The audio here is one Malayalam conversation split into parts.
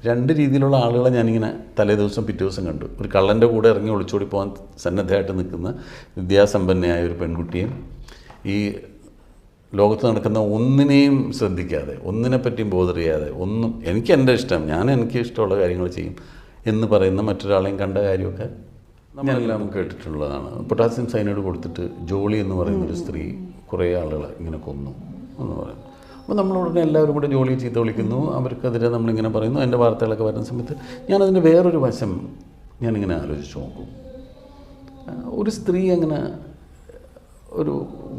രണ്ട് രീതിയിലുള്ള ആളുകളെ ഞാനിങ്ങനെ തലേ ദിവസം പിറ്റേ ദിവസം കണ്ടു. ഒരു കള്ളൻ്റെ കൂടെ ഇറങ്ങി ഒളിച്ചോടി പോകാൻ സന്നദ്ധമായിട്ട് നിൽക്കുന്ന വിദ്യാസമ്പന്നയായ ഒരു പെൺകുട്ടിയും ഈ ലോകത്ത് നടക്കുന്ന ഒന്നിനെയും ശ്രദ്ധിക്കാതെ ഒന്നിനെപ്പറ്റിയും ബോധറിയാതെ ഒന്നും എനിക്ക് എൻ്റെ ഇഷ്ടം, എനിക്ക് ഇഷ്ടമുള്ള കാര്യങ്ങൾ ചെയ്യും എന്ന് പറയുന്ന മറ്റൊരാളെയും കണ്ട കാര്യമൊക്കെ നമ്മളെല്ലാം കേട്ടിട്ടുള്ളതാണ്. പൊട്ടാസ്യം സയനൈഡ് കൊടുത്തിട്ട് ജോളി എന്ന് പറയുന്നൊരു സ്ത്രീ കുറേ ആളുകളെ ഇങ്ങനെ കൊന്നു എന്ന് പറയുന്നു. അപ്പോൾ നമ്മളുടനെ എല്ലാവരും കൂടെ ജോലി ചീത്ത വിളിക്കുന്നു, അവർക്കെതിരെ നമ്മളിങ്ങനെ പറയുന്നു. എൻ്റെ വാർത്തകളൊക്കെ വരുന്ന സമയത്ത് ഞാനതിൻ്റെ വേറൊരു വശം ഞാനിങ്ങനെ ആലോചിച്ച് നോക്കും. ഒരു സ്ത്രീ അങ്ങനെ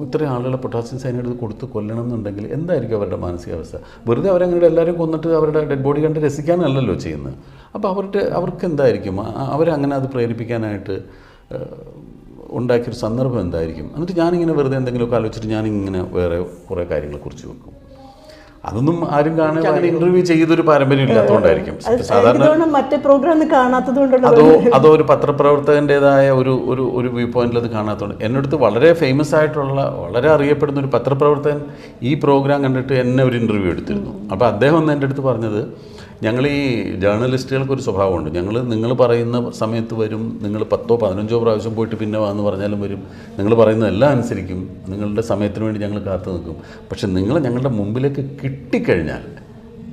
ഇത്രയും ആളുകളെ പൊട്ടാസ്യം സയനൈഡ് കൊടുത്ത് കൊല്ലണം എന്നുണ്ടെങ്കിൽ എന്തായിരിക്കും അവരുടെ മാനസികാവസ്ഥ? വെറുതെ അവരങ്ങനെ എല്ലാവരും കൊന്നിട്ട് അവരുടെ ഡെഡ് ബോഡി കണ്ട് രസിക്കാനല്ലല്ലോ ചെയ്യുന്നത്. അപ്പോൾ അവർക്ക് എന്തായിരിക്കും? അവരങ്ങനെ അത് പ്രേരിപ്പിക്കാനായിട്ട് ഉണ്ടാക്കിയൊരു സന്ദർഭം എന്തായിരിക്കും? എന്നിട്ട് ഞാനിങ്ങനെ വെറുതെ എന്തെങ്കിലുമൊക്കെ ആലോചിച്ചിട്ട് ഞാനിങ്ങനെ വേറെ കുറേ കാര്യങ്ങളെക്കുറിച്ച് വെക്കും. അതൊന്നും ആരും കാണാൻ അങ്ങനെ ഇൻ്റർവ്യൂ ചെയ്തൊരു പാരമ്പര്യം ഇല്ലാത്തതുകൊണ്ടായിരിക്കും. സാധാരണ മറ്റേ പ്രോഗ്രാം കാണാത്തതുകൊണ്ടോ അതോ ഒരു പത്രപ്രവർത്തകൻ്റെതായ ഒരു വ്യൂ പോയിന്റിൽ അത് കാണാത്തതുകൊണ്ട്. എൻ്റെ അടുത്ത് വളരെ ഫേമസ് ആയിട്ടുള്ള വളരെ അറിയപ്പെടുന്ന ഒരു പത്രപ്രവർത്തകൻ ഈ പ്രോഗ്രാം കണ്ടിട്ട് എന്നെ ഒരു ഇൻ്റർവ്യൂ എടുത്തിരുന്നു. അപ്പോൾ അദ്ദേഹം ഒന്ന് എൻ്റെ അടുത്ത് പറഞ്ഞത്, ഞങ്ങൾ ഈ ജേർണലിസ്റ്റുകൾക്കൊരു സ്വഭാവമുണ്ട്, നിങ്ങൾ പറയുന്ന സമയത്ത് വരും, നിങ്ങൾ 10ഓ 15ഓ പ്രാവശ്യം പോയിട്ട് പിന്നെ വന്ന് പറഞ്ഞാലും വരും, നിങ്ങൾ പറയുന്നതെല്ലാം അനുസരിക്കും, നിങ്ങളുടെ സമയത്തിന് വേണ്ടി ഞങ്ങൾ കാത്തു നിൽക്കും. പക്ഷെ നിങ്ങൾ ഞങ്ങളുടെ മുമ്പിലേക്ക് കിട്ടിക്കഴിഞ്ഞാൽ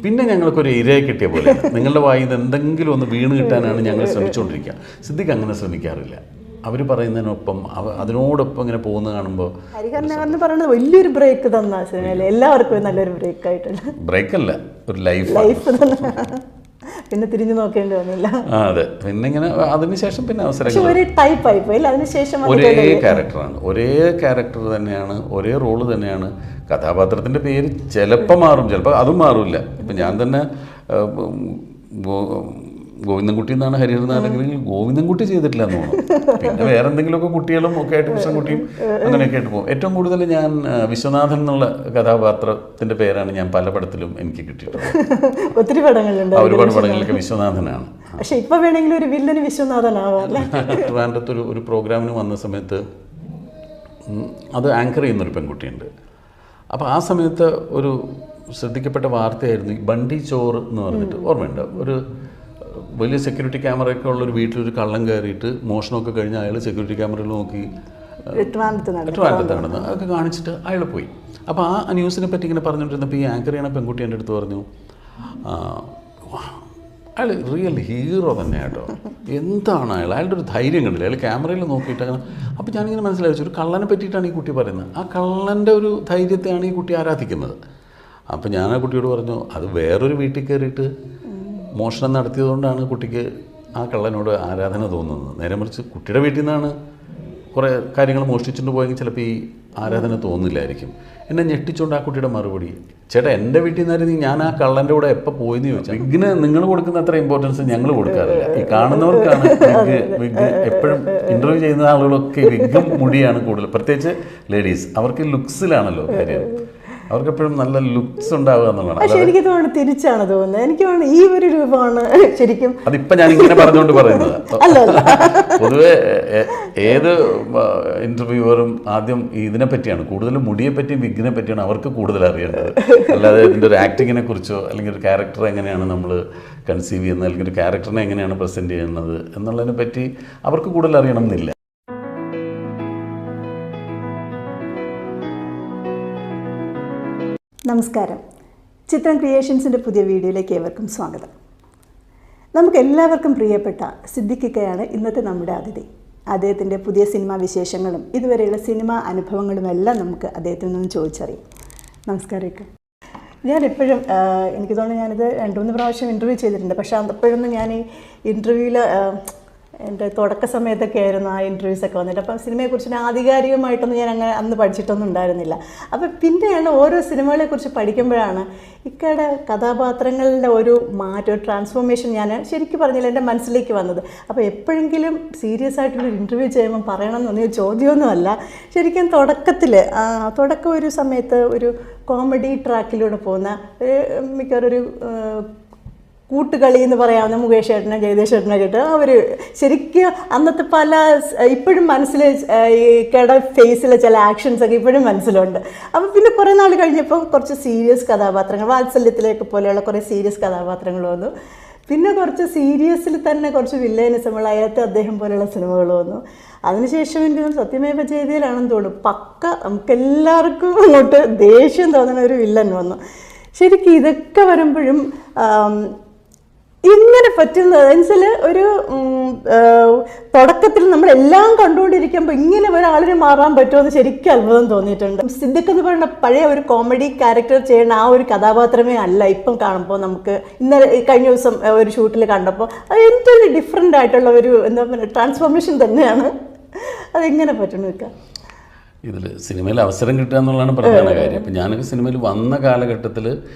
പിന്നെ ഞങ്ങൾക്കൊരു ഇരയെ കിട്ടിയ പോലെ നിങ്ങളുടെ വായിൽ നിന്ന് എന്തെങ്കിലും ഒന്ന് വീണ് കിട്ടാനാണ് ഞങ്ങൾ ശ്രമിച്ചുകൊണ്ടിരിക്കുക. സിദ്ദിഖ് അങ്ങനെ ശ്രമിക്കാറില്ല. അവർ പറയുന്നതിനൊപ്പം അതിനോടൊപ്പം ഇങ്ങനെ പോകുന്നത് കാണുമ്പോൾ പറയുന്നത് വലിയൊരു ബ്രേക്ക് തന്ന സിനിമയിൽ എല്ലാവർക്കും നല്ലൊരു ബ്രേക്ക് ആയിട്ടുണ്ട്. ബ്രേക്കല്ല, ഒരു ലൈഫ് പിന്നെ തിരിഞ്ഞു നോക്കേണ്ടി വന്നില്ല. അതെ, പിന്നെ ഇങ്ങനെ അതിനുശേഷം പിന്നെ അവസരങ്ങൾ ഒരേ ക്യാരക്ടറാണ്, ഒരേ ക്യാരക്ടർ തന്നെയാണ്, ഒരേ റോള് തന്നെയാണ്. കഥാപാത്രത്തിൻ്റെ പേര് ചിലപ്പോൾ മാറും, ചിലപ്പോൾ അതും മാറില്ല. ഇപ്പം ഞാൻ തന്നെ ഗോവിന്ദൻകുട്ടി എന്നാണ് ഹരിഹരനാരെങ്കിൽ ഗോവിന്ദൻകുട്ടി ചെയ്തിട്ടില്ല എന്ന് തോന്നുന്നു. പിന്നെ വേറെ എന്തെങ്കിലുമൊക്കെ കുട്ടികളും ഒക്കെ ആയിട്ട് കൃഷ്ണൻകുട്ടിയും അങ്ങനെയൊക്കെ ആയിട്ട് പോകും. ഏറ്റവും കൂടുതൽ ഞാൻ വിശ്വനാഥൻ എന്നുള്ള കഥാപാത്രത്തിൻ്റെ പേരാണ് ഞാൻ പല പടത്തിലും എനിക്ക് കിട്ടിയിട്ടുള്ളത്. ഒത്തിരി പടങ്ങളുണ്ട്, ഒരുപാട് പടങ്ങളിലൊക്കെ വിശ്വനാഥനാണ്. പക്ഷെ ഇപ്പൊ വേണമെങ്കിൽ ഒരു വില്ലന് വിശ്വനാഥനാവാം. ട്രിവാൻഡ്രത്ത് ഒരു പ്രോഗ്രാമിന് വന്ന സമയത്ത് അത് ആങ്കർ ചെയ്യുന്നൊരു പെൺകുട്ടിയുണ്ട്. അപ്പോൾ ആ സമയത്ത് ഒരു ശ്രദ്ധിക്കപ്പെട്ട വാർത്തയായിരുന്നു ഈ ബണ്ടി ചോറ് എന്ന് പറഞ്ഞിട്ട്, ഓർമ്മയുണ്ട്? ഒരു വലിയ സെക്യൂരിറ്റി ക്യാമറയൊക്കെ ഉള്ളൊരു വീട്ടിലൊരു കള്ളം കയറിയിട്ട് മോഷണമൊക്കെ കഴിഞ്ഞ് അയാൾ സെക്യൂരിറ്റി ക്യാമറയിൽ നോക്കി ട്രിവാൻഡ്രത്താണെന്ന് അതൊക്കെ കാണിച്ചിട്ട് അയാൾ പോയി. അപ്പോൾ ആ ന്യൂസിനെ പറ്റി ഇങ്ങനെ പറഞ്ഞുകൊണ്ടിരുന്നപ്പോൾ ഈ ആങ്കർ ചെയ്യണ പെൺകുട്ടി എൻ്റെ അടുത്ത് പറഞ്ഞു, അയാൾ റിയൽ ഹീറോ തന്നെ കേട്ടോ, എന്താണ് അയാളുടെ ഒരു ധൈര്യം കണ്ടില്ല, അയാൾ ക്യാമറയിൽ നോക്കിയിട്ട് അങ്ങനെ. അപ്പോൾ ഞാനിങ്ങനെ മനസ്സിലാച്ചു, ഒരു കള്ളനെ പറ്റിയിട്ടാണ് ഈ കുട്ടി പറയുന്നത്, ആ കള്ളൻ്റെ ഒരു ധൈര്യത്തെയാണ് ഈ കുട്ടി ആരാധിക്കുന്നത്. അപ്പോൾ ഞാൻ ആ കുട്ടിയോട് പറഞ്ഞു, അത് വേറൊരു വീട്ടിൽ കയറിയിട്ട് മോഷണം നടത്തിയതുകൊണ്ടാണ് കുട്ടിക്ക് ആ കള്ളനോട് ആരാധന തോന്നുന്നത്. നേരെ മറിച്ച് കുട്ടിയുടെ വീട്ടിൽ നിന്നാണ് കുറേ കാര്യങ്ങൾ മോഷ്ടിച്ചുകൊണ്ട് പോയെങ്കിൽ ചിലപ്പോൾ ഈ ആരാധന തോന്നില്ലായിരിക്കും. എന്നെ ഞെട്ടിച്ചുകൊണ്ട് ആ കുട്ടിയുടെ മറുപടി, ചേട്ടാ എൻ്റെ വീട്ടിൽ നിന്നായിരുന്നു ഞാൻ ആ കള്ളൻ്റെ കൂടെ എപ്പോൾ പോയെന്ന് ചോദിച്ചാൽ, വിഗിന് നിങ്ങൾ കൊടുക്കുന്ന അത്ര ഇമ്പോർട്ടൻസ് ഞങ്ങൾ കൊടുക്കാറില്ല. ഈ കാണുന്നവർക്കാണ് വിഗ് എപ്പോഴും ഇൻ്റർവ്യൂ ചെയ്യുന്ന ആളുകളൊക്കെ വിഗും മുടിയാണ് കൂടുതൽ, പ്രത്യേകിച്ച് ലേഡീസ്. അവർക്ക് ലുക്സിലാണല്ലോ കാര്യം, അവർക്കെപ്പോഴും നല്ല ലുക്സ് ഉണ്ടാവുക എന്നുള്ളതാണ്. പക്ഷേ എനിക്ക് തോന്നുന്നു തിരിച്ചാണ് തോന്നുന്നത്. എനിക്ക് തോന്നുന്നു ഈ ഒരു രൂപമാണ് ശരിക്കും. അതിപ്പോൾ ഞാൻ ഇങ്ങനെ പറഞ്ഞുകൊണ്ട് പറയുന്നത്. പൊതുവെ ഏത് ഇൻ്റർവ്യൂവറും ആദ്യം ഇതിനെപ്പറ്റിയാണ്, കൂടുതലും മുടിയെപ്പറ്റിയും വിഗിനെ പറ്റിയാണ് അവർക്ക് കൂടുതൽ അറിയേണ്ടത്. അല്ലാതെ ഇതിൻ്റെ ഒരു ആക്ടിങ്ങിനെ കുറിച്ചോ അല്ലെങ്കിൽ ഒരു ക്യാരക്ടർ എങ്ങനെയാണ് നമ്മൾ കൺസീവ് ചെയ്യുന്നത് അല്ലെങ്കിൽ ഒരു ക്യാരക്ടറിനെ എങ്ങനെയാണ് പ്രസൻറ്റ് ചെയ്യുന്നത് എന്നുള്ളതിനെ പറ്റി അവർക്ക് കൂടുതൽ അറിയണം എന്നില്ല. നമസ്കാരം, ചിത്രം ക്രിയേഷൻസിൻ്റെ പുതിയ വീഡിയോയിലേക്ക് ഏവർക്കും സ്വാഗതം. നമുക്ക് എല്ലാവർക്കും പ്രിയപ്പെട്ട സിദ്ദിഖിക്കയാണ് ഇന്നത്തെ നമ്മുടെ അതിഥി. അദ്ദേഹത്തിൻ്റെ പുതിയ സിനിമാ വിശേഷങ്ങളും ഇതുവരെയുള്ള സിനിമാ അനുഭവങ്ങളുമെല്ലാം നമുക്ക് അദ്ദേഹത്തിൽ നിന്നും ചോദിച്ചറിയാം. നമസ്കാരം ഇക്ക. ഞാനെപ്പോഴും എനിക്ക് തോന്നുന്നു ഞാനിത് 2-3 പ്രാവശ്യം ഇൻ്റർവ്യൂ ചെയ്തിട്ടുണ്ട്. പക്ഷേ അപ്പോഴൊന്നും ഞാൻ ഈ ഇൻ്റർവ്യൂവിൽ എൻ്റെ തുടക്ക സമയത്തൊക്കെ ആയിരുന്നു ആ ഇൻ്റർവ്യൂസൊക്കെ വന്നിട്ട്. അപ്പം സിനിമയെക്കുറിച്ച് ആധികാരികമായിട്ടൊന്നും ഞാൻ അങ്ങനെ അന്ന് പഠിച്ചിട്ടൊന്നും ഉണ്ടായിരുന്നില്ല. അപ്പം പിന്നെയാണ് ഓരോ സിനിമകളെക്കുറിച്ച് പഠിക്കുമ്പോഴാണ് ഇക്കയുടെ കഥാപാത്രങ്ങളുടെ ഒരു മാറ്റം, ഒരു ട്രാൻസ്ഫോർമേഷൻ ഞാൻ ശരിക്കും പറഞ്ഞില്ല എൻ്റെ മനസ്സിലേക്ക് വന്നത്. അപ്പോൾ എപ്പോഴെങ്കിലും സീരിയസ് ആയിട്ടുള്ള ഇൻ്റർവ്യൂ ചെയ്യുമ്പോൾ പറയണം എന്നൊന്നും ചോദ്യമൊന്നുമല്ല. ശരിക്കും തുടക്കം ഒരു സമയത്ത് ഒരു കോമഡി ട്രാക്കിലൂടെ പോകുന്ന മിക്കവാറൊരു കൂട്ടുകളി എന്ന് പറയാവുന്ന മുകേഷ് ചേട്ടനെ ജയദേഷ് ചേട്ടനെ കേട്ട് അവർ ശരിക്കും അന്നത്തെ പല ഇപ്പോഴും മനസ്സിൽ ഈ ഫേസിലെ ചില ആക്ഷൻസൊക്കെ ഇപ്പോഴും മനസ്സിലുണ്ട്. അപ്പോൾ പിന്നെ കുറേ നാൾ കഴിഞ്ഞപ്പോൾ കുറച്ച് സീരിയസ് കഥാപാത്രങ്ങൾ, വാത്സല്യത്തിലേക്ക് പോലെയുള്ള കുറേ സീരിയസ് കഥാപാത്രങ്ങൾ വന്നു. പിന്നെ കുറച്ച് സീരിയസിൽ തന്നെ കുറച്ച് വില്ലനിസമുള്ള അയത്തെ അദ്ദേഹം പോലെയുള്ള സിനിമകൾ വന്നു. അതിനുശേഷം എനിക്ക് തോന്നുന്നു സത്യമേവ ജയതയിലാണെന്ന് തോന്നുന്നു പക്ക നമുക്കെല്ലാവർക്കും അങ്ങോട്ട് ദേഷ്യം തോന്നുന്ന ഒരു വില്ലൻ വന്നു. ശരിക്കും ഇതൊക്കെ വരുമ്പോഴും ഇങ്ങനെ പറ്റുന്നത് എന്നുവെച്ചാൽ ഒരു തുടക്കത്തിൽ നമ്മളെല്ലാം കണ്ടുകൊണ്ടിരിക്കുമ്പോൾ ഇങ്ങനെ ഒരാളിന് മാറാൻ പറ്റുമെന്ന് ശരിക്കും അത്ഭുതം തോന്നിയിട്ടുണ്ട്. സിദ്ദിഖ് എന്ന് പറയുന്ന പഴയ ഒരു കോമഡി ക്യാരക്ടർ ചെയ്യുന്ന ആ ഒരു കഥാപാത്രമേ അല്ല ഇപ്പം കാണുമ്പോൾ നമുക്ക്. ഇന്നലെ കഴിഞ്ഞ ദിവസം ഒരു ഷൂട്ടിൽ കണ്ടപ്പോൾ അത് എന്തൊരു ഡിഫറെൻ്റ് ആയിട്ടുള്ള ഒരു എന്താ പറയുക ട്രാൻസ്ഫോർമേഷൻ തന്നെയാണ്. അതെങ്ങനെ പറ്റണം വെക്കാം ഇതിൽ സിനിമയിൽ അവസരം കിട്ടുക എന്നുള്ളതാണ് പ്രധാന കാര്യം. അപ്പം ഞാനൊക്കെ സിനിമയിൽ വന്ന കാലഘട്ടത്തിൽ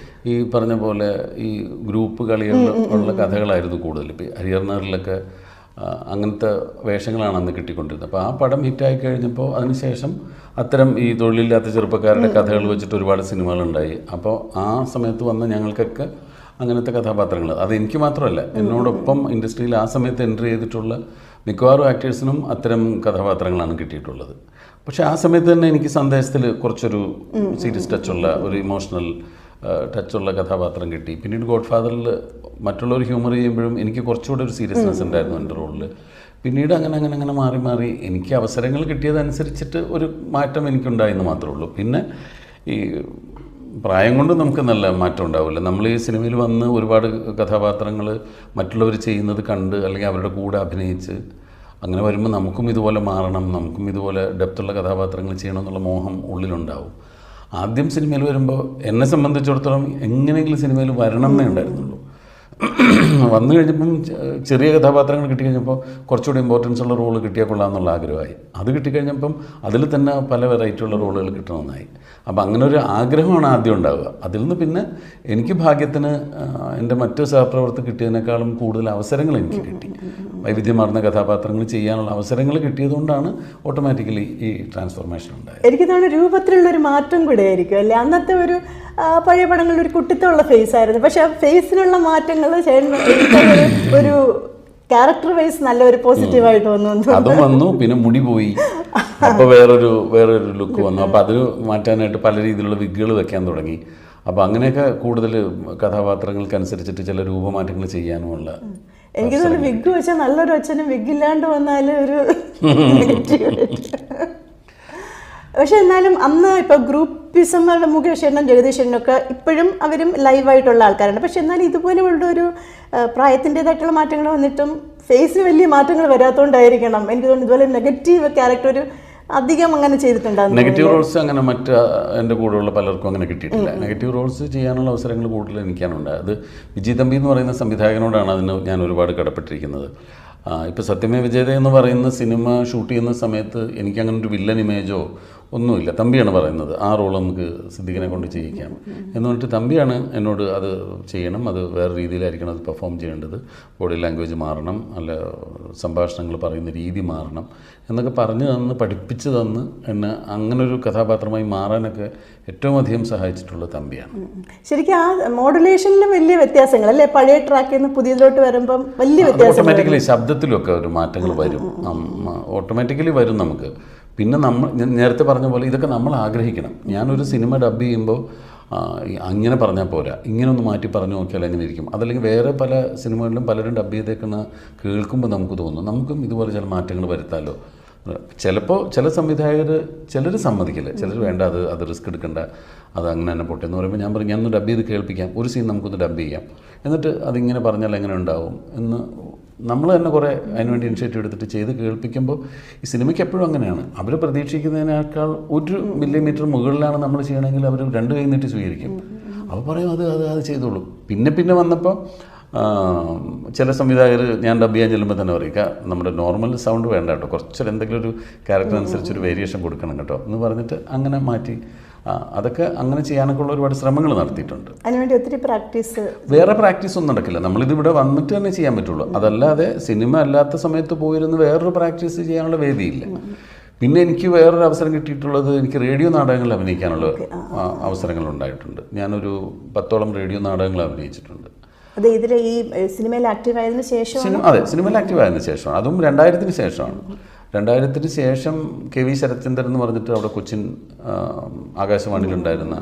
ഈ പറഞ്ഞ പോലെ ഈ ഗ്രൂപ്പ് കളികളിൽ ഉള്ള കഥകളായിരുന്നു കൂടുതൽ. ഇപ്പം ഹരിഹർനഗറിലൊക്കെ അങ്ങനത്തെ വേഷങ്ങളാണ് അന്ന് കിട്ടിക്കൊണ്ടിരുന്നത്. അപ്പോൾ ആ പടം ഹിറ്റായി കഴിഞ്ഞപ്പോൾ അതിനുശേഷം അത്തരം ഈ തൊഴിലില്ലാത്ത ചെറുപ്പക്കാരുടെ കഥകൾ വെച്ചിട്ട് ഒരുപാട് സിനിമകളുണ്ടായി. അപ്പോൾ ആ സമയത്ത് വന്ന ഞങ്ങൾക്കൊക്കെ അങ്ങനത്തെ കഥാപാത്രങ്ങൾ, അത് എനിക്ക് മാത്രമല്ല എന്നോടൊപ്പം ഇൻഡസ്ട്രിയിൽ ആ സമയത്ത് എൻട്രി ചെയ്തിട്ടുള്ള മിക്കവാറും ആക്ടേഴ്സിനും അത്തരം കഥാപാത്രങ്ങളാണ് കിട്ടിയിട്ടുള്ളത്. പക്ഷേ ആ സമയത്ത് തന്നെ എനിക്ക് സന്ദേശത്തിൽ കുറച്ചൊരു സീരിയസ് ടച്ചുള്ള ഒരു ഇമോഷണൽ ടച്ചുള്ള കഥാപാത്രം കിട്ടി. പിന്നീട് ഗോഡ് ഫാദറിൽ മറ്റുള്ളവർ ഹ്യൂമർ ചെയ്യുമ്പോഴും എനിക്ക് കുറച്ചുകൂടെ ഒരു സീരിയസ്നെസ് ഉണ്ടായിരുന്നു എൻ്റെ റോളിൽ. പിന്നീട് അങ്ങനെ മാറി എനിക്ക് അവസരങ്ങൾ കിട്ടിയതനുസരിച്ചിട്ട് ഒരു മാറ്റം എനിക്കുണ്ടായെന്ന് മാത്രമേ ഉള്ളൂ. പിന്നെ ഈ പ്രായം കൊണ്ട് നമുക്ക് നല്ല മാറ്റം ഉണ്ടാവില്ല. നമ്മൾ ഈ സിനിമയിൽ വന്ന് ഒരുപാട് കഥാപാത്രങ്ങൾ മറ്റുള്ളവർ ചെയ്യുന്നത് കണ്ട് അല്ലെങ്കിൽ അവരുടെ കൂടെ അഭിനയിച്ച് അങ്ങനെ വരുമ്പോൾ നമുക്കും ഇതുപോലെ മാറണം, നമുക്കും ഇതുപോലെ ഡെപ്തുള്ള കഥാപാത്രങ്ങൾ ചെയ്യണമെന്നുള്ള മോഹം ഉള്ളിലുണ്ടാവും. ആദ്യം സിനിമയിൽ വരുമ്പോൾ എന്നെ സംബന്ധിച്ചിടത്തോളം എങ്ങനെയെങ്കിലും സിനിമയിൽ വരണം എന്നേ ഉണ്ടായിരുന്നുള്ളൂ. വന്നു കഴിഞ്ഞപ്പം ചെറിയ കഥാപാത്രങ്ങൾ കിട്ടിക്കഴിഞ്ഞപ്പോൾ കുറച്ചുകൂടി ഇമ്പോർട്ടൻസ് ഉള്ള റോള് കിട്ടിയാൽ കൊള്ളാമെന്നുള്ള ആഗ്രഹമായി. അത് കിട്ടിക്കഴിഞ്ഞപ്പം അതിൽ തന്നെ പല വെറൈറ്റിയുള്ള റോളുകൾ കിട്ടണമെന്നായി. അപ്പോൾ അങ്ങനെ ഒരു ആഗ്രഹമാണ് ആദ്യം ഉണ്ടാവുക. അതിൽ നിന്ന് പിന്നെ എനിക്ക് ഭാഗ്യത്തിന് എൻ്റെ മറ്റ് സഹപ്രവർത്തകർ കിട്ടിയതിനേക്കാളും കൂടുതൽ അവസരങ്ങൾ എനിക്ക് കിട്ടി. വൈവിധ്യമാർന്ന കഥാപാത്രങ്ങൾ ചെയ്യാനുള്ള അവസരങ്ങൾ കിട്ടിയതുകൊണ്ടാണ് ഓട്ടോമാറ്റിക്കലി ഈ ട്രാൻസ്ഫോർമേഷൻ ഉണ്ടായത്. എനിക്ക് തോന്നുന്നു രൂപത്തിലുള്ളൊരു മാറ്റം കൂടെ ആയിരിക്കും അല്ലേ. അന്നത്തെ ഒരു പഴയ പടങ്ങളിൽ ഒരു കുട്ടിത്തമുള്ള ഫേസ് ആയിരുന്നു. പക്ഷെ ആ ഫേസിനുള്ള മാറ്റങ്ങൾ ഒരു ക്യാരക്ടർ വൈസ് നല്ലൊരു പോസിറ്റീവായിട്ട് വന്നു. അതും വന്നു. പിന്നെ മുടി പോയി, അപ്പോൾ വേറൊരു ലുക്ക് വന്നു. അപ്പോൾ അത് മാറ്റാനായിട്ട് പല രീതിയിലുള്ള വിഗുകൾ വെക്കാൻ തുടങ്ങി. അപ്പോൾ അങ്ങനെയൊക്കെ കൂടുതൽ കഥാപാത്രങ്ങൾക്കനുസരിച്ചിട്ട് ചില രൂപമാറ്റങ്ങൾ ചെയ്യാനുമുള്ള. എനിക്ക് തോന്നുന്നു വിഗ് വെച്ചാൽ നല്ലൊരു അച്ഛനും വിഗില്ലാണ്ട് വന്നാൽ ഒരു പക്ഷെ എന്നാലും അന്ന് ഇപ്പോൾ ഗ്രൂപ്പിസം മുകേഷ് ഏട്ടനും ജഗദീഷ് ഏട്ടനൊക്കെ ഇപ്പോഴും അവരും ലൈവായിട്ടുള്ള ആൾക്കാരാണ്. പക്ഷെ എന്നാലും ഇതുപോലെയുള്ള ഒരു പ്രായത്തിൻ്റെതായിട്ടുള്ള മാറ്റങ്ങൾ വന്നിട്ടും ഫേസിന് വലിയ മാറ്റങ്ങൾ വരാത്തതുകൊണ്ടായിരിക്കണം എനിക്ക് തോന്നുന്നു ഇതുപോലെ നെഗറ്റീവ് ക്യാരക്ടർ ഒരു അധികം അങ്ങനെ ചെയ്തിട്ടുണ്ടാകും. നെഗറ്റീവ് റോൾസ് അങ്ങനെ മറ്റ് എൻ്റെ കൂടെയുള്ള പലർക്കും അങ്ങനെ കിട്ടിയിട്ടില്ല. നെഗറ്റീവ് റോൾസ് ചെയ്യാനുള്ള അവസരങ്ങൾ കൂടുതൽ എനിക്കാണ് ഉണ്ടായത്. അത് വിജയ് തമ്പി എന്ന് പറയുന്ന സംവിധായകനോടാണ് അതിന് ഞാൻ ഒരുപാട് കടപ്പെട്ടിരിക്കുന്നത്. ഇപ്പോൾ സത്യമേവ ജയതേ എന്ന് പറയുന്ന സിനിമ ഷൂട്ട് ചെയ്യുന്ന സമയത്ത് എനിക്കങ്ങനെ ഒരു വില്ലൻ ഇമേജോ ഒന്നുമില്ല. തമ്പിയാണ് പറയുന്നത് ആ റോൾ നമുക്ക് സിദ്ദിഖിനെ കൊണ്ട് ചെയ്യിക്കാം എന്ന് പറഞ്ഞിട്ട് തമ്പിയാണ് എന്നോട് അത് ചെയ്യണം, അത് വേറെ രീതിയിലായിരിക്കണം അത് പെർഫോം ചെയ്യേണ്ടത്, ബോഡി ലാംഗ്വേജ് മാറണം, അല്ല സംഭാഷണങ്ങൾ പറയുന്ന രീതി മാറണം എന്നൊക്കെ പറഞ്ഞു തന്ന് പഠിപ്പിച്ച് തന്ന് എന്നെ അങ്ങനൊരു കഥാപാത്രമായി മാറാനൊക്കെ ഏറ്റവും അധികം സഹായിച്ചിട്ടുള്ള തമ്പിയാണ്. ശരിക്കും ആ മോഡുലേഷനിലും വലിയ വ്യത്യാസങ്ങൾ അല്ലേ, പഴയ ട്രാക്കിൽ നിന്ന് പുതിയതിലോട്ട് വരുമ്പം വലിയ വ്യത്യാസം. ഓട്ടോമാറ്റിക്കലി ശബ്ദത്തിലൊക്കെ ഒരു മാറ്റങ്ങൾ വരും, ഓട്ടോമാറ്റിക്കലി വരും നമുക്ക്. പിന്നെ ഞാൻ നേരത്തെ പറഞ്ഞ പോലെ ഇതൊക്കെ നമ്മൾ ആഗ്രഹിക്കണം. ഞാനൊരു സിനിമ ഡബ് ചെയ്യുമ്പോൾ അങ്ങനെ പറഞ്ഞാൽ പോരാ, ഇങ്ങനെ ഒന്ന് മാറ്റി പറഞ്ഞു നോക്കിയാൽ എങ്ങനെ ഇരിക്കും. അതല്ലെങ്കിൽ വേറെ പല സിനിമകളിലും പലരും ഡബ് ചെയ്തേക്കുന്ന കേൾക്കുമ്പോൾ നമുക്ക് തോന്നും നമുക്കും ഇതുപോലെ ചില മാറ്റങ്ങൾ വരുത്താമല്ലോ. ചിലപ്പോൾ ചില സംവിധായകർ ചിലർ സമ്മതിക്കില്ല, ചിലർ വേണ്ട അത് റിസ്ക് എടുക്കണ്ട, അത് അങ്ങനെ തന്നെ പോട്ടെ എന്ന് പറയുമ്പോൾ ഞാൻ പറയും ഞാനൊന്ന് ഡബ് ചെയ്ത് കേൾപ്പിക്കാം, ഒരു സീൻ നമുക്കൊന്ന് ഡബ് ചെയ്യാം, എന്നിട്ട് അതിങ്ങനെ പറഞ്ഞാൽ എങ്ങനെ ഉണ്ടാവും എന്ന് നമ്മൾ തന്നെ കുറേ അതിനുവേണ്ടി ഇനിഷ്യേറ്റീവ് എടുത്തിട്ട് ചെയ്ത് കേൾപ്പിക്കുമ്പോൾ ഈ സിനിമയ്ക്ക് എപ്പോഴും അങ്ങനെയാണ്. അവർ പ്രതീക്ഷിക്കുന്നതിനേക്കാൾ 1 മില്ലിമീറ്റർ മുകളിലാണ് നമ്മൾ ചെയ്യണമെങ്കിൽ അവർ 2 കൈ നീട്ടി സ്വീകരിക്കും. അപ്പോൾ പറയും അത് ചെയ്തോളൂ. പിന്നെ വന്നപ്പോൾ ചില സംവിധായകർ ഞാൻ ഡബ് ചെയ്യാൻ ചെല്ലുമ്പോൾ തന്നെ പറയും നമ്മുടെ നോർമൽ സൗണ്ട് വേണ്ട കേട്ടോ, കുറച്ചൊരു എന്തെങ്കിലും ഒരു ക്യാരക്ടർ അനുസരിച്ചൊരു വേരിയേഷൻ കൊടുക്കണം കേട്ടോ എന്ന് പറഞ്ഞിട്ട് അങ്ങനെ മാറ്റി അതൊക്കെ അങ്ങനെ ചെയ്യാനൊക്കെ ഉള്ള ഒരുപാട് ശ്രമങ്ങൾ നടത്തിയിട്ടുണ്ട്. അതിനുവേണ്ടി ഒത്തിരി പ്രാക്ടീസ്, വേറെ പ്രാക്ടീസ് ഒന്നും നടക്കില്ല, നമ്മളിതിവിടെ വന്നിട്ട് തന്നെ ചെയ്യാൻ പറ്റുള്ളൂ. അതല്ലാതെ സിനിമ അല്ലാത്ത സമയത്ത് പോയിരുന്ന് വേറൊരു പ്രാക്ടീസ് ചെയ്യാനുള്ള വേദിയില്ല. പിന്നെ എനിക്ക് വേറൊരു അവസരം കിട്ടിയിട്ടുള്ളത് എനിക്ക് റേഡിയോ നാടകങ്ങളിൽ അഭിനയിക്കാനുള്ള അവസരങ്ങൾ ഉണ്ടായിട്ടുണ്ട്. ഞാനൊരു 10ഓളം റേഡിയോ നാടകങ്ങൾ അഭിനയിച്ചിട്ടുണ്ട്. അത് ഇതിൽ ഈ സിനിമയിൽ ആക്റ്റീവ് ആയതിനു ശേഷം? അതെ, സിനിമയിൽ ആക്റ്റീവ് ആയതിനു ശേഷമാണ്, അതും 2000-ന് ശേഷമാണ്. 2000-ന് ശേഷം കെ വി ശരത്ചന്ദ്രൻ എന്ന് പറഞ്ഞിട്ട് അവിടെ കൊച്ചിൻ ആകാശവാണിയിലുണ്ടായിരുന്ന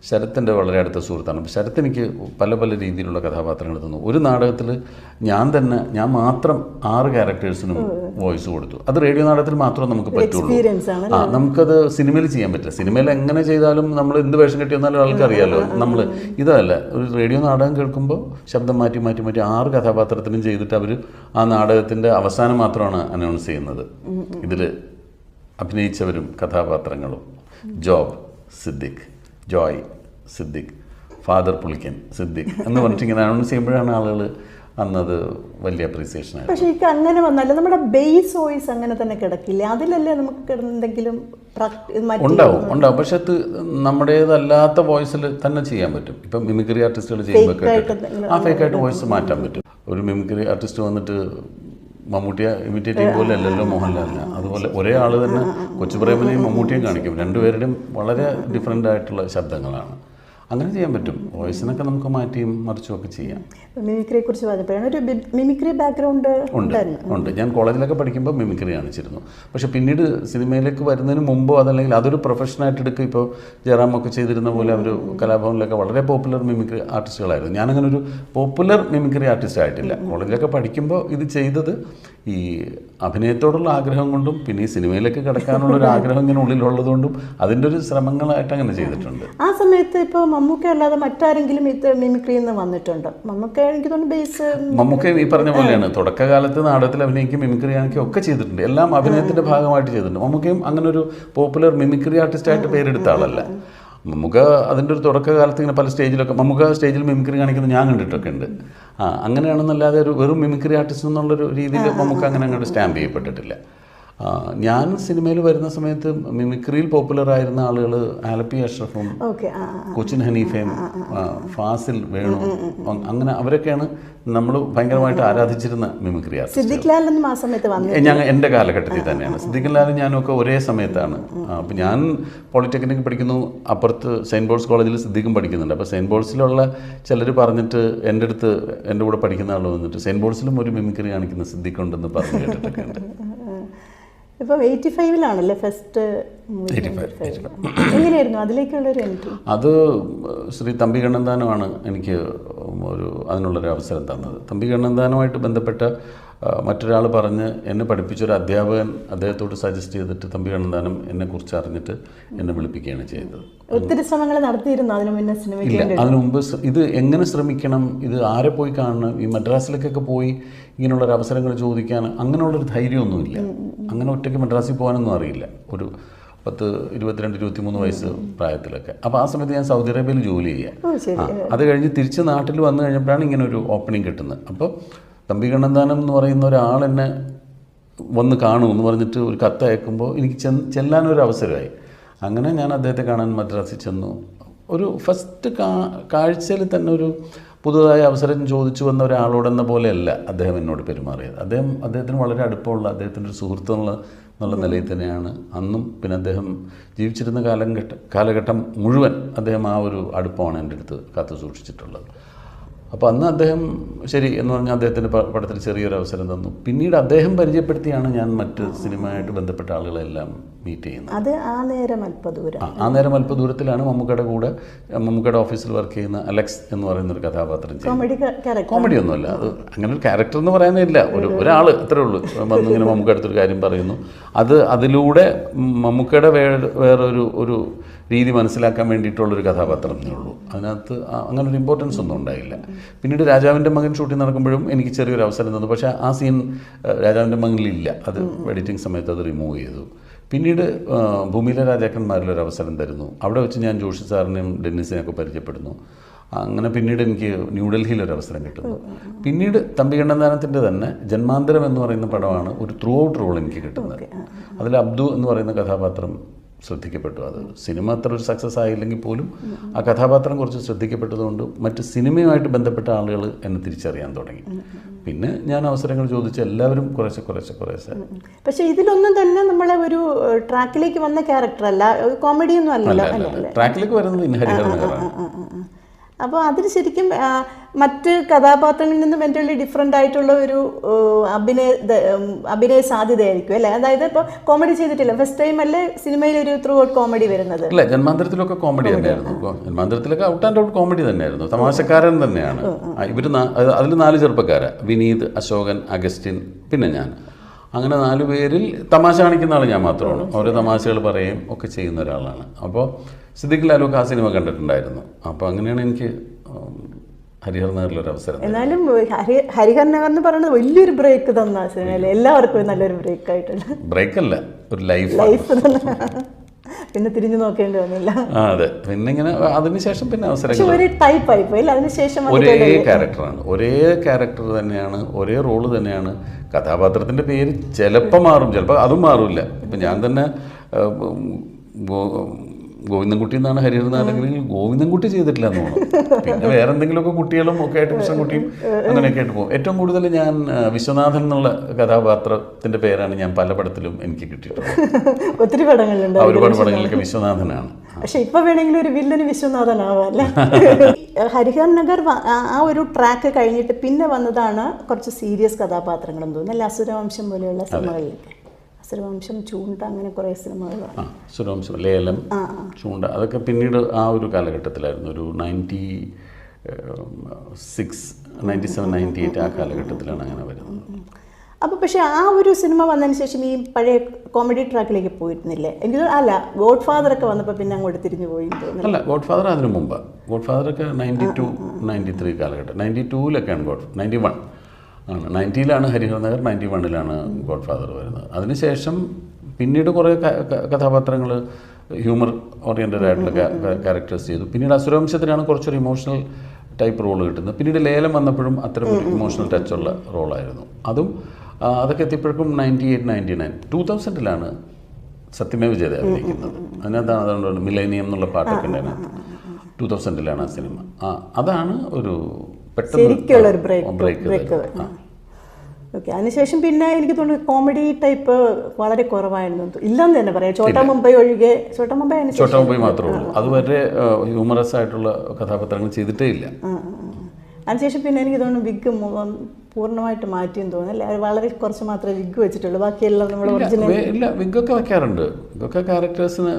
ശരത്തിൻ്റെ വളരെ അടുത്ത സുഹൃത്താണ്. അപ്പോൾ ശരത്ത് എനിക്ക് പല പല രീതിയിലുള്ള കഥാപാത്രങ്ങൾ തന്നു. ഒരു നാടകത്തിൽ ഞാൻ മാത്രം 6 ക്യാരക്ടേഴ്സിനും വോയിസ് കൊടുത്തു. അത് റേഡിയോ നാടകത്തിൽ മാത്രമേ നമുക്ക് പറ്റുള്ളൂ. നമുക്കത് സിനിമയിൽ ചെയ്യാൻ പറ്റില്ല. സിനിമയിൽ എങ്ങനെ ചെയ്താലും നമ്മൾ എന്ത് വേഷം കെട്ടി വന്നാലും ആൾക്കറിയാമല്ലോ. നമ്മൾ ഇതല്ല, ഒരു റേഡിയോ നാടകം കേൾക്കുമ്പോൾ ശബ്ദം മാറ്റി മാറ്റി മാറ്റി 6 കഥാപാത്രത്തിനും ചെയ്തിട്ട് അവർ ആ നാടകത്തിൻ്റെ അവസാനം മാത്രമാണ് അനൗൺസ് ചെയ്യുന്നത്. ഇതിൽ അഭിനയിച്ചവരും കഥാപാത്രങ്ങളും ജോബ് സിദ്ദിഖ്, ജോയ് സിദ്ദിഖ്, ഫാദർ പുളിക്കൻ സിദ്ദിഖ് എന്ന് പറഞ്ഞിട്ട് ഇങ്ങനെ അനൗൺസ് ചെയ്യുമ്പോഴാണ് ആളുകൾ അന്നത് വലിയ അപ്രീസിയേഷൻ ആയിരുന്നു. പക്ഷേ എനിക്ക് അങ്ങനെ വന്നാലും നമ്മുടെ ബേസ് വോയിസ് അങ്ങനെ തന്നെ കിടക്കില്ല, അതിലല്ലേ നമുക്ക് എന്തെങ്കിലും ഉണ്ടാവും. പക്ഷെ അത് നമ്മുടേതല്ലാത്ത വോയിസിൽ തന്നെ ചെയ്യാൻ പറ്റും. ഇപ്പം മിമിക്രി ആർട്ടിസ്റ്റുകൾ ചെയ്യുമ്പോൾ ആ ഫേക്കായിട്ട് വോയിസ് മാറ്റാൻ പറ്റും. ഒരു മിമിക്രി ആർട്ടിസ്റ്റ് വന്നിട്ട് മമ്മൂട്ടിയെ ഇമിറ്റേറ്റ് ചെയ്യും പോലെ അല്ലല്ലോ മോഹൻലാലിന്. അതുപോലെ ഒരേ ആൾ തന്നെ കൊച്ചുപ്രേമനെയും മമ്മൂട്ടിയും കാണിക്കും. രണ്ടുപേരുടെയും വളരെ ഡിഫറെൻ്റ് ആയിട്ടുള്ള ശബ്ദങ്ങളാണ്. അങ്ങനെ ചെയ്യാൻ പറ്റും. വോയിസിനൊക്കെ നമുക്ക് മാറ്റിയും മറിച്ചും ഒക്കെ ചെയ്യാം. മിമിക്രിയെ കുറിച്ച് പറഞ്ഞപ്പോഴാണ് ഒരു മിമിക്രി ബാക്ക്ഗ്രൗണ്ട് ഉണ്ട്. ഞാൻ കോളേജിലൊക്കെ പഠിക്കുമ്പോൾ മിമിക്രി കാണിച്ചിരുന്നു. പക്ഷേ പിന്നീട് സിനിമയിലേക്ക് വരുന്നതിന് മുമ്പോ അതല്ലെങ്കിൽ അതൊരു പ്രൊഫഷനായിട്ട് എടുക്കുക. ഇപ്പോൾ ജയറാമൊക്കെ ചെയ്തിരുന്ന പോലെ അവർ കലാഭവനിലൊക്കെ വളരെ പോപ്പുലർ മിമിക്രി ആർട്ടിസ്റ്റുകളായിരുന്നു. ഞാനങ്ങനെ ഒരു പോപ്പുലർ മിമിക്രി ആർട്ടിസ്റ്റ് ആയിട്ടില്ല. കോളേജിലൊക്കെ പഠിക്കുമ്പോൾ ഇത് ചെയ്തത് ഈ അഭിനയത്തോടുള്ള ആഗ്രഹം കൊണ്ടും പിന്നെ ഈ സിനിമയിലേക്ക് കിടക്കാനുള്ള ഒരു ആഗ്രഹം ഇങ്ങനെ ഉള്ളിലുള്ളതുകൊണ്ടും അതിൻ്റെ ഒരു ശ്രമങ്ങളായിട്ട് അങ്ങനെ ചെയ്തിട്ടുണ്ട്. ആ സമയത്ത് ഇപ്പോൾ മമ്മൂക്ക അല്ലാതെ മറ്റാരെങ്കിലും ഇത് മിമിക്രിയിൽ നിന്ന് വന്നിട്ടുണ്ടോ? മമ്മൂക്ക എനിക്ക് തോന്നുന്നു ബേസ് മമ്മൂക്ക ഈ പറഞ്ഞ പോലെയാണ്. തുടക്കകാലത്ത് നാടകത്തിൽ അഭിനയിക്കും, മിമിക്രി കാണിക്കും ഒക്കെ ചെയ്തിട്ടുണ്ട്. എല്ലാം അഭിനയത്തിൻ്റെ ഭാഗമായിട്ട് ചെയ്തിട്ടുണ്ട്. മമ്മൂക്കയും അങ്ങനെ ഒരു പോപ്പുലർ മിമിക്രി ആർട്ടിസ്റ്റായിട്ട് പേരെടുത്ത ആളല്ല. മമ്മൂക്ക അതിൻ്റെ ഒരു തുടക്കകാലത്ത് ഇങ്ങനെ പല സ്റ്റേജിലൊക്കെ മമ്മൂക്ക സ്റ്റേജിൽ മിമിക്രി കാണിക്കുന്നത് ഞാൻ കണ്ടിട്ടൊക്കെ ഉണ്ട്. അങ്ങനെയാണെന്നല്ലാതെ ഒരു വെറും മിമിക്രി ആർട്ടിസ്റ്റ് എന്നുള്ളൊരു രീതിയിൽ മമ്മൂക്ക അങ്ങനെ അങ്ങോട്ട് സ്റ്റാമ്പ് ചെയ്യപ്പെട്ടിട്ടില്ല. ഞാൻ സിനിമയിൽ വരുന്ന സമയത്ത് മിമിക്രിയിൽ പോപ്പുലറായിരുന്ന ആളുകൾ ആലപ്പി അഷ്റഫും കൊച്ചിൻ ഹനീഫയും ഫാസിൽ വേണു, അങ്ങനെ അവരൊക്കെയാണ് നമ്മൾ ഭയങ്കരമായിട്ട് ആരാധിച്ചിരുന്ന മിമിക്രി ആർട്ടിസ്റ്റ്. ഞാൻ എൻ്റെ കാലഘട്ടത്തിൽ തന്നെയാണ്. സിദ്ദിഖ് ലാലും ഞാനൊക്കെ ഒരേ സമയത്താണ്. അപ്പോൾ ഞാൻ പോളിടെക്നിക് പഠിക്കുന്നു, അപ്പുറത്ത് സെയിൻറ്റ് പോൾസ് കോളേജിൽ സിദ്ദിഖും പഠിക്കുന്നുണ്ട്. അപ്പോൾ സെയിൻറ്റ് പോൾസിലുള്ള ചിലർ പറഞ്ഞിട്ട് എൻ്റെ കൂടെ പഠിക്കുന്ന ആൾ വന്നിട്ട് സെയിൻറ്റ് പോൾസിലും ഒരു മിമിക്രി കാണിക്കുന്ന സിദ്ദിഖ് ഉണ്ടെന്ന് പറഞ്ഞു കേട്ടിട്ടൊക്കെ ഉണ്ട്. ഇപ്പം 85-ലാണല്ലേ ഫസ്റ്റ്? എങ്ങനെയായിരുന്നു അതിലേക്കുള്ളൊരു എൻട്രി? അത് ശ്രീ തമ്പി കണ്ണന്താനമാണ് എനിക്ക് അതിനുള്ളൊരു അവസരം തന്നത്. തമ്പി കണ്ണന്താനവുമായിട്ട് ബന്ധപ്പെട്ട മറ്റൊരാൾ പറഞ്ഞ് എന്നെ പഠിപ്പിച്ചൊരു അധ്യാപകൻ അദ്ദേഹത്തോട് സജസ്റ്റ് ചെയ്തിട്ട് തമ്പി കണ്ണന്താനം എന്നെക്കുറിച്ച് അറിഞ്ഞിട്ട് എന്നെ വിളിപ്പിക്കുകയാണ് ചെയ്തത്. ഒത്തിരി ശ്രമങ്ങൾ നടത്തിയിരുന്നു അതിനു മുന്നേ സിനിമയ്ക്ക്? ഇല്ല, അതിനു മുമ്പ് ഇത് എങ്ങനെ ശ്രമിക്കണം, ഇത് ആരെ പോയി കാണണം, ഈ മദ്രാസിലേക്കൊക്കെ പോയി ഇങ്ങനെയുള്ളൊരു അവസരങ്ങൾ ചോദിക്കാൻ അങ്ങനെയുള്ളൊരു ധൈര്യമൊന്നുമില്ല. അങ്ങനെ ഒറ്റയ്ക്ക് മദ്രാസിൽ പോകാനൊന്നും അറിയില്ല. ഒരു 22-23 വയസ്സ് പ്രായത്തിലൊക്കെ. അപ്പോൾ ആ സമയത്ത് ഞാൻ സൗദി അറേബ്യയിൽ ജോലി ചെയ്യുക. അത് കഴിഞ്ഞ് തിരിച്ച് നാട്ടിൽ വന്നു കഴിഞ്ഞപ്പോഴാണ് ഇങ്ങനെ ഒരു ഓപ്പണിംഗ് കിട്ടുന്നത്. അപ്പോൾ തമ്പി കണ്ണന്താനം എന്ന് പറയുന്ന ഒരാൾ എന്നെ വന്ന് കാണുമെന്ന് പറഞ്ഞിട്ട് ഒരു കത്ത് അയക്കുമ്പോൾ എനിക്ക് ചെല്ലാനൊരു അവസരമായി. അങ്ങനെ ഞാൻ അദ്ദേഹത്തെ കാണാൻ മദ്രാസിൽ ചെന്നു. ഒരു ഫസ്റ്റ് കാഴ്ചയിൽ തന്നെ ഒരു പുതുതായ അവസരം ചോദിച്ചു വന്ന ഒരാളോടെന്ന പോലെയല്ല അദ്ദേഹം എന്നോട് പെരുമാറിയത്. അദ്ദേഹത്തിന് വളരെ അടുപ്പമുള്ള അദ്ദേഹത്തിൻ്റെ ഒരു സുഹൃത്ത് എന്നുള്ള നിലയിൽ തന്നെയാണ് അന്നും പിന്നെ അദ്ദേഹം ജീവിച്ചിരുന്ന കാലഘട്ടം മുഴുവൻ അദ്ദേഹം ആ ഒരു അടുപ്പമാണ് എൻ്റെ അടുത്ത് കാത്തു സൂക്ഷിച്ചിട്ടുള്ളത്. അപ്പോൾ അന്ന് അദ്ദേഹം ശരി എന്ന് പറഞ്ഞാൽ അദ്ദേഹത്തിൻ്റെ പടത്തിൽ ചെറിയൊരു അവസരം തന്നു. പിന്നീട് അദ്ദേഹം പരിചയപ്പെടുത്തിയാണ് ഞാൻ മറ്റ് സിനിമയായിട്ട് ബന്ധപ്പെട്ട ആളുകളെല്ലാം മീറ്റ് ചെയ്യുന്നത്. അത് ആ നേരം അല്പ ദൂരത്തിലാണ് മമ്മൂക്കയുടെ ഓഫീസിൽ വർക്ക് ചെയ്യുന്ന അലക്സ് എന്ന് പറയുന്നൊരു കഥാപാത്രം ചെയ്യുന്നത്. കോമഡി ഒന്നുമല്ല, അത് അങ്ങനെ ഒരു ക്യാരക്ടർ എന്ന് പറയാനേ ഇല്ല, ഒരാൾ അത്രേ ഉള്ളൂ. വന്നിങ്ങനെ മമ്മൂക്ക അടുത്തൊരു കാര്യം പറയുന്നു, അതിലൂടെ മമ്മൂക്കയുടെ വേറൊരു രീതി മനസ്സിലാക്കാൻ വേണ്ടിയിട്ടുള്ളൊരു കഥാപാത്രം എന്നേ ഉള്ളൂ. അതിനകത്ത് അങ്ങനെ ഒരു ഇമ്പോർട്ടൻസ് ഒന്നും ഉണ്ടായില്ല. പിന്നീട് രാജാവിൻ്റെ മകൻ ഷൂട്ടിംഗ് നടക്കുമ്പോഴും എനിക്ക് ചെറിയൊരു അവസരം തന്നു. പക്ഷേ ആ സീൻ രാജാവിൻ്റെ മകനിലില്ല, അത് എഡിറ്റിംഗ് സമയത്ത് അത് റിമൂവ് ചെയ്തു. പിന്നീട് ഭൂമിയിലെ രാജാക്കന്മാരിലൊരു അവസരം തരുന്നു. അവിടെ വെച്ച് ഞാൻ ജോഷി സാറിനെയും ഡെന്നിസിനെയൊക്കെ പരിചയപ്പെടുന്നു. അങ്ങനെ പിന്നീട് എനിക്ക് ന്യൂഡൽഹിയിൽ ഒരു അവസരം കിട്ടുന്നു. പിന്നീട് തമ്പി കണ്ണന്താനത്തിൻ്റെ തന്നെ ജന്മാന്തരം എന്ന് പറയുന്ന പടമാണ് ഒരു ത്രൂ ഔട്ട് റോൾ എനിക്ക് കിട്ടുന്നത്. അതിൽ അബ്ദു എന്ന് പറയുന്ന കഥാപാത്രം ശ്രദ്ധിക്കപ്പെട്ടു. അത് സിനിമ അത്ര ഒരു സക്സസ് ആയില്ലെങ്കിൽ പോലും ആ കഥാപാത്രം കുറച്ച് ശ്രദ്ധിക്കപ്പെട്ടതുകൊണ്ട് മറ്റ് സിനിമയുമായിട്ട് ബന്ധപ്പെട്ട ആളുകൾ എന്നെ തിരിച്ചറിയാൻ തുടങ്ങി. പിന്നെ ഞാൻ അവസരങ്ങൾ ചോദിച്ച് എല്ലാവരും കുറേശ്ശെ. പക്ഷേ ഇതിലൊന്നും തന്നെ നമ്മളെ ഒരു ട്രാക്കിലേക്ക് വന്ന ക്യാരക്ടർ അല്ല, കോമഡി ഒന്നും അല്ലല്ലോ. ട്രാക്കിലേക്ക് വരുന്നത് ഇൻഹരിഹർ നഗറാണ്. അപ്പോൾ അതിന് ശരിക്കും മറ്റ് കഥാപാത്രങ്ങളിൽ നിന്നും എൻ്റർലി ഡിഫറെൻ്റ് ആയിട്ടുള്ള ഒരു അഭിനയ സാധ്യതയായിരിക്കും അല്ലേ? അതായത് ഇപ്പോൾ കോമഡി ചെയ്തിട്ടില്ല, ഫസ്റ്റ് ടൈം അല്ലേ സിനിമയിൽ ഒരു ത്രൂ ഔട്ട് കോമഡി വരുന്നത്? അല്ല, ജന്മാന്തരത്തിലൊക്കെ കോമഡി തന്നെയായിരുന്നു. ജന്മാന്തരത്തിലൊക്കെ ഔട്ട് ആൻഡ് ഔട്ട് കോമഡി തന്നെയായിരുന്നു, തമാശക്കാരൻ തന്നെയാണ്. ഇവർ അതിൽ 4 ചെറുപ്പക്കാരാ, വിനീത്, അശോകൻ, അഗസ്റ്റിൻ, പിന്നെ ഞാൻ. അങ്ങനെ 4 പേരിൽ തമാശ കാണിക്കുന്ന ആൾ ഞാൻ മാത്രമാണ്. ഓരോ തമാശകൾ പറയുകയും ഒക്കെ ചെയ്യുന്ന ഒരാളാണ്. അപ്പോൾ സിദ്ദിഖ് ലാലൊക്കെ ആ സിനിമ കണ്ടിട്ടുണ്ടായിരുന്നു. അപ്പോൾ അങ്ങനെയാണ് എനിക്ക് ഹരിഹർ നഗറിലൊരു അവസരം. എന്നാലും ഹരിഹർ നഗർ എന്ന് പറയുന്നത് വലിയൊരു ബ്രേക്ക് തന്ന സിനിമയിൽ എല്ലാവർക്കും നല്ലൊരു ബ്രേക്ക് ആയിട്ടുണ്ട്. ബ്രേക്കല്ല, ഒരു ലൈഫ്. പിന്നെ തിരിഞ്ഞു നോക്കേണ്ടി വന്നില്ല. അതെ, പിന്നെ ഇങ്ങനെ അതിനുശേഷം പിന്നെ അവസരം ഒരേ ക്യാരക്ടറാണ്, ഒരേ ക്യാരക്ടർ തന്നെയാണ്, ഒരേ റോള് തന്നെയാണ്. കഥാപാത്രത്തിൻ്റെ പേര് ചിലപ്പോൾ മാറും, ചിലപ്പോൾ അതും മാറില്ല. ഇപ്പം ഞാൻ തന്നെ ഗോവിന്ദൻകുട്ടി എന്നാണ് ഹരിഹർ നാടെങ്കിൽ ഗോവിന്ദൻകുട്ടി ചെയ്തിട്ടില്ല എന്ന് തോന്നുന്നു. പിന്നെ വേറെ എന്തെങ്കിലുമൊക്കെ കുട്ടികളും ഒക്കെ ആയിട്ട് കൃഷ്ണൻകുട്ടിയും അങ്ങനെയൊക്കെ ആയിട്ട് പോകും. ഏറ്റവും കൂടുതൽ ഞാൻ വിശ്വനാഥൻ എന്നുള്ള കഥാപാത്രത്തിൻ്റെ പേരാണ് ഞാൻ പല പടത്തിലും എനിക്ക് കിട്ടിയിട്ടുള്ളത്. ഒത്തിരി പടങ്ങളുണ്ട്, ഒരുപാട് പടങ്ങളിലൊക്കെ വിശ്വനാഥനാണ്. പക്ഷെ ഇപ്പൊ വേണമെങ്കിൽ ഒരു വില്ലന് വിശ്വനാഥനാവാല്ലേ. ഹരിഹർ നഗർ ആ ഒരു ട്രാക്ക് കഴിഞ്ഞിട്ട് പിന്നെ വന്നതാണ് കുറച്ച് സീരിയസ് കഥാപാത്രങ്ങളും തോന്നുന്നു, അസുരവംശം പോലെയുള്ള സിനിമകളിലേക്ക്. അസുരവംശം, ചൂണ്ട, അങ്ങനെ കുറേ സിനിമകളാണ്. അസുരവംശം, ലേലം, ചൂണ്ട, അതൊക്കെ പിന്നീട് ആ ഒരു കാലഘട്ടത്തിലായിരുന്നു. ഒരു 96, 97, 98 ആ കാലഘട്ടത്തിലാണ് അങ്ങനെ വരുന്നത്. അപ്പോൾ പക്ഷേ ആ ഒരു സിനിമ വന്നതിന് ശേഷം ഈ പഴയ കോമഡി ട്രാക്കിലേക്ക് പോയിരുന്നില്ലേ? എനിക്ക് അല്ല, ഗോഡ് ഫാദറൊക്കെ വന്നപ്പോൾ പിന്നെ അങ്ങോട്ട് തിരിഞ്ഞു പോയി തോന്നുന്നു. അല്ല, ഗോഡ് ഫാദർ അതിന് മുമ്പ്. ഗോഡ് ഫാദറൊക്കെ 92, 93 കാലഘട്ടം. 92-ലൊക്കെയാണ് 91 ആണ്. 90-ലാണ് ഹരിഹർ നഗർ, 91-ലാണ് ഗോഡ് ഫാദർ വരുന്നത്. അതിനുശേഷം പിന്നീട് കുറേ കഥാപാത്രങ്ങൾ ഹ്യൂമർ ഓറിയൻറ്റഡ് ആയിട്ടുള്ള ക്യാരക്ടേഴ്സ് ചെയ്തു. പിന്നീട് അസുരവംശത്തിനാണ് കുറച്ചൊരു ഇമോഷണൽ ടൈപ്പ് റോള് കിട്ടുന്നത്. പിന്നീട് ലേലം വന്നപ്പോഴും അത്തരം ഒരു ഇമോഷണൽ ടച്ചുള്ള റോളായിരുന്നു. അതൊക്കെ എത്തിയപ്പോഴേക്കും 98, 99, 2000-ലാണ് സത്യമേവ ജയതേ അഭിനയിക്കുന്നത്. അതിനകത്താണ്, അതുകൊണ്ട് മിലേനിയം എന്നുള്ള പാട്ടൊക്കെ ഉണ്ടായിരുന്നു. 2000-ലാണ് ആ സിനിമ. അതാണ് ഒരു പെട്ടെന്ന് ബ്രേക്ക്. ഓക്കെ, അതിനുശേഷം പിന്നെ എനിക്ക് തോന്നുന്നു കോമഡി ടൈപ്പ് വളരെ കുറവായിരുന്നു, ഇല്ലെന്ന് തന്നെ പറയാം. ചോട്ടാ മുംബൈ ഒഴികെ, ചോട്ടാ മുംബൈ മാത്രമേ ഉള്ളൂ. അതുവരെ ഹ്യൂമറസ് ആയിട്ടുള്ള കഥാപാത്രങ്ങൾ ചെയ്തിട്ടേ ഇല്ല. അതിനുശേഷം പിന്നെ എനിക്ക് തോന്നുന്നു വിഗ് പൂർണ്ണമായിട്ട് മാറ്റിയെന്ന് തോന്നുന്നു. വളരെ കുറച്ച് മാത്രമേ വിഗ് വെച്ചിട്ടുള്ളൂ, ബാക്കിയെല്ലാം നമ്മൾ ഒറിജിനൽ. ഇല്ല, വിഗൊക്കെ വെക്കാറുണ്ട്. വിഗൊക്കെ ക്യാരക്ടേഴ്സിന്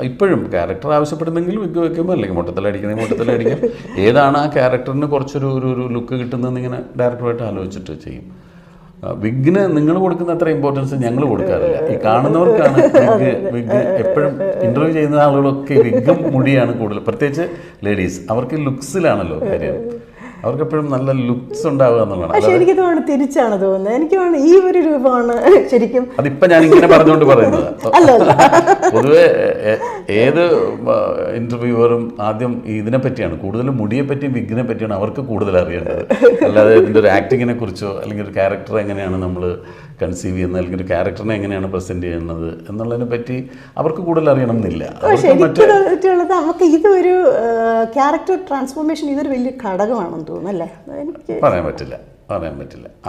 ഇപ്പോഴും ക്യാരക്ടർ ആവശ്യപ്പെടുന്നെങ്കിൽ വിഗ് വെക്കുമ്പോൾ, അല്ലെങ്കിൽ മൊട്ടത്തലടിക്കും. ഏതാണ് ആ ക്യാരക്ടറിന് കുറച്ചൊരു ഒരു ലുക്ക് കിട്ടുന്നതെന്ന് ഇങ്ങനെ ഡയറക്ടറുമായിട്ട് ആലോചിച്ചിട്ട് ചെയ്യും. വിഗിന് നിങ്ങൾ കൊടുക്കുന്ന അത്ര ഇമ്പോർട്ടൻസ് ഞങ്ങൾ കൊടുക്കാറില്ല. ഈ കാണുന്നവർക്കാണ് വിഗ് എപ്പോഴും ഇൻ്റർവ്യൂ ചെയ്യുന്ന ആളുകളൊക്കെ വിഗും മുടിയാണ് കൂടുതൽ, പ്രത്യേകിച്ച് ലേഡീസ്. അവർക്ക് ലുക്സിലാണല്ലോ കാര്യം. അവർക്കെപ്പോഴും നല്ല ലുക്സ് ഉണ്ടാവുക എന്നുള്ളതാണ്. പക്ഷേ എനിക്ക് തോന്നുന്നു തിരിച്ചാണ് തോന്നുന്നത്. എനിക്ക് തോന്നുന്നു ഈ ഒരു രൂപമാണ് ശരിക്കും. അതിപ്പോൾ ഞാൻ ഇങ്ങനെ പറഞ്ഞുകൊണ്ട് പറയുന്നത്. പൊതുവെ ഏത് ഇൻ്റർവ്യൂവറും ആദ്യം ഇതിനെ പറ്റിയാണ്, കൂടുതലും മുടിയെ പറ്റിയും വിഗിനെ പറ്റിയാണ് അവർക്ക് കൂടുതൽ അറിയേണ്ടത്. അല്ലാതെ ഇതിൻ്റെ ഒരു ആക്ടിങ്ങിനെ കുറിച്ചോ അല്ലെങ്കിൽ ഒരു ക്യാരക്ടർ എങ്ങനെയാണ് നമ്മൾ കൺസീവ് ചെയ്യുന്നത്, അല്ലെങ്കിൽ ഒരു ക്യാരക്ടറിനെ എങ്ങനെയാണ് പ്രസൻറ്റ് ചെയ്യുന്നത് എന്നുള്ളതിനെ പറ്റി അവർക്ക് കൂടുതൽ അറിയണം എന്നില്ല. നമുക്ക് ഇതൊരു ക്യാരക്ടർ ട്രാൻസ്ഫോർമേഷൻ ഇതൊരു വലിയ ഘടകമാണെന്ന് തോന്നുന്നു അല്ലേ? എനിക്ക് പറയാൻ പറ്റില്ല.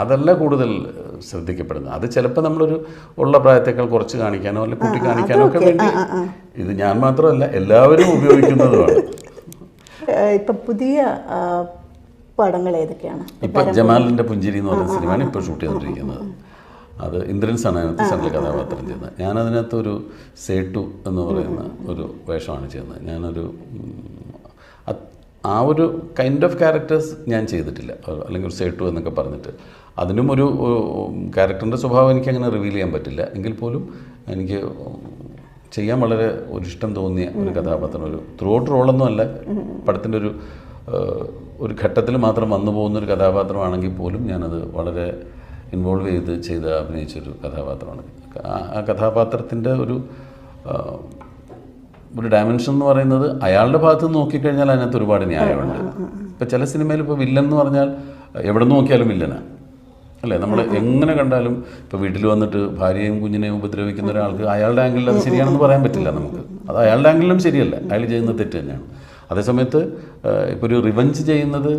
അതല്ല കൂടുതൽ ശ്രദ്ധിക്കപ്പെടുന്നത്. അത് ചിലപ്പോൾ നമ്മളൊരു ഉള്ള പ്രായത്തേക്കാൾ കുറച്ച് കാണിക്കാനോ അല്ലെങ്കിൽ കൂട്ടി കാണിക്കാനോ ഒക്കെ വേണ്ടി, ഇത് ഞാൻ മാത്രമല്ല എല്ലാവരും ഉപയോഗിക്കുന്നതുമാണ്. ഇപ്പം പുതിയ പടങ്ങൾ ഏതൊക്കെയാണ്? ഇപ്പം ജമാലിൻ്റെ പുഞ്ചിരി എന്ന് പറയുന്ന സിനിമയാണ് ഇപ്പോൾ ഷൂട്ട് ചെയ്തുകൊണ്ടിരിക്കുന്നത്. അത് ഇന്ദ്രൻസാണ് അതിനകത്ത് സെൻട്രൽ കഥാപാത്രം ചെയ്യുന്നത്. ഞാനതിനകത്തൊരു സേട്ടു എന്ന് പറയുന്ന ഒരു വേഷമാണ് ചെയ്യുന്നത്. ഞാനൊരു ആ ഒരു കൈൻഡ് ഓഫ് ക്യാരക്ടേഴ്സ് ഞാൻ ചെയ്തിട്ടില്ല, അല്ലെങ്കിൽ ഒരു സേട്ടു എന്നൊക്കെ പറഞ്ഞിട്ട്. അതിനും ഒരു ക്യാരക്ടറിൻ്റെ സ്വഭാവം എനിക്കങ്ങനെ റിവീൽ ചെയ്യാൻ പറ്റില്ല. എങ്കിൽ പോലും എനിക്ക് ചെയ്യാൻ വളരെ ഒരിഷ്ടം തോന്നിയ ഒരു കഥാപാത്രം, ഒരു ത്രൂ ഔട്ട് റോളൊന്നും അല്ല, പടത്തിൻ്റെ ഒരു ഘട്ടത്തിൽ മാത്രം വന്നു പോകുന്നൊരു കഥാപാത്രമാണെങ്കിൽ പോലും ഞാനത് വളരെ ഇൻവോൾവ് ചെയ്ത് അഭിനയിച്ചൊരു കഥാപാത്രമാണ്. ആ കഥാപാത്രത്തിൻ്റെ ഒരു ഡയമെൻഷൻ എന്ന് പറയുന്നത് അയാളുടെ ഭാഗത്ത് നിന്ന് നോക്കിക്കഴിഞ്ഞാൽ അതിനകത്ത് ഒരുപാട് ന്യായമുണ്ട്. ഇപ്പോൾ ചില സിനിമയിൽ ഇപ്പോൾ വില്ലൻ എന്ന് പറഞ്ഞാൽ എവിടെ നിന്ന് നോക്കിയാലും വില്ലനാണ് അല്ലേ? നമ്മൾ എങ്ങനെ കണ്ടാലും ഇപ്പോൾ വീട്ടിൽ വന്നിട്ട് ഭാര്യയും കുഞ്ഞിനെയും ഉപദ്രവിക്കുന്ന ഒരാൾക്ക് അയാളുടെ ആംഗിളിൽ അത് ശരിയാണെന്ന് പറയാൻ പറ്റില്ല നമുക്ക്. അത് അയാളുടെ ആംഗിളിലും ശരിയല്ല, അയാൾ ചെയ്യുന്നത് തെറ്റ് തന്നെയാണ്. അതേസമയത്ത് ഇപ്പോൾ ഒരു റിവഞ്ച് ചെയ്യുന്നത്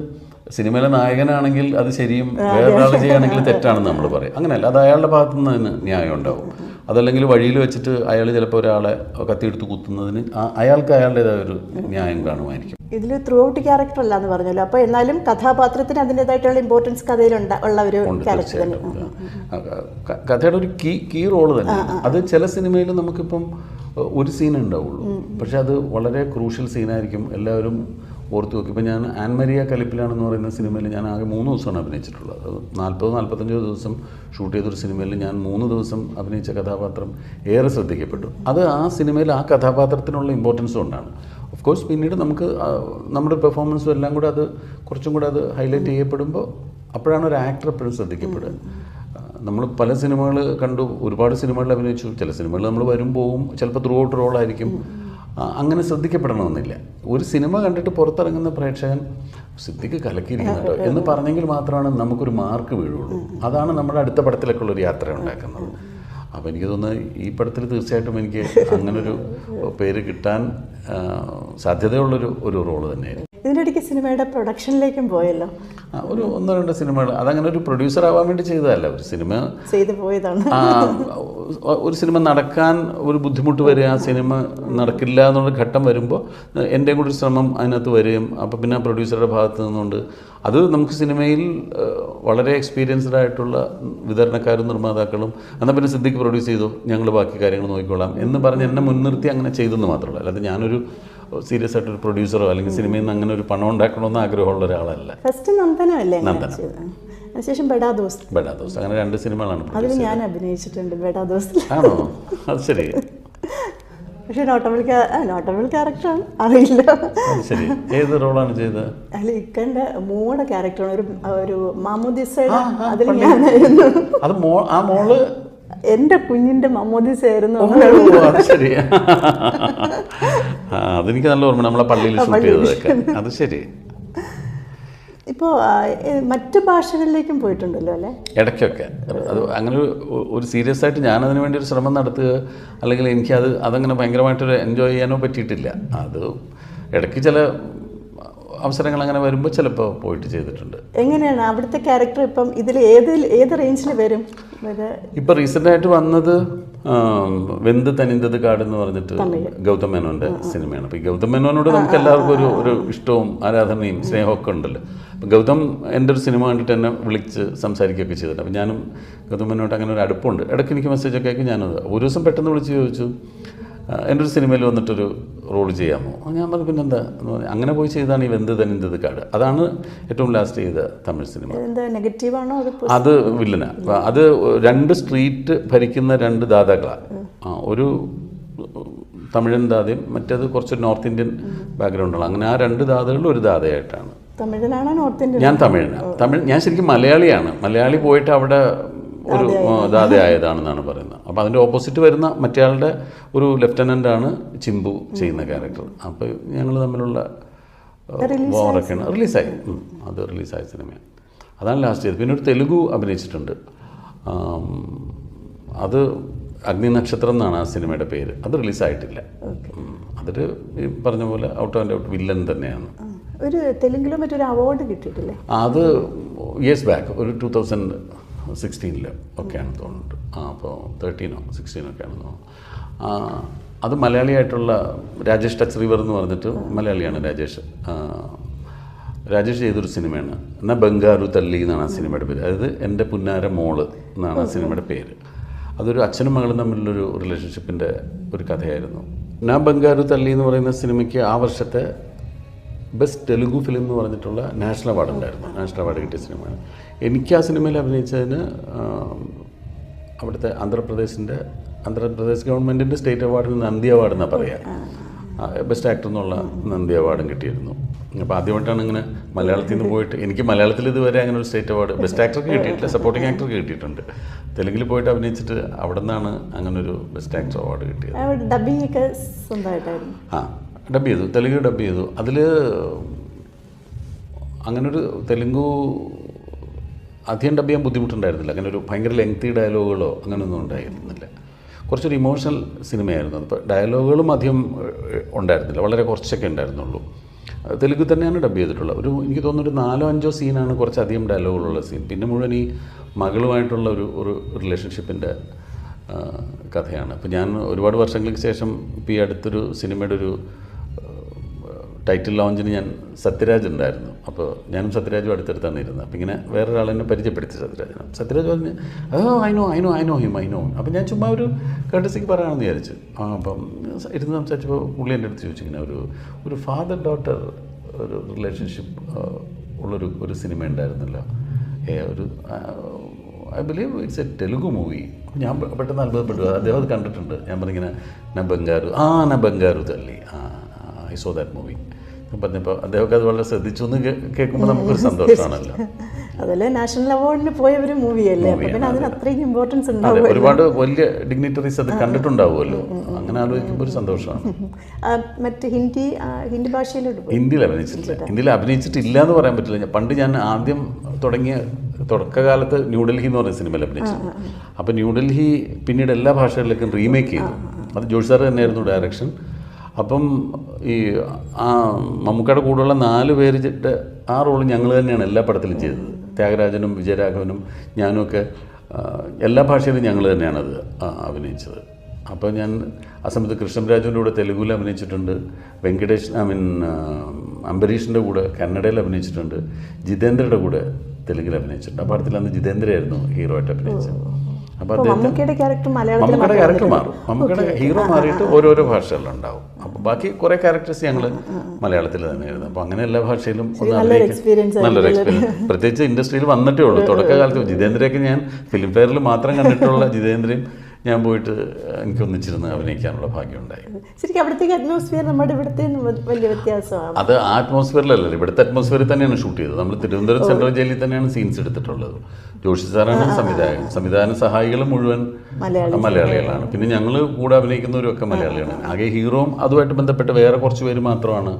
സിനിമയിലെ നായകനാണെങ്കിൽ അത് ശരിയും വേറൊരാൾ ചെയ്യുകയാണെങ്കിൽ തെറ്റാണെന്ന് നമ്മൾ പറയും. അങ്ങനെയല്ല, അത് അയാളുടെ ഭാഗത്തു നിന്ന് ന്യായം ഉണ്ടാവും. അതല്ലെങ്കിൽ വഴിയിൽ വെച്ചിട്ട് അയാൾ ചിലപ്പോൾ ഒരാളെ കത്തിയെടുത്ത് കുത്തുന്നതിന് അയാൾക്ക് അയാളുടേതായ ഒരു ന്യായം കാണുമായിരിക്കും. ഇതിൽ ത്രൂ ഔട്ട് ക്യാരക്ടർ അല്ല എന്ന് പറഞ്ഞല്ലോ, അപ്പോൾ എന്നാലും കഥാപാത്രത്തിന് അതിൻ്റെതായിട്ടുള്ള ഇമ്പോർട്ടൻസ് കഥയിൽ ഉള്ള ഒരു ക്യാരക്ടർ തന്നെ. കഥയുടെ ഒരു കീ റോള് തന്നെ. അത് ചില സിനിമയിൽ നമുക്കിപ്പം ഒരു സീൻ ഉണ്ടാവുള്ളൂ, പക്ഷെ അത് വളരെ ക്രൂഷ്യൽ സീനായിരിക്കും. എല്ലാവരും ഓർത്ത് നോക്കി. ഇപ്പം ഞാൻ ആൻമരിയ കലിപ്പിലാണെന്ന് പറയുന്ന സിനിമയിൽ ഞാൻ ആകെ 3 ദിവസമാണ് അഭിനയിച്ചിട്ടുള്ളത്. 40-45 ദിവസം ഷൂട്ട് ചെയ്തൊരു സിനിമയിൽ ഞാൻ 3 ദിവസം അഭിനയിച്ച കഥാപാത്രം ഏറെ ശ്രദ്ധിക്കപ്പെട്ടു. അത് ആ സിനിമയിൽ ആ കഥാപാത്രത്തിനുള്ള ഇമ്പോർട്ടൻസ് കൊണ്ടാണ്. ഓഫ് കോഴ്സ് പിന്നീട് നമുക്ക് നമ്മുടെ പെർഫോമൻസും എല്ലാം കൂടെ അത് കുറച്ചും കൂടെ അത് ഹൈലൈറ്റ് ചെയ്യപ്പെടുമ്പോൾ അപ്പോഴാണ് ഒരു ആക്ടർ എപ്പോഴും ശ്രദ്ധിക്കപ്പെടുക. നമ്മൾ പല സിനിമകൾ കണ്ടു, ഒരുപാട് സിനിമകളിൽ അഭിനയിച്ചു. ചില സിനിമകൾ നമ്മൾ വരും പോവും, ചിലപ്പോൾ ത്രൂ ഔട്ട് റോളായിരിക്കും. അങ്ങനെ ശ്രദ്ധിക്കപ്പെടണമെന്നില്ല. ഒരു സിനിമ കണ്ടിട്ട് പുറത്തിറങ്ങുന്ന പ്രേക്ഷകൻ സിദ്ദിഖ് കലക്കിയിരിക്കുന്നുണ്ടോ എന്ന് പറഞ്ഞെങ്കിൽ മാത്രമാണ് നമുക്കൊരു മാർക്ക് വീഴുള്ളൂ. അതാണ് നമ്മുടെ അടുത്ത പടത്തിലേക്കുള്ളൊരു യാത്ര ഉണ്ടാക്കുന്നത്. അപ്പോൾ എനിക്ക് തോന്നുന്നത് ഈ പടത്തിൽ തീർച്ചയായിട്ടും എനിക്ക് അങ്ങനൊരു പേര് കിട്ടാൻ സാധ്യതയുള്ളൊരു റോള് തന്നെയായിരുന്നു. ഇതിനിടയ്ക്ക് സിനിമയുടെ പ്രൊഡക്ഷനിലേക്കും പോയല്ലോ. ഒരു 1-2 സിനിമകൾ. അതങ്ങനെ ഒരു പ്രൊഡ്യൂസർ ആവാൻ വേണ്ടി ചെയ്തതല്ല, ഒരു സിനിമ ചെയ്തു പോയതാണ്. ഒരു സിനിമ നടക്കാൻ ഒരു ബുദ്ധിമുട്ട് വരിക, ആ സിനിമ നടക്കില്ല എന്നുള്ള ഘട്ടം വരുമ്പോൾ എൻ്റെ കൂടി ഒരു ശ്രമം അതിനകത്ത് വരികയും അപ്പോൾ പിന്നെ പ്രൊഡ്യൂസറുടെ ഭാഗത്ത് നിന്നുകൊണ്ട് അത് നമുക്ക് സിനിമയിൽ വളരെ എക്സ്പീരിയൻസ്ഡ് ആയിട്ടുള്ള വിതരണക്കാരും നിർമ്മാതാക്കളും എന്നാൽ പിന്നെ സിദ്ദിഖ് പ്രൊഡ്യൂസ് ചെയ്തു, ഞങ്ങൾ ബാക്കി കാര്യങ്ങൾ നോക്കിക്കൊള്ളാം എന്ന് പറഞ്ഞ് എന്നെ മുൻനിർത്തി അങ്ങനെ ചെയ്തെന്ന് മാത്രമല്ല. അല്ലാതെ ഞാനൊരു സീരിയസ് ആയിട്ടൊരു പ്രൊഡ്യൂസറോ അല്ലെങ്കിൽ സിനിമയിൽ നിന്ന് അങ്ങനെ ഒരു പണം ഉണ്ടാക്കണമെന്ന് ആഗ്രഹമുള്ള ഒരാളല്ല. ഫസ്റ്റ് നന്ദനല്ലേ? നന്ദന, അതിനുശേഷം ബെഡാ ദോസ്ത്. അങ്ങനെ 2 സിനിമകളാണ്. അതിൽ ഞാൻ അഭിനയിച്ചിട്ടുണ്ട്, ബെഡാ ദോസ്ത്. ആണോ? അത് ശരി. പക്ഷെ നോട്ടബിൾ ക്യാരക്ടറാണ്, അറിയില്ല. ശരി, ഏത് റോളാണ് ചെയ്തത്? അല്ല, ഇക്കൻ്റെ മോളുടെ ക്യാരക്ടറാണ്, ഒരു മാമോദിസയുടെ. അതിൽ ഞാനായിരുന്നു. അത് ആ മോള് എൻ്റെ കുഞ്ഞിൻ്റെ മാമോദിസയായിരുന്നു. ശരി, അതെനിക്ക് നല്ല ഓർമ്മ, നമ്മളെ പള്ളിയിൽ ഷൂട്ട് ചെയ്തതൊക്കെ. അത് ശരി. ഇപ്പോൾ മറ്റ് ഭാഷകളിലേക്കും പോയിട്ടുണ്ടല്ലോ അല്ലേ? ഇടയ്ക്കൊക്കെ. അത് അങ്ങനെ ഒരു സീരിയസ് ആയിട്ട് ഞാനതിന് വേണ്ടി ഒരു ശ്രമം നടത്തുക അല്ലെങ്കിൽ അതങ്ങനെ ഭയങ്കരമായിട്ടൊരു എൻജോയ് ചെയ്യാനോ പറ്റിയിട്ടില്ല. അത് ഇടയ്ക്ക് ചില അവസരങ്ങൾ അങ്ങനെ വരുമ്പോൾ ചിലപ്പോൾ പോയിട്ട് ചെയ്തിട്ടുണ്ട്. എങ്ങനെയാണ് അവിടുത്തെ ക്യാരക്ടർ? ഇപ്പം ഇതിൽ ഏത് റേഞ്ചിൽ വരും? ഇപ്പം റീസെൻ്റായിട്ട് വന്നത് വെന്ത് തനിന്തത് കാട് എന്ന് പറഞ്ഞിട്ട് ഗൗതം മേനോൻ്റെ സിനിമയാണ്. അപ്പോൾ ഈ ഗൗതം മേനോനോട് നമുക്ക് എല്ലാവർക്കും ഒരു ഇഷ്ടവും ആരാധനയും സ്നേഹമൊക്കെ ഉണ്ടല്ലോ. അപ്പോൾ ഗൗതം എൻ്റെ ഒരു സിനിമ കണ്ടിട്ട് എന്നെ വിളിച്ച് സംസാരിക്കുകയൊക്കെ ചെയ്തിട്ടുണ്ട്. അപ്പോൾ ഞാനും ഗൗതം മേനോട്ട് അങ്ങനെ ഒരു അടുപ്പുണ്ട്. ഇടയ്ക്ക് എനിക്ക് മെസ്സേജൊക്കെ ആക്കി. ഞാനത് ഒരു ദിവസം പെട്ടെന്ന് വിളിച്ച് ചോദിച്ചു, എൻ്റെ ഒരു സിനിമയിൽ വന്നിട്ടൊരു റോൾ ചെയ്യാമോ? ഞാൻ പറഞ്ഞു പിന്നെന്താ എന്ന് പറഞ്ഞു. അങ്ങനെ പോയി ചെയ്താണ് ഈ വെന്ത് തനിന്തത് കാട്. അതാണ് ഏറ്റവും ലാസ്റ്റ് ചെയ്ത തമിഴ് സിനിമ. അത് വില്ലനാണ്. അപ്പം അത് 2 സ്ട്രീറ്റ് ഭരിക്കുന്ന 2 ദാതാക്കളാണ്. ഒരു തമിഴൻ ദാതയും മറ്റേത് കുറച്ച് നോർത്ത് ഇന്ത്യൻ ബാക്ക്ഗ്രൗണ്ടുള്ള. അങ്ങനെ ആ 2 ദാതകളിൽ ഒരു ദാതയായിട്ടാണ്. ഞാൻ തമിഴ്. ഞാൻ ശരിക്കും മലയാളിയാണ്. മലയാളി പോയിട്ട് അവിടെ ഒരു ദാതയായതാണെന്നാണ് പറയുന്നത്. അപ്പോൾ അതിൻ്റെ ഓപ്പോസിറ്റ് വരുന്ന മറ്റേയാളുടെ ഒരു ലെഫ്റ്റനൻ്റാണ് ചിമ്പു ചെയ്യുന്ന ക്യാരക്ടർ. അപ്പോൾ ഞങ്ങൾ തമ്മിലുള്ള വാറൊക്കെയാണ്. റിലീസായി. അത് റിലീസായ സിനിമയാണ്. അതാണ് ലാസ്റ്റ് ചെയ്തത്. പിന്നെ ഒരു തെലുഗു അഭിനയിച്ചിട്ടുണ്ട്. അത് അഗ്നി നക്ഷത്രം എന്നാണ് ആ സിനിമയുടെ പേര്. അത് റിലീസായിട്ടില്ല. അതൊരു ഈ പറഞ്ഞ പോലെ ഔട്ട് ആൻഡ് ഔട്ട് വില്ലൻ തന്നെയാണ്. ഒരു തെലുങ്കിലോ മറ്റൊരു അവാർഡ് കിട്ടിയിട്ടില്ലേ? അത് ഇയേഴ്സ് ബാക്ക്, ഒരു 2016 ഒക്കെയാണ് തോന്നുന്നുണ്ട്. അപ്പോൾ 13 or 16 ഒക്കെയാണെന്ന് തോന്നുന്നു. അത് മലയാളിയായിട്ടുള്ള രാജേഷ് ടച്ച് റിവർ എന്ന് പറഞ്ഞിട്ട് മലയാളിയാണ് രാജേഷ് ചെയ്തൊരു സിനിമയാണ്. എന്നാൽ ബംഗാരു തല്ലി എന്നാണ് ആ സിനിമയുടെ പേര്. അതായത് എൻ്റെ പുന്നാര മോള് എന്നാണ് ആ സിനിമയുടെ പേര്. അതൊരു അച്ഛനും മകളും തമ്മിലുള്ളൊരു റിലേഷൻഷിപ്പിൻ്റെ ഒരു കഥയായിരുന്നു. ഞാൻ ബംഗാരു തല്ലി എന്ന് പറയുന്ന സിനിമയ്ക്ക് ആ വർഷത്തെ ബെസ്റ്റ് തെലുഗു ഫിലിം എന്ന് പറഞ്ഞിട്ടുള്ള നാഷണൽ അവാർഡ് ഉണ്ടായിരുന്നു. നാഷണൽ അവാർഡ് കിട്ടിയ സിനിമയാണ്. എനിക്ക് ആ സിനിമയിൽ അഭിനയിച്ചതിന് അവിടുത്തെ ആന്ധ്രാപ്രദേശ് ഗവൺമെൻറ്റിൻ്റെ സ്റ്റേറ്റ് അവാർഡിന് നന്ദി അവാർഡ് എന്നാണ് പറയുക. ബെസ്റ്റ് ആക്ടർ എന്നുള്ള നന്ദി അവാർഡും കിട്ടിയിരുന്നു. അപ്പോൾ ആദ്യമായിട്ടാണ് ഇങ്ങനെ മലയാളത്തിൽ നിന്ന് പോയിട്ട്, എനിക്ക് മലയാളത്തിൽ ഇതുവരെ അങ്ങനെ ഒരു സ്റ്റേറ്റ് അവാർഡ് ബെസ്റ്റ് ആക്ടർക്ക് കിട്ടിയിട്ടില്ല, സപ്പോർട്ടിംഗ് ആക്ടർക്ക് കിട്ടിയിട്ടുണ്ട്. തെലുങ്കിൽ പോയിട്ട് അഭിനയിച്ചിട്ട് അവിടെ നിന്നാണ് അങ്ങനൊരു ബെസ്റ്റ് ആക്ടർ അവാർഡ് കിട്ടിയത്. ഡബ് ചെയ്തു, തെലുങ്ക് ഡബ് ചെയ്തു. അതിൽ അങ്ങനൊരു തെലുങ്കു അധികം ഡബ് ചെയ്യാൻ ബുദ്ധിമുട്ടുണ്ടായിരുന്നില്ല. അങ്ങനെ ഒരു ഭയങ്കര ലെങ്തി ഡയലോഗുകളോ അങ്ങനെയൊന്നും ഉണ്ടായിരുന്നില്ല. കുറച്ചൊരു ഇമോഷണൽ സിനിമയായിരുന്നു. അപ്പോൾ ഡയലോഗുകളും അധികം ഉണ്ടായിരുന്നില്ല, വളരെ കുറച്ചൊക്കെ ഉണ്ടായിരുന്നുള്ളൂ. തെലുങ്ക് തന്നെയാണ് ഡബ് ചെയ്തിട്ടുള്ളത്. എനിക്ക് തോന്നുന്നൊരു 4-5 സീനാണ് കുറച്ചധികം ഡയലോഗുകളുള്ള സീൻ. പിന്നെ മുഴുവൻ ഈ മകളുമായിട്ടുള്ള ഒരു റിലേഷൻഷിപ്പിൻ്റെ കഥയാണ്. അപ്പോൾ ഞാൻ ഒരുപാട് വർഷങ്ങൾക്ക് ശേഷം ഇപ്പോൾ ഈ അടുത്തൊരു സിനിമയുടെ ഒരു ടൈറ്റിൽ ലോഞ്ചിന് ഞാൻ സത്യരാജ് ഉണ്ടായിരുന്നു. അപ്പോൾ ഞാനും സത്യരാജും അടുത്തടുത്താണ് ഇരുന്നത്. അപ്പോൾ ഇങ്ങനെ വേറൊരാളെന്നെ പരിചയപ്പെടുത്തി സത്യരാജ് പറഞ്ഞ് ഐ നോ ഹിം. അപ്പോൾ ഞാൻ ചുമ്മാ ഒരു കർട്ടസിക്ക് പറയാമെന്ന് വിചാരിച്ചു. അപ്പം ഇരുന്ന് സംസാരിച്ചപ്പോൾ പുള്ളി എൻ്റെ അടുത്ത് ചോദിച്ചു, ഇങ്ങനെ ഒരു ഫാദർ ഡോട്ടർ ഒരു റിലേഷൻഷിപ്പ് ഒരു സിനിമ ഉണ്ടായിരുന്നല്ലോ, ഒരു I believe it's A Telugu movie. ഞാൻ പെട്ടെന്ന് അത്ഭുതപ്പെട്ടു. അദ്ദേഹം അത് കണ്ടിട്ടുണ്ട്. ഞാൻ പറഞ്ഞിങ്ങനെ ന ബംഗാരു തല്ലി, ഐ സോ ദാറ്റ് മൂവി പറഞ്ഞപ്പോൾ അദ്ദേഹമൊക്കെ അത് വളരെ ശ്രദ്ധിച്ചു എന്ന് കേൾക്കുമ്പോൾ നമുക്കൊരു സന്തോഷമാണല്ലോ. അതല്ലേ നാഷണൽ അവാർഡിന് പോയ ഒരു മൂവിയല്ലേ, പിന്നെ അതിന് അത്രയും ഇമ്പോർട്ടൻസ് ഉണ്ടാവും. ഒരുപാട് വലിയ ഡിഗ്നിറ്ററീസ് അത് കണ്ടിട്ടുണ്ടാവുമല്ലോ. അങ്ങനെ ആലോചിക്കുമ്പോൾ ഒരു സന്തോഷമാണ്. മറ്റ് ഹിന്ദി ഭാഷയിലോട്ട് ഹിന്ദിയിൽ അഭിനയിച്ചിട്ടില്ല എന്ന് പറയാൻ പറ്റില്ല. പണ്ട് ഞാൻ ആദ്യം തുടക്കകാലത്ത് ന്യൂഡൽഹി എന്ന് പറയുന്ന സിനിമയിൽ അഭിനയിച്ചു. അപ്പോൾ ന്യൂഡൽഹി പിന്നീട് എല്ലാ ഭാഷകളിലേക്കും റീമേക്ക് ചെയ്തു. അത് ജോഷി സാർ തന്നെയായിരുന്നു ഡയറക്ഷൻ. അപ്പം ഈ മമ്മൂക്കയുടെ കൂടെയുള്ള 4 പേരിട്ട് ആ റോൾ ഞങ്ങൾ തന്നെയാണ് എല്ലാ പടത്തിലും ചെയ്തത്. ത്യാഗരാജനും വിജയരാഘവനും ഞാനുമൊക്കെ എല്ലാ ഭാഷയിലും ഞങ്ങൾ തന്നെയാണത് അഭിനയിച്ചത്. അപ്പോൾ ഞാൻ ആ സമയത്ത് കൃഷ്ണരാജുവിൻ്റെ കൂടെ തെലുഗുവിൽ അഭിനയിച്ചിട്ടുണ്ട്, അംബരീഷിൻ്റെ കൂടെ കന്നഡയിൽ അഭിനയിച്ചിട്ടുണ്ട്, ജിതേന്ദ്രയുടെ കൂടെ തെലുങ്കിൽ അഭിനയിച്ചിട്ടുണ്ട്. ആ പടത്തിൽ അന്ന് ജിതേന്ദ്രയായിരുന്നു ഹീറോ ആയിട്ട് അഭിനയിച്ചത്. അപ്പോൾ മമ്മൂക്കയുടെ ക്യാരക്ടർ മാറും. മമ്മൂക്കയുടെ ഹീറോ മാറിയിട്ട് ഓരോരോ ഭാഷകളിലുണ്ടാവും. അപ്പോൾ ബാക്കി കുറേ ക്യാരക്ടേഴ്സ് ഞങ്ങൾ മലയാളത്തിൽ തന്നെയായിരുന്നു. അപ്പോൾ അങ്ങനെ എല്ലാ ഭാഷയിലും നല്ലൊരു എക്സ്പീരിയൻസ്. പ്രത്യേകിച്ച് ഇൻഡസ്ട്രിയിൽ വന്നിട്ടേ ഉള്ളൂ. തുടക്കകാലത്ത് ജിതേന്ദ്രയൊക്കെ ഞാൻ ഫിലിം ഫെയറിൽ മാത്രം കണ്ടിട്ടുള്ള ജിതേന്ദ്രയും ഞാൻ പോയിട്ട് എനിക്ക് ഒന്നിച്ചിരുന്ന് അഭിനയിക്കാനുള്ള ഭാഗ്യമുണ്ടായി. ശരിക്കും അവിടുത്തെ അറ്റ്മോസ്ഫിയർ നമ്മുടെ ഇവിടുത്തെ വലിയ വ്യത്യാസമാണ്. അത് ആ അറ്റ്മോസ്ഫിയറിലല്ല, ഇവിടുത്തെ അറ്റ്മോസ്ഫിയറിൽ തന്നെയാണ് ഷൂട്ട് ചെയ്തത്. നമ്മൾ തിരുവനന്തപുരം സെൻട്രൽ ജയിലിൽ തന്നെയാണ് സീൻസ് എടുത്തിട്ടുള്ളത്. ജോഷി സാറാണ് സംവിധായകൻ സഹായികളും മുഴുവൻ മലയാളികളാണ്. പിന്നെ ഞങ്ങൾ കൂടെ അഭിനയിക്കുന്നവരൊക്കെ മലയാളികളാണ്. ആകെ ഹീറോയും അതുമായിട്ട് ബന്ധപ്പെട്ട് വേറെ കുറച്ച് പേര് മാത്രമാണ്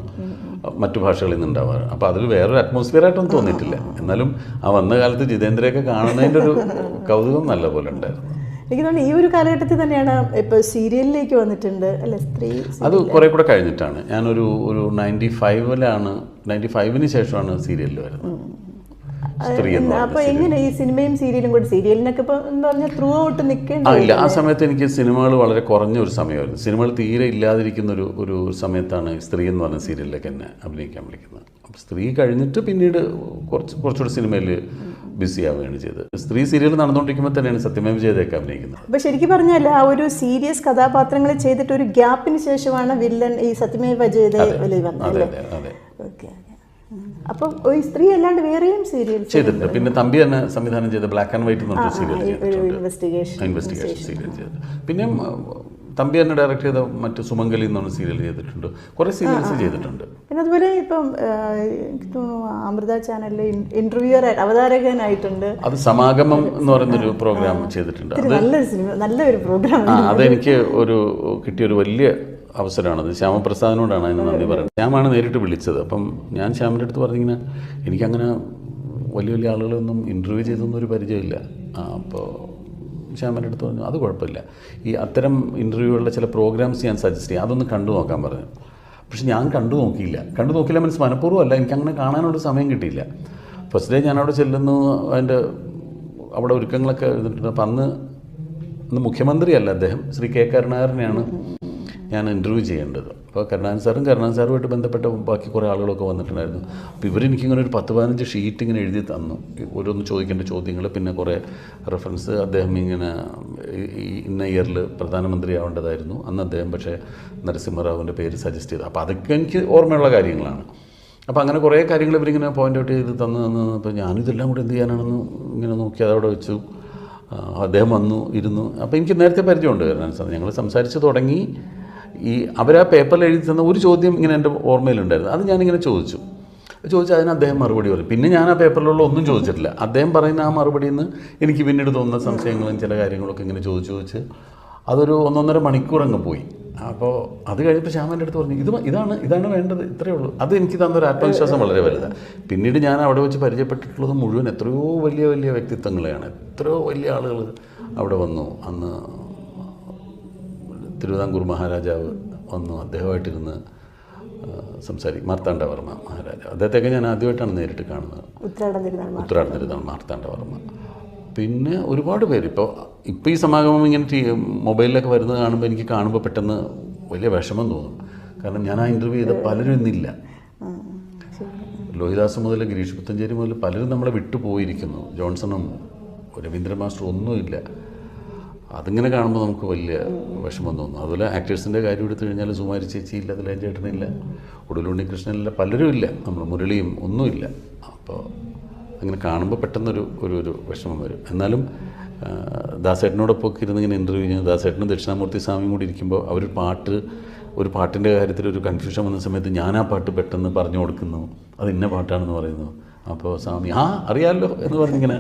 മറ്റു ഭാഷകളിൽ നിന്ന് ഉണ്ടാവാറ്. അപ്പോൾ അതിൽ വേറൊരു അറ്റ്മോസ്ഫിയറായിട്ടൊന്നും തോന്നിയിട്ടില്ല. എന്നാലും ആ വന്ന കാലത്ത് ജിതേന്ദ്രയൊക്കെ കാണുന്നതിൻ്റെ ഒരു കൗതുകം നല്ല പോലെ ഉണ്ടായിരുന്നു. എനിക്ക് തോന്നുന്നു ഈ ഒരു കാലഘട്ടത്തിൽ തന്നെയാണ് ഇപ്പോൾ സീരിയലിലേക്ക് വന്നിട്ടുണ്ട് അല്ലെ സ്ത്രീ. അത് കുറേ കൂടെ കഴിഞ്ഞിട്ടാണ്. ഞാനൊരു 95-ന് ശേഷമാണ് സീരിയലിൽ വരുന്നത്. അപ്പോൾ എങ്ങനെ ഈ സിനിമയും സീരിയലും കൂടി, സീരിയലിനൊക്കെ ഇപ്പോൾ എന്താ പറഞ്ഞാൽ ത്രൂ ഔട്ട് നിൽക്കേണ്ട ഇല്ല. ആ സമയത്ത് എനിക്ക് സിനിമകൾ വളരെ കുറഞ്ഞ ഒരു സമയമായിരുന്നു. സിനിമകൾ തീരെ ഇല്ലാതിരിക്കുന്ന ഒരു സമയത്താണ് സ്ത്രീ എന്ന് പറഞ്ഞ സീരിയലിലേക്ക് എന്നെ അഭിനയിക്കാൻ വിളിക്കുന്നത്. അപ്പോൾ സ്ത്രീ കഴിഞ്ഞിട്ട് പിന്നീട് കുറച്ചുകൂടി സിനിമയിൽ ബിസി ആവുകയാണ് ചെയ്തത്. സ്ത്രീ സീരിയൽ നടന്നുകൊണ്ടിരിക്കുമ്പോൾ തന്നെയാണ് സത്യമേവ ജയതയൊക്കെ അഭിനയിക്കുന്നത്. അപ്പോൾ ശരിക്കും പറഞ്ഞാൽ ആ ഒരു സീരിയസ് കഥാപാത്രങ്ങൾ ചെയ്തിട്ട് ഒരു ഗ്യാപ്പിന് ശേഷമാണ് വില്ലൻ ഈ സത്യമേവ ജയതയിൽ വന്നത്. ഓക്കെ. അപ്പം ഈ സ്ത്രീ അല്ലാണ്ട് വേറെയും സീരിയൽ ചെയ്തിട്ടുണ്ട്. പിന്നെ തമ്പി തന്നെ സംവിധാനം ചെയ്ത ബ്ലാക്ക് ആൻഡ് വൈറ്റ് എന്ന് പറഞ്ഞ സീരിയൽ ചെയ്തിട്ടുണ്ട്. ഇൻവെസ്റ്റിഗേഷൻ സീരിയൽ ചെയ്ത്. പിന്നെ തമ്പി തന്നെ ഡയറക്റ്റ് ചെയ്ത മറ്റ് സുമംഗലി എന്ന് പറഞ്ഞ സീരിയൽ ചെയ്തിട്ടുണ്ട്. കുറേ സീരിയൽസ് ചെയ്തിട്ടുണ്ട്. പിന്നെ അതുപോലെ ഇപ്പം അമൃത ചാനലിൽ ഇന്റർവ്യൂവർ അവതാരകനായിട്ടുണ്ട്. അത് സമാഗമം എന്ന് പറയുന്നൊരു പ്രോഗ്രാം ചെയ്തിട്ടുണ്ട്. നല്ലൊരു സിനിമ, നല്ലൊരു പ്രോഗ്രാം. അതെനിക്ക് കിട്ടിയൊരു വലിയ അവസരമാണത്. ശ്യാമപ്രസാദിനോടാണ് അതിന് നന്ദി പറയുന്നത്. ശ്യാമാണ് നേരിട്ട് വിളിച്ചത്. അപ്പം ഞാൻ ശ്യാമിൻ്റെ അടുത്ത് പറഞ്ഞിങ്ങനെ എനിക്കങ്ങനെ വലിയ വലിയ ആളുകളൊന്നും ഇൻ്റർവ്യൂ ചെയ്തൊന്നും ഒരു പരിചയമില്ല. അപ്പോൾ ശ്യാമിൻ്റെ അടുത്ത് പറഞ്ഞു അത് കുഴപ്പമില്ല, ഈ അത്തരം ഇൻ്റർവ്യൂകളുടെ ചില പ്രോഗ്രാംസ് ഞാൻ സജസ്റ്റ് ചെയ്യാം, അതൊന്ന് കണ്ടു നോക്കാൻ പറഞ്ഞു. പക്ഷെ ഞാൻ കണ്ടു നോക്കിയില്ല മീൻസ് മനഃപൂർവ്വം അല്ല, എനിക്കങ്ങനെ കാണാനുള്ള സമയം കിട്ടിയില്ല. ഫസ്റ്റ് ഡേ ഞാൻ അവിടെ ചെല്ലുന്നു, അവിടെ ഒരുക്കങ്ങളൊക്കെ എഴുതിയിട്ടുണ്ട്. അപ്പം അന്ന് മുഖ്യമന്ത്രിയല്ല അദ്ദേഹം, ശ്രീ കെ കരുണാകരനെയാണ് ഞാൻ ഇൻ്റർവ്യൂ ചെയ്യേണ്ടത്. അപ്പോൾ കരുണാകരൻ സാറുമായിട്ട് ബന്ധപ്പെട്ട ബാക്കി കുറേ ആളുകളൊക്കെ വന്നിട്ടുണ്ടായിരുന്നു. അപ്പോൾ ഇവരെനിക്കിങ്ങനെ ഒരു 10-15 ഷീറ്റ് ഇങ്ങനെ എഴുതി തന്നു, ഓരോന്ന് ചോദിക്കേണ്ട ചോദ്യങ്ങൾ, പിന്നെ കുറേ റെഫറൻസ്. അദ്ദേഹം ഇങ്ങനെ ഇന്ന ഇയറിൽ പ്രധാനമന്ത്രി ആവേണ്ടതായിരുന്നു അന്ന് അദ്ദേഹം, പക്ഷേ നരസിംഹറാവുവിൻ്റെ പേര് സജസ്റ്റ് ചെയ്തു. അപ്പോൾ അതൊക്കെ എനിക്ക് ഓർമ്മയുള്ള കാര്യങ്ങളാണ്. അപ്പോൾ അങ്ങനെ കുറേ കാര്യങ്ങൾ ഇവരിങ്ങനെ പോയിൻ്റ് ഔട്ട് ചെയ്ത് തന്നു. അപ്പോൾ ഞാനിതെല്ലാം കൂടെ എന്ത് ചെയ്യാനാണെന്ന് ഇങ്ങനെ നോക്കി അതവിടെ വെച്ചു. അദ്ദേഹം വന്നു ഇരുന്നു. അപ്പോൾ എനിക്ക് നേരത്തെ പരിചയമുണ്ട് കരുണാകരൻ സാർ. ഞങ്ങൾ സംസാരിച്ച് തുടങ്ങി. അവരാ പേപ്പറിൽ എഴുതി തന്ന ഒരു ചോദ്യം ഇങ്ങനെ എൻ്റെ ഓർമ്മയിലുണ്ടായിരുന്നു. അത് ഞാനിങ്ങനെ ചോദിച്ചു അതിന് അദ്ദേഹം മറുപടി പറയും. പിന്നെ ഞാൻ ആ പേപ്പറിലുള്ള ഒന്നും ചോദിച്ചിട്ടില്ല. അദ്ദേഹം പറയുന്ന ആ മറുപടിയിൽ നിന്ന് എനിക്ക് പിന്നീട് തോന്നുന്ന സംശയങ്ങളും ചില കാര്യങ്ങളൊക്കെ ഇങ്ങനെ ചോദിച്ച് അതൊരു 1.5 മണിക്കൂർ അങ്ങ് പോയി. അപ്പോൾ അത് കഴിഞ്ഞപ്പോൾ ശ്യാമൻ്റെ അടുത്ത് പറഞ്ഞു ഇതാണ് വേണ്ടത്, ഇത്രയേ ഉള്ളൂ. അത് എനിക്ക് തന്നൊരു ആത്മവിശ്വാസം വളരെ വലുതാണ്. പിന്നീട് ഞാൻ അവിടെ വെച്ച് പരിചയപ്പെട്ടിട്ടുള്ളത് മുഴുവൻ എത്രയോ വലിയ വലിയ വ്യക്തിത്വങ്ങളെയാണ്. എത്രയോ വലിയ ആളുകൾ അവിടെ വന്നു. അന്ന് തിരുവിതാംകൂർ മഹാരാജാവ് വന്നു, അദ്ദേഹമായിട്ടിരുന്ന് സംസാരിക്കും. മാർത്താണ്ഡവർമ്മ മഹാരാജാവ്, അദ്ദേഹത്തെയൊക്കെ ഞാൻ ആദ്യമായിട്ടാണ് നേരിട്ട് കാണുന്നത്. ഉത്രാടം തിരുനാൾ മാർത്താണ്ഡവർമ്മ. പിന്നെ ഒരുപാട് പേര് ഇപ്പോൾ ഈ സമാഗമം ഇങ്ങനെ മൊബൈലിലൊക്കെ വരുന്നത് കാണുമ്പോൾ എനിക്ക് കാണുമ്പോൾ പെട്ടെന്ന് വലിയ വിഷമം തോന്നും. കാരണം ഞാൻ ആ ഇൻ്റർവ്യൂ ചെയ്ത പലരും ഇന്നില്ല. ലോഹിദാസ് മുതൽ ഗിരീഷ് പുത്തഞ്ചേരി മുതൽ പലരും നമ്മളെ വിട്ടു പോയിരിക്കുന്നു. ജോൺസണും രവീന്ദ്രൻ മാസ്റ്റർ ഒന്നുമില്ല. അതിങ്ങനെ കാണുമ്പോൾ നമുക്ക് വലിയ വിഷമം തോന്നും. അതുപോലെ ആക്ടേഴ്സിൻ്റെ കാര്യം എടുത്തു കഴിഞ്ഞാൽ സുമാരി ചേച്ചി ഇല്ല, അതിലെ ചേട്ടനില്ല, ഉടുലുണ്ണി കൃഷ്ണനില്ല, പലരും ഇല്ല, നമ്മൾ മുരളിയും ഒന്നുമില്ല. അപ്പോൾ അങ്ങനെ കാണുമ്പോൾ പെട്ടെന്നൊരു ഒരു വിഷമം വരും. എന്നാലും ദാസേട്ടനോടൊപ്പം ഇരുന്ന് ഇങ്ങനെ ഇൻ്റർവ്യൂ ചെയ്യുന്നത്, ദാസേട്ടനും ദക്ഷിണാമൂർത്തി സ്വാമിയും കൂടി ഇരിക്കുമ്പോൾ ഒരു പാട്ടിൻ്റെ കാര്യത്തിൽ ഒരു കൺഫ്യൂഷൻ വന്ന സമയത്ത് ഞാൻ ആ പാട്ട് പെട്ടെന്ന് പറഞ്ഞു കൊടുക്കുന്നു, അത് ഇന്ന പാട്ടാണെന്ന് പറയുന്നു. അപ്പോൾ സ്വാമി അറിയാമല്ലോ എന്ന് പറഞ്ഞിങ്ങനെ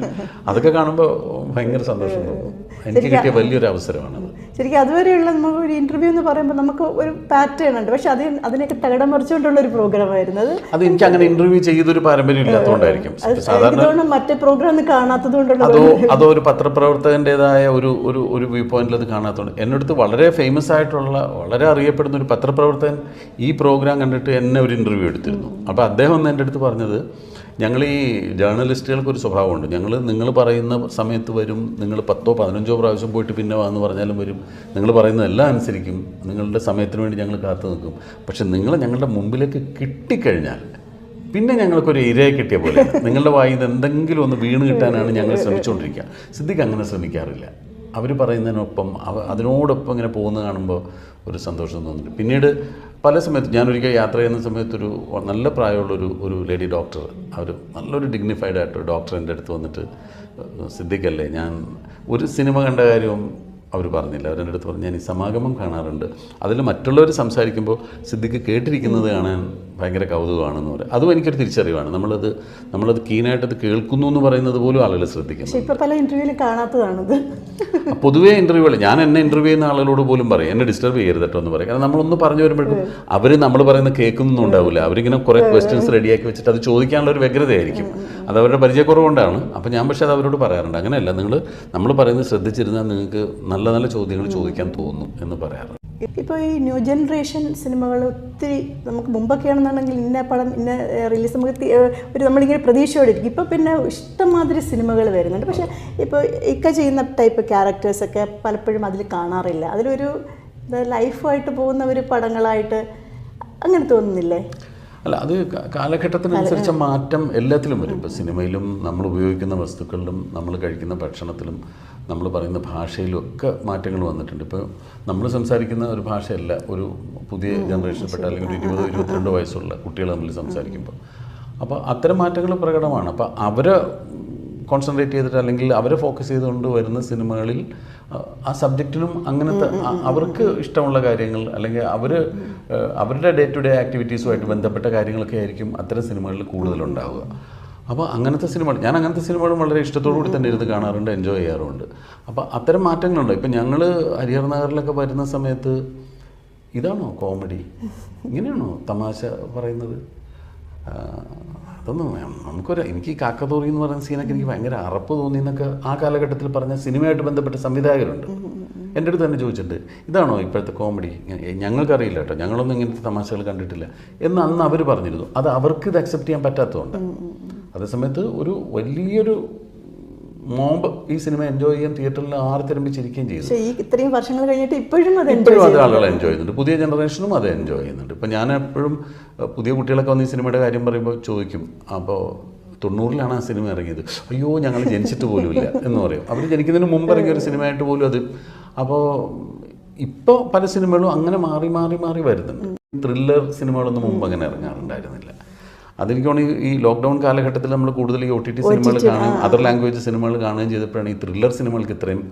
അതൊക്കെ കാണുമ്പോൾ ഭയങ്കര സന്തോഷം തോന്നും. എനിക്ക് കിട്ടിയ വലിയൊരു അവസരമാണത്. ശരിക്കും അതുവരെയുള്ള നമുക്ക് ഒരു ഇൻ്റർവ്യൂ എന്ന് പറയുമ്പോൾ നമുക്ക് ഒരു പാറ്റേൺ ഉണ്ട്, പക്ഷെ അതിനൊക്കെ തകിടം മറിച്ചുകൊണ്ടുള്ള ഒരു പ്രോഗ്രാമായിരുന്നു അത്. എനിക്ക് അങ്ങനെ ഇൻ്റർവ്യൂ ചെയ്തൊരു പാരമ്പര്യം ഇല്ലാത്തതുകൊണ്ടായിരിക്കും സാധാരണ മറ്റേ പ്രോഗ്രാം കാണാത്തത് കൊണ്ടുള്ള. അതോ ഒരു പത്രപ്രവർത്തകൻ്റെതായ ഒരു വ്യൂ പോയിന്റിൽ അത് കാണാത്തതുകൊണ്ട്. എൻ്റെ അടുത്ത് വളരെ ഫേമസ് ആയിട്ടുള്ള വളരെ അറിയപ്പെടുന്ന ഒരു പത്രപ്രവർത്തകൻ ഈ പ്രോഗ്രാം കണ്ടിട്ട് എന്നെ ഒരു ഇൻ്റർവ്യൂ എടുത്തിരുന്നു. അപ്പോൾ അദ്ദേഹം ഒന്ന് എൻ്റെ അടുത്ത് പറഞ്ഞത്, ഞങ്ങൾ ഈ ജേർണലിസ്റ്റുകൾക്കൊരു സ്വഭാവമുണ്ട്, നിങ്ങൾ പറയുന്ന സമയത്ത് വരും, നിങ്ങൾ 10ഓ 15ഓ പ്രാവശ്യം പോയിട്ട് പിന്നെ വന്ന് പറഞ്ഞാലും വരും, നിങ്ങൾ പറയുന്നതെല്ലാം അനുസരിക്കും, നിങ്ങളുടെ സമയത്തിന് വേണ്ടി ഞങ്ങൾ കാത്തു നിൽക്കും. പക്ഷെ നിങ്ങൾ ഞങ്ങളുടെ മുമ്പിലേക്ക് കിട്ടിക്കഴിഞ്ഞാൽ പിന്നെ ഞങ്ങൾക്കൊരു ഇരയെ കിട്ടിയ പോലെ നിങ്ങളുടെ വായിൽ നിന്ന് എന്തെങ്കിലും ഒന്ന് വീണ് കിട്ടാനാണ് ഞങ്ങൾ ശ്രമിച്ചുകൊണ്ടിരിക്കുക. സിദ്ദിഖ് അങ്ങനെ ശ്രമിക്കാറില്ല. അവർ പറയുന്നതിനൊപ്പം അതിനോടൊപ്പം ഇങ്ങനെ പോകുന്നത് കാണുമ്പോൾ ഒരു സന്തോഷം തോന്നുന്നുണ്ട്. പിന്നീട് പല സമയത്ത് ഞാനൊരിക്കൽ യാത്ര ചെയ്യുന്ന സമയത്തൊരു നല്ല പ്രായമുള്ളൊരു ലേഡി ഡോക്ടർ, അവർ നല്ലൊരു ഡിഗ്നിഫൈഡ് ആയിട്ടൊരു ഡോക്ടർ എൻ്റെ അടുത്ത് വന്നിട്ട്, സിദ്ദിഖല്ലേ, ഞാൻ ഒരു സിനിമ കണ്ട കാര്യവും അവർ പറഞ്ഞില്ല. അവരെൻ്റെ അടുത്ത് പറഞ്ഞു, ഞാൻ ഈ സമാഗമം കാണാറുണ്ട്, അതിൽ മറ്റുള്ളവർ സംസാരിക്കുമ്പോൾ സിദ്ദിഖ് കേട്ടിരിക്കുന്നത് കാണാൻ ഭയങ്കര കൗതുകമാണെന്ന് പറയും. അതും എനിക്കൊരു തിരിച്ചറിവാണ്. നമ്മളത് കീനായിട്ടത് കേൾക്കുന്നു എന്ന് പറയുന്നത് പോലും ആളുകൾ ശ്രദ്ധിക്കുന്നു. ഇപ്പോൾ പല ഇൻ്റർവ്യൂവിലും കാണാത്തതാണത്. പൊതുവേ ഇൻ്റർവ്യൂകൾ എന്നെ ഇൻ്റർവ്യൂ ചെയ്യുന്ന ആളുകളോട് പോലും പറയും, എന്നെ ഡിസ്റ്റർബ് ചെയ്യരുത് കേട്ടോ എന്ന് പറയും. കാരണം നമ്മളൊന്ന് പറഞ്ഞു വരുമ്പോഴേക്കും അവർ നമ്മൾ പറയുന്നത് കേൾക്കുന്നൊന്നും ഉണ്ടാവില്ല. അവരിങ്ങനെ കുറേ ക്വസ്റ്റ്യൻസ് റെഡിയാക്കി വെച്ചിട്ട് അത് ചോദിക്കാനുള്ള ഒരു വ്യഗ്രതയായിരിക്കും. അത് അവരുടെ പരിചയക്കുറവുകൊണ്ടാണ്. അപ്പോൾ ഞാൻ പക്ഷേ അത് അവരോട് പറയാറുണ്ട്, അങ്ങനെയല്ല, നമ്മൾ പറയുന്നത് ശ്രദ്ധിച്ചിരുന്നാൽ നിങ്ങൾക്ക് നല്ല നല്ല ചോദ്യങ്ങൾ ചോദിക്കാൻ തോന്നും എന്ന് പറയാറുണ്ട്. ഇപ്പോൾ ഈ ന്യൂ ജനറേഷൻ സിനിമകൾ ഒത്തിരി നമുക്ക് മുമ്പൊക്കെയാണെന്നുണ്ടെങ്കിൽ ഇന്ന പടം ഇന്ന റിലീസ് നമുക്ക് നമ്മളിങ്ങനെ പ്രതീക്ഷയോടെ ഇരിക്കും. ഇപ്പോൾ പിന്നെ ഇഷ്ടംമാതിരി സിനിമകൾ വരുന്നുണ്ട്. പക്ഷേ ഇപ്പോൾ ചെയ്യുന്ന ടൈപ്പ് ക്യാരക്ടേഴ്സൊക്കെ പലപ്പോഴും അതിൽ കാണാറില്ല. അതിലൊരു ലൈഫായിട്ട് പോകുന്ന ഒരു പടങ്ങളായിട്ട് അങ്ങനെ തോന്നുന്നില്ലേ? അല്ല, അത് കാലഘട്ടത്തിനനുസരിച്ച മാറ്റം എല്ലാത്തിലും വരും. ഇപ്പോൾ സിനിമയിലും നമ്മൾ ഉപയോഗിക്കുന്ന വസ്തുക്കളിലും നമ്മൾ കഴിക്കുന്ന ഭക്ഷണത്തിലും നമ്മൾ പറയുന്ന ഭാഷയിലും ഒക്കെ മാറ്റങ്ങൾ വന്നിട്ടുണ്ട്. ഇപ്പോൾ നമ്മൾ സംസാരിക്കുന്ന ഒരു ഭാഷയല്ല ഒരു പുതിയ ജനറേഷനിൽപ്പെട്ട അല്ലെങ്കിൽ ഒരു 20-22 വയസ്സുള്ള കുട്ടികൾ തമ്മിൽ സംസാരിക്കുമ്പോൾ. അപ്പോൾ അത്തരം മാറ്റങ്ങൾ പ്രകടമാണ്. അപ്പോൾ അവരെ കോൺസെൻട്രേറ്റ് ചെയ്തിട്ട് അല്ലെങ്കിൽ അവരെ ഫോക്കസ് ചെയ്തുകൊണ്ട് വരുന്ന സിനിമകളിൽ ആ സബ്ജക്റ്റിനും അങ്ങനത്തെ അവർക്ക് ഇഷ്ടമുള്ള കാര്യങ്ങൾ അല്ലെങ്കിൽ അവരുടെ ഡേ ടു ഡേ ആക്ടിവിറ്റീസുമായിട്ട് ബന്ധപ്പെട്ട കാര്യങ്ങളൊക്കെ ആയിരിക്കും അത്തരം സിനിമകളിൽ കൂടുതലുണ്ടാവുക. അപ്പോൾ അങ്ങനത്തെ സിനിമകൾ ഞാൻ അങ്ങനത്തെ സിനിമകളും വളരെ ഇഷ്ടത്തോടു കൂടി തന്നെ ഇരുന്ന് കാണാറുണ്ട്, എൻജോയ് ചെയ്യാറുമുണ്ട്. അപ്പോൾ അത്തരം മാറ്റങ്ങളുണ്ട്. ഇപ്പം ഞങ്ങൾ ഹരിഹർ നഗറിലൊക്കെ വരുന്ന സമയത്ത് ഇതാണോ കോമഡി, ഇങ്ങനെയാണോ തമാശ പറയുന്നത്, അതൊന്നും എനിക്ക് ഈ കാക്കത്തോറി എന്ന് പറയുന്ന സീനൊക്കെ എനിക്ക് ഭയങ്കര അറപ്പ് തോന്നി എന്നൊക്കെ ആ കാലഘട്ടത്തിൽ പറഞ്ഞ സിനിമയായിട്ട് ബന്ധപ്പെട്ട സംവിധായകരുണ്ട്. എൻ്റെ അടുത്ത് തന്നെ ചോദിച്ചിട്ടുണ്ട്, ഇതാണോ ഇപ്പോഴത്തെ കോമഡി, ഞങ്ങൾക്കറിയില്ല കേട്ടോ, ഞങ്ങളൊന്നും ഇങ്ങനത്തെ തമാശകൾ കണ്ടിട്ടില്ല എന്ന് അന്ന് അവർ പറഞ്ഞിരുന്നു. അത് അവർക്ക് ഇത് അക്സെപ്റ്റ് ചെയ്യാൻ പറ്റാത്തതുകൊണ്ട്. അതേസമയത്ത് ഒരു വലിയൊരു മോമ്പ് ഈ സിനിമ എൻജോയ് ചെയ്യാൻ തിയേറ്ററിൽ ആർത്തിരമ്പിച്ചിരിക്കുകയും ചെയ്തു. ഇത്രയും വർഷങ്ങൾ കഴിഞ്ഞിട്ട് ഇപ്പോഴും അത് ആളുകൾ എൻജോയ് ചെയ്യുന്നുണ്ട്. പുതിയ ജനറേഷനും അത് എൻജോയ് ചെയ്യുന്നുണ്ട്. ഇപ്പം ഞാൻ എപ്പോഴും പുതിയ കുട്ടികളൊക്കെ വന്ന് ഈ സിനിമയുടെ കാര്യം പറയുമ്പോൾ ചോദിക്കും, അപ്പോൾ 90-ലാണ് ആ സിനിമ ഇറങ്ങിയത്, അയ്യോ ഞങ്ങൾ ജനിച്ചിട്ട് പോലുമില്ല എന്ന് പറയും. അവർ ജനിക്കുന്നതിന് മുമ്പ് ഇറങ്ങിയ ഒരു സിനിമയായിട്ട് പോലും അത്. അപ്പോൾ ഇപ്പോൾ പല സിനിമകളും അങ്ങനെ മാറി മാറി മാറി വരുന്നുണ്ട്. ത്രില്ലർ സിനിമകളൊന്നും മുമ്പ് അങ്ങനെ ഇറങ്ങാറുണ്ടായിരുന്നില്ല. അതെനിക്ക് തോന്നുന്നു ഈ ലോക്ക്ഡൗൺ കാലഘട്ടത്തിൽ നമ്മൾ കൂടുതൽ ഈ OTT സിനിമകൾ കാണുകയും അതർ ലാംഗ്വേജ് സിനിമകൾ കാണുകയും ചെയ്തപ്പോഴാണ് ഈ ത്രില്ലർ സിനിമകൾക്ക് ഇത്രയും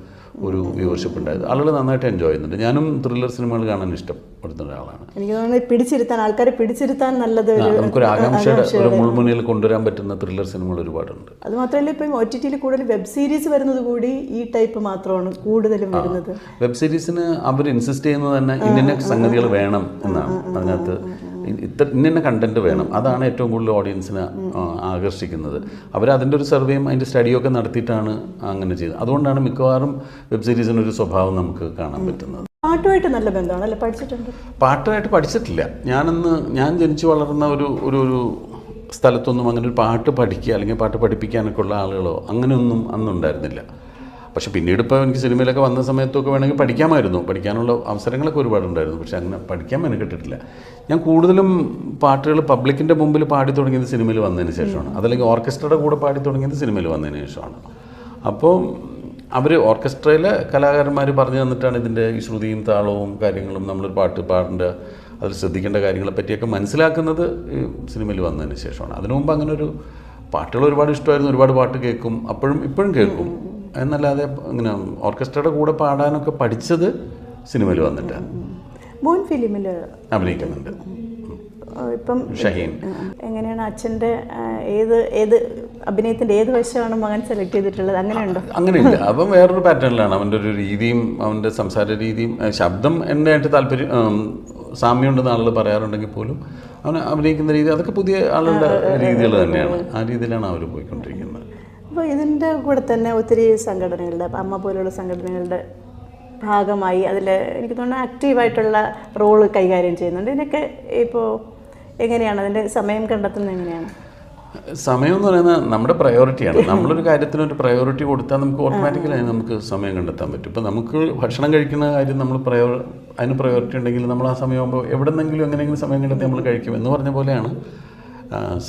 ഒരു വ്യൂവർഷിപ്പ് ഉണ്ടായത്. ആളുകൾ നന്നായിട്ട് എൻജോയ് ചെയ്യുന്നുണ്ട്. ഞാനും ത്രില്ലർ സിനിമകൾ കാണാൻ ഇഷ്ടപ്പെടുന്ന ഒരാളാണ്. എനിക്ക് തോന്നുന്നത് ആൾക്കാരെ പിടിച്ചിരുത്താൻ നല്ലത് നമുക്കൊരു ആകാംക്ഷയുടെ ഒരു മുൾമുനയിൽ കൊണ്ടുവരാൻ പറ്റുന്ന ത്രില്ലർ സിനിമകൾ ഒരുപാടുണ്ട്. അത് മാത്രമല്ല ഇപ്പം OTT കൂടുതൽ വെബ് സീരീസ് വരുന്നത് കൂടി ഈ ടൈപ്പ് മാത്രമാണ് കൂടുതലും വരുന്നത്. വെബ് സീരീസിന് അവർ ഇൻസിസ്റ്റ് ചെയ്യുന്നത് തന്നെ ഇന്ന സംഗതികൾ വേണം എന്നാണ്. അതിനകത്ത് ഇന്ന കണ്ടന്റ് വേണം. അതാണ് ഏറ്റവും കൂടുതൽ ഓഡിയൻസിനെ ആകർഷിക്കുന്നത്. അവരതിൻ്റെ ഒരു സർവേയും അതിൻ്റെ സ്റ്റഡിയൊക്കെ നടത്തിയിട്ടാണ് അങ്ങനെ ചെയ്തത്. അതുകൊണ്ടാണ് മിക്കവാറും വെബ് സീരീസിനൊരു സ്വഭാവം നമുക്ക് കാണാൻ പറ്റുന്നത്. പാട്ടുമായിട്ട് നല്ല ബന്ധമാണല്ലേ? പഠിച്ചിട്ടുണ്ട്? പാട്ടുമായിട്ട് പഠിച്ചിട്ടില്ല. ഞാൻ ജനിച്ചു വളർന്ന ഒരു സ്ഥലത്തൊന്നും അങ്ങനെ ഒരു പാട്ട് പഠിക്കുക അല്ലെങ്കിൽ പാട്ട് പഠിപ്പിക്കാനൊക്കെ ഉള്ള ആളുകളോ അങ്ങനെയൊന്നും അന്നുണ്ടായിരുന്നില്ല. പക്ഷെ പിന്നീട് ഇപ്പോൾ എനിക്ക് സിനിമയിലൊക്കെ വന്ന സമയത്തൊക്കെ വേണമെങ്കിൽ പഠിക്കാമായിരുന്നു, പഠിക്കാനുള്ള അവസരങ്ങളൊക്കെ ഒരുപാടുണ്ടായിരുന്നു. പക്ഷെ അങ്ങനെ പഠിക്കാൻ മെനക്കെട്ടിട്ടില്ല. ഞാൻ കൂടുതലും പാട്ടുകൾ പബ്ലിക്കിൻ്റെ മുമ്പിൽ പാടി തുടങ്ങിയത് സിനിമയിൽ വന്നതിന് ശേഷമാണ്, അതല്ലെങ്കിൽ ഓർക്കസ്ട്രയുടെ കൂടെ പാടി തുടങ്ങിയത് സിനിമയിൽ വന്നതിന് ശേഷമാണ്. അപ്പോൾ അവർ ഓർക്കസ്ട്രയിലെ കലാകാരന്മാർ പറഞ്ഞു തന്നിട്ടാണ് ഇതിൻ്റെ ഈ ശ്രുതിയും താളവും കാര്യങ്ങളും നമ്മളൊരു പാട്ട് പാടേണ്ട അതിൽ ശ്രദ്ധിക്കേണ്ട കാര്യങ്ങളെ പറ്റിയൊക്കെ മനസ്സിലാക്കുന്നത് ഈ സിനിമയിൽ വന്നതിന് ശേഷമാണ്. അതിനു മുമ്പ് അങ്ങനെ ഒരു പാട്ടുകൾ ഒരുപാട് ഇഷ്ടമായിരുന്നു, ഒരുപാട് പാട്ട് കേൾക്കും, ഇപ്പോഴും കേൾക്കും എന്നല്ലാതെ ഇങ്ങനെ ഓർക്കസ്ട്രയുടെ കൂടെ പാടാനൊക്കെ പഠിച്ചത് സിനിമയിൽ വന്നിട്ടാണ്. മോൻ ഫിലിമിൽ അഭിനയിക്കുന്നുണ്ട്. ഇപ്പം ഷഹീൻ. എങ്ങനെയാണ് അച്ഛൻ്റെ ഏത് അഭിനയത്തിൻ്റെ ഏത് വശമാണ് മകൻ സെലക്ട് ചെയ്തിട്ടുള്ളത്? അങ്ങനെയുണ്ടോ? അങ്ങനെയില്ല. അപ്പം വേറൊരു പാറ്റേണിലാണ് അവൻ്റെ ഒരു രീതിയും അവൻ്റെ സംസാര രീതിയും. ശബ്ദം എൻ്റെ ആയിട്ട് സാമ്യമുണ്ടെന്ന് ആളുകൾ പറയാറുണ്ടെങ്കിൽ പോലും അവന് അഭിനയിക്കുന്ന രീതി അതൊക്കെ പുതിയ ആളുകളുടെ രീതികൾ തന്നെയാണ്. ആ രീതിയിലാണ് അവർ പോയിക്കൊണ്ടിരിക്കുന്നത്. അപ്പോൾ ഇതിൻ്റെ കൂടെ തന്നെ ഒത്തിരി സംഘടനകളുടെ, അമ്മ പോലുള്ള സംഘടനകളുടെ ഭാഗമായി അതിൽ എനിക്ക് തോന്നുന്നു ആക്റ്റീവായിട്ടുള്ള റോള് കൈകാര്യം ചെയ്യുന്നുണ്ട്. ഇതിനൊക്കെ ഇപ്പോൾ എങ്ങനെയാണ് അതിൻ്റെ സമയം കണ്ടെത്തുന്നത്? എങ്ങനെയാണ് സമയം എന്ന് പറയുന്നത് നമ്മുടെ പ്രയോറിറ്റിയാണ്. നമ്മളൊരു കാര്യത്തിനൊരു പ്രയോറിറ്റി കൊടുത്താൽ നമുക്ക് ഓട്ടോമാറ്റിക്കലി നമുക്ക് സമയം കണ്ടെത്താൻ പറ്റും. ഇപ്പോൾ നമുക്ക് ഭക്ഷണം കഴിക്കുന്ന കാര്യം നമ്മൾ അതിന് പ്രയോറിറ്റി ഉണ്ടെങ്കിൽ നമ്മൾ ആ സമയമാകുമ്പോൾ എവിടെന്നെങ്കിലും എങ്ങനെയെങ്കിലും സമയം കണ്ടെത്തി നമ്മൾ കഴിക്കും എന്ന് പറഞ്ഞ പോലെയാണ്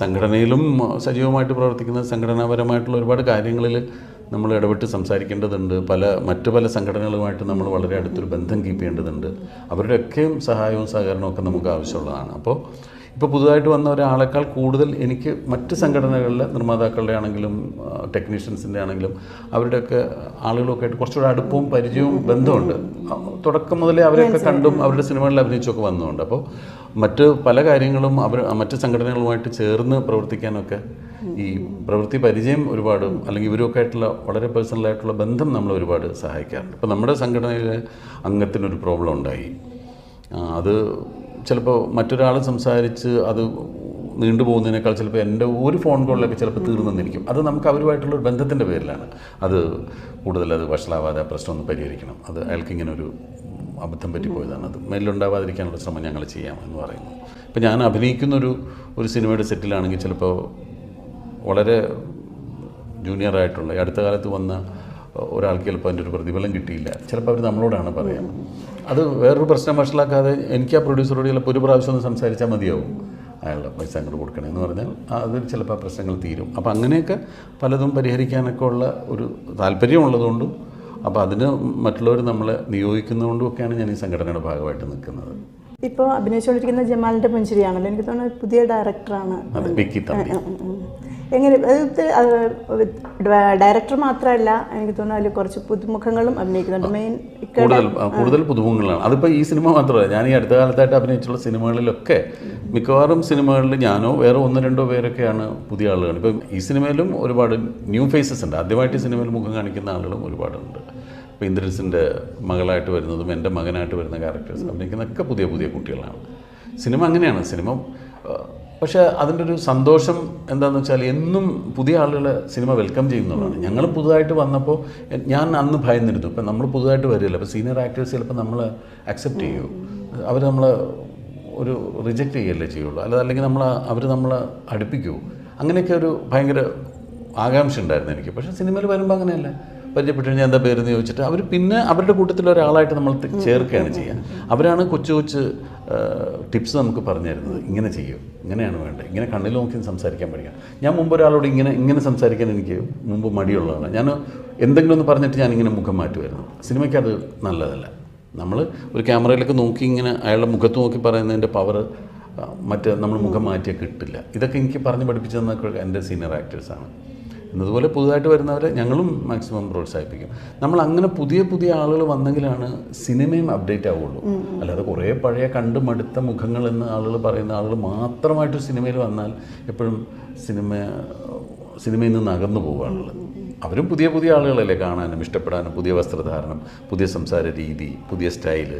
സംഘടനയിലും സജീവമായിട്ട് പ്രവർത്തിക്കുന്ന സംഘടനാപരമായിട്ടുള്ള ഒരുപാട് കാര്യങ്ങളിൽ നമ്മൾ ഇടപെട്ട് സംസാരിക്കേണ്ടതുണ്ട്. മറ്റു പല സംഘടനകളുമായിട്ട് നമ്മൾ വളരെ അടുത്തൊരു ബന്ധം കീപ്പ് ചെയ്യേണ്ടതുണ്ട്. അവരുടെയൊക്കെയും സഹായവും സഹകരണവും ഒക്കെ നമുക്ക് ആവശ്യമുള്ളതാണ്. ഇപ്പോൾ പുതുതായിട്ട് വന്ന ഒരാളെക്കാൾ കൂടുതൽ എനിക്ക് മറ്റ് സംഘടനകളിലെ നിർമ്മാതാക്കളുടെ ആണെങ്കിലും ടെക്നീഷ്യൻസിൻ്റെ ആണെങ്കിലും അവരുടെയൊക്കെ ആളുകളൊക്കെ ആയിട്ട് കുറച്ചുകൂടെ അടുപ്പവും പരിചയവും ബന്ധമുണ്ട്. തുടക്കം മുതലേ അവരെയൊക്കെ കണ്ടും അവരുടെ സിനിമകളിൽ അഭിനയിച്ചൊക്കെ വന്നതുകൊണ്ട് അപ്പോൾ മറ്റ് പല കാര്യങ്ങളും മറ്റ് സംഘടനകളുമായിട്ട് ചേർന്ന് പ്രവർത്തിക്കാനൊക്കെ ഈ പ്രവൃത്തി പരിചയം ഒരുപാട്, അല്ലെങ്കിൽ ഇവരൊക്കെ ആയിട്ടുള്ള വളരെ പേഴ്സണലായിട്ടുള്ള ബന്ധം നമ്മൾ ഒരുപാട് സഹായിക്കാറുണ്ട്. ഇപ്പോൾ നമ്മുടെ സംഘടനയിലെ അംഗത്തിനൊരു പ്രോബ്ലം ഉണ്ടായി. അത് ചിലപ്പോൾ മറ്റൊരാൾ സംസാരിച്ച് അത് നീണ്ടുപോകുന്നതിനേക്കാൾ ചിലപ്പോൾ എൻ്റെ ഒരു ഫോൺ കോളിലൊക്കെ ചിലപ്പോൾ തീർന്നെന്നിരിക്കും. അത് നമുക്ക് അവരുമായിട്ടുള്ളൊരു ബന്ധത്തിൻ്റെ പേരിലാണ്. അത് വഷളാവാതെ പ്രശ്നമൊന്ന് പരിഹരിക്കണം. അത് അയാൾക്കിങ്ങനെ ഒരു അബദ്ധം പറ്റിപ്പോയതാണ്. അത് മേലുണ്ടാവാതിരിക്കാനുള്ള ശ്രമം ഞങ്ങൾ ചെയ്യാം എന്ന് പറയുന്നു. ഇപ്പോൾ ഞാൻ അഭിനയിക്കുന്നൊരു സിനിമയുടെ സെറ്റിലാണെങ്കിൽ ചിലപ്പോൾ വളരെ ജൂനിയറായിട്ടുള്ള അടുത്ത കാലത്ത് വന്ന ഒരാൾക്ക് ചിലപ്പോൾ അതിൻ്റെ ഒരു പ്രതിഫലം കിട്ടിയില്ല. ചിലപ്പോൾ അവർ നമ്മളോടാണ് പറയാം. അത് വേറൊരു പ്രശ്നം വഷളാക്കാതെ എനിക്ക് ആ പ്രൊഡ്യൂസറോട് ചിലപ്പോൾ ഒരു പ്രാവശ്യം ഒന്ന് സംസാരിച്ചാൽ മതിയാവും, അയാളുടെ പൈസ അങ്ങോട്ട് കൊടുക്കണമെന്ന് പറഞ്ഞാൽ അത് ചിലപ്പോൾ ആ പ്രശ്നങ്ങൾ തീരും. അപ്പോൾ അങ്ങനെയൊക്കെ പലതും പരിഹരിക്കാനൊക്കെ ഉള്ള ഒരു താല്പര്യമുള്ളതുകൊണ്ടും അപ്പോൾ അതിന് മറ്റുള്ളവർ നമ്മളെ നിയോഗിക്കുന്നതുകൊണ്ടുമൊക്കെയാണ് ഞാൻ ഈ സംഘടനയുടെ ഭാഗമായിട്ട് നിൽക്കുന്നത്. ഇപ്പോൾ അഭിനയിച്ചുകൊണ്ടിരിക്കുന്ന ജമാലിൻ്റെ പുഞ്ചിരിയാണല്ലോ, എനിക്ക് തോന്നുന്നത് പുതിയ ഡയറക്ടറാണ്. എങ്ങനെ ഡയറക്ടർ മാത്രമല്ല, എനിക്ക് തോന്നുന്നു അതിൽ കുറച്ച് പുതുമുഖങ്ങളും അഭിനയിക്കുന്നുണ്ട്. കൂടുതൽ പുതുമുഖങ്ങളാണ്. അതിപ്പോൾ ഈ സിനിമ മാത്രമല്ല, ഞാൻ ഈ അടുത്ത കാലത്തായിട്ട് അഭിനയിച്ചുള്ള സിനിമകളിലൊക്കെ മിക്കവാറും സിനിമകളിൽ ഞാനോ വേറെ 1-2 പേരൊക്കെയാണ് പുതിയ ആളുകൾ. ഇപ്പം ഈ സിനിമയിലും ഒരുപാട് ന്യൂ ഫേസസ് ഉണ്ട്. ആദ്യമായിട്ട് ഈ സിനിമയിൽ മുഖം കാണിക്കുന്ന ആളുകളും ഒരുപാടുണ്ട്. ഇപ്പോൾ ഇന്ദ്രൻസിൻ്റെ മകളായിട്ട് വരുന്നതും എൻ്റെ മകനായിട്ട് വരുന്ന ക്യാരക്ടേഴ്സ് അഭിനയിക്കുന്നതൊക്കെ പുതിയ കുട്ടികളാണ്. സിനിമ അങ്ങനെയാണ്. സിനിമ പക്ഷേ അതിൻ്റെ ഒരു സന്തോഷം എന്താണെന്ന് വെച്ചാൽ എന്നും പുതിയ ആളുകളെ സിനിമ വെൽക്കം ചെയ്യുന്നതാണ്. ഞങ്ങൾ പുതുതായിട്ട് വന്നപ്പോൾ ഞാൻ അന്ന് ഭയന്നിരുന്നു. ഇപ്പം നമ്മൾ പുതുതായിട്ട് വരില്ല, അപ്പോൾ സീനിയർ ആക്ടേഴ്സ് ചിലപ്പോൾ നമ്മൾ അക്സെപ്റ്റ് ചെയ്യൂ, അവർ നമ്മൾ ഒരു റിജക്റ്റ് ചെയ്യല്ലേ ചെയ്യുള്ളൂ, അല്ലെങ്കിൽ അവർ നമ്മളെ അടുപ്പിക്കൂ, അങ്ങനെയൊക്കെ ഒരു ഭയങ്കര ആകാംക്ഷ ഉണ്ടായിരുന്നു എനിക്ക്. പക്ഷേ സിനിമയിൽ വരുമ്പോൾ അങ്ങനെയല്ല. പരിചയപ്പെട്ടു കഴിഞ്ഞാൽ എന്താ പേരെന്ന് ചോദിച്ചിട്ട് അവർ പിന്നെ അവരുടെ കൂട്ടത്തിൽ ഒരാളായിട്ട് നമ്മൾ ചേർക്കുകയാണ് ചെയ്യുക. അവരാണ് കൊച്ചു ടിപ്സ് നമുക്ക് പറഞ്ഞു തരുന്നത്. ഇങ്ങനെ ചെയ്യും, ഇങ്ങനെയാണ് വേണ്ടത്, ഇങ്ങനെ കണ്ണിൽ നോക്കി സംസാരിക്കാൻ പഠിക്കണം. ഞാൻ മുമ്പ് ഒരാളോട് ഇങ്ങനെ സംസാരിക്കാൻ എനിക്ക് മുമ്പ് മടിയുള്ളതാണ്. ഞാൻ എന്തെങ്കിലും ഒന്ന് പറഞ്ഞിട്ട് ഞാനിങ്ങനെ മുഖം മാറ്റുമായിരുന്നു. സിനിമയ്ക്ക് അത് നല്ലതല്ല. നമ്മൾ ഒരു ക്യാമറയിലൊക്കെ നോക്കി ഇങ്ങനെ അയാളുടെ മുഖത്ത് നോക്കി പറയുന്നതിൻ്റെ പവർ നമ്മൾ മുഖം മാറ്റിയാൽ കിട്ടില്ല. ഇതൊക്കെ എനിക്ക് പറഞ്ഞ് പഠിപ്പിച്ചു തന്നൊക്കെ എൻ്റെ സീനിയർ ആക്ടേഴ്സാണ്. എന്നതുപോലെ പുതുതായിട്ട് വരുന്നവരെ ഞങ്ങളും മാക്സിമം പ്രോത്സാഹിപ്പിക്കും. നമ്മൾ അങ്ങനെ പുതിയ ആളുകൾ വന്നെങ്കിലാണ് സിനിമയും അപ്ഡേറ്റ് ആവുള്ളൂ. അല്ലാതെ കുറേ പഴയ കണ്ട് മടുത്ത മുഖങ്ങളെന്ന് ആളുകൾ പറയുന്ന ആളുകൾ മാത്രമായിട്ട് സിനിമയിൽ വന്നാൽ എപ്പോഴും സിനിമയിൽ നിന്ന് അകന്നു പോവുകയാണുള്ളത്. അവരും പുതിയ ആളുകളല്ലേ കാണാനും ഇഷ്ടപ്പെടാനും, പുതിയ വസ്ത്രധാരണം, പുതിയ സംസാര രീതി, പുതിയ സ്റ്റൈല്,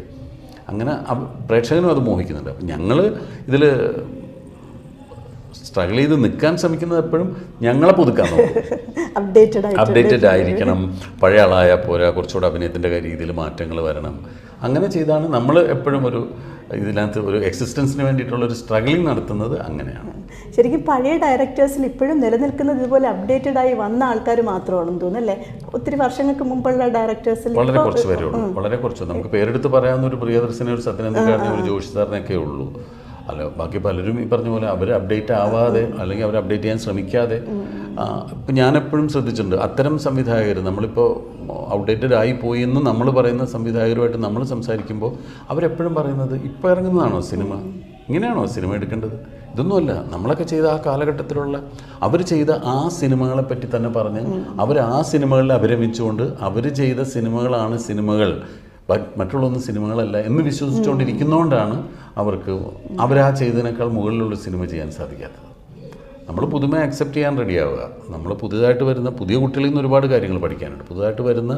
അങ്ങനെ പ്രേക്ഷകനും അത് മോഹിക്കുന്നുണ്ട്. അപ്പം ഞങ്ങൾ ഇതിൽ സ്ട്രഗിൾ ചെയ്ത് നിൽക്കാൻ ശ്രമിക്കുന്നത് എപ്പോഴും ഞങ്ങളെ പുതുക്കാൻ നോക്കും. അപ്ഡേറ്റഡ് ആയിരിക്കണം, പഴയ ആളായാൽ പോരാ, കുറച്ചുകൂടെ അഭിനയത്തിൻ്റെ രീതിയിൽ മാറ്റങ്ങൾ വരണം. അങ്ങനെ ചെയ്താണ് നമ്മൾ എപ്പോഴും ഇതിനകത്ത് ഒരു എക്സിസ്റ്റൻസിന് വേണ്ടിയിട്ടുള്ളൊരു സ്ട്രഗിളിങ് നടത്തുന്നത്. അങ്ങനെയാണ്. ശരിക്കും പഴയ ഡയറക്ടേഴ്സിൽ ഇപ്പോഴും നിലനിൽക്കുന്നത് ഇതുപോലെ അപ്ഡേറ്റഡ് ആയി വന്ന ആൾക്കാർ മാത്രമാണെന്ന് തോന്നുന്നു അല്ലേ? ഒത്തിരി വർഷങ്ങൾക്ക് മുമ്പുള്ള ഡയറക്ടേഴ്സിൽ വളരെ കുറച്ച് പേരേ ഉള്ളൂ, വളരെ കുറച്ച്. നമുക്ക് പേരെടുത്ത് പറയാവുന്ന ഒരു പ്രിയദർശനെ, ഒരു സത്യനന്ദിക്കാരനെ, ഒരു ജോഷി സാറിനൊക്കെ ഉള്ളൂ. അല്ല, ബാക്കി പലരും ഈ പറഞ്ഞ പോലെ അവർ അപ്ഡേറ്റ് ആവാതെ അല്ലെങ്കിൽ അവർ അപ്ഡേറ്റ് ചെയ്യാൻ ശ്രമിക്കാതെ. ഇപ്പം ഞാനെപ്പോഴും ശ്രദ്ധിച്ചിട്ടുണ്ട്, അത്തരം സംവിധായകർ നമ്മളിപ്പോൾ ഔട്ട്ഡേറ്റഡ് ആയി പോയി എന്ന് നമ്മൾ പറയുന്ന സംവിധായകരുമായിട്ട് നമ്മൾ സംസാരിക്കുമ്പോൾ അവരെപ്പോഴും പറയുന്നത് ഇപ്പോൾ ഇറങ്ങുന്നതാണോ സിനിമ, ഇങ്ങനെയാണോ സിനിമ എടുക്കേണ്ടത്, ഇതൊന്നുമല്ല. നമ്മളൊക്കെ ചെയ്ത ആ കാലഘട്ടത്തിലുള്ള അവർ ചെയ്ത ആ സിനിമകളെ പറ്റി തന്നെ പറഞ്ഞ് അവർ ആ സിനിമകളിൽ അഭിരമിച്ചുകൊണ്ട് അവർ ചെയ്ത സിനിമകളാണ് സിനിമകൾ, മറ്റുള്ളൊന്നും സിനിമകളല്ല എന്ന് വിശ്വസിച്ചുകൊണ്ടിരിക്കുന്നതുകൊണ്ടാണ് അവർക്ക് അവരാ ചെയ്തതിനേക്കാൾ മുകളിലുള്ള സിനിമ ചെയ്യാൻ സാധിക്കാത്തത്. നമ്മൾ പുതുമ അക്സെപ്റ്റ് ചെയ്യാൻ റെഡിയാവുക. നമ്മൾ പുതുതായിട്ട് വരുന്ന പുതിയ കുട്ടികളിൽ നിന്ന് ഒരുപാട് കാര്യങ്ങൾ പഠിക്കാനുണ്ട്. പുതുതായിട്ട് വരുന്ന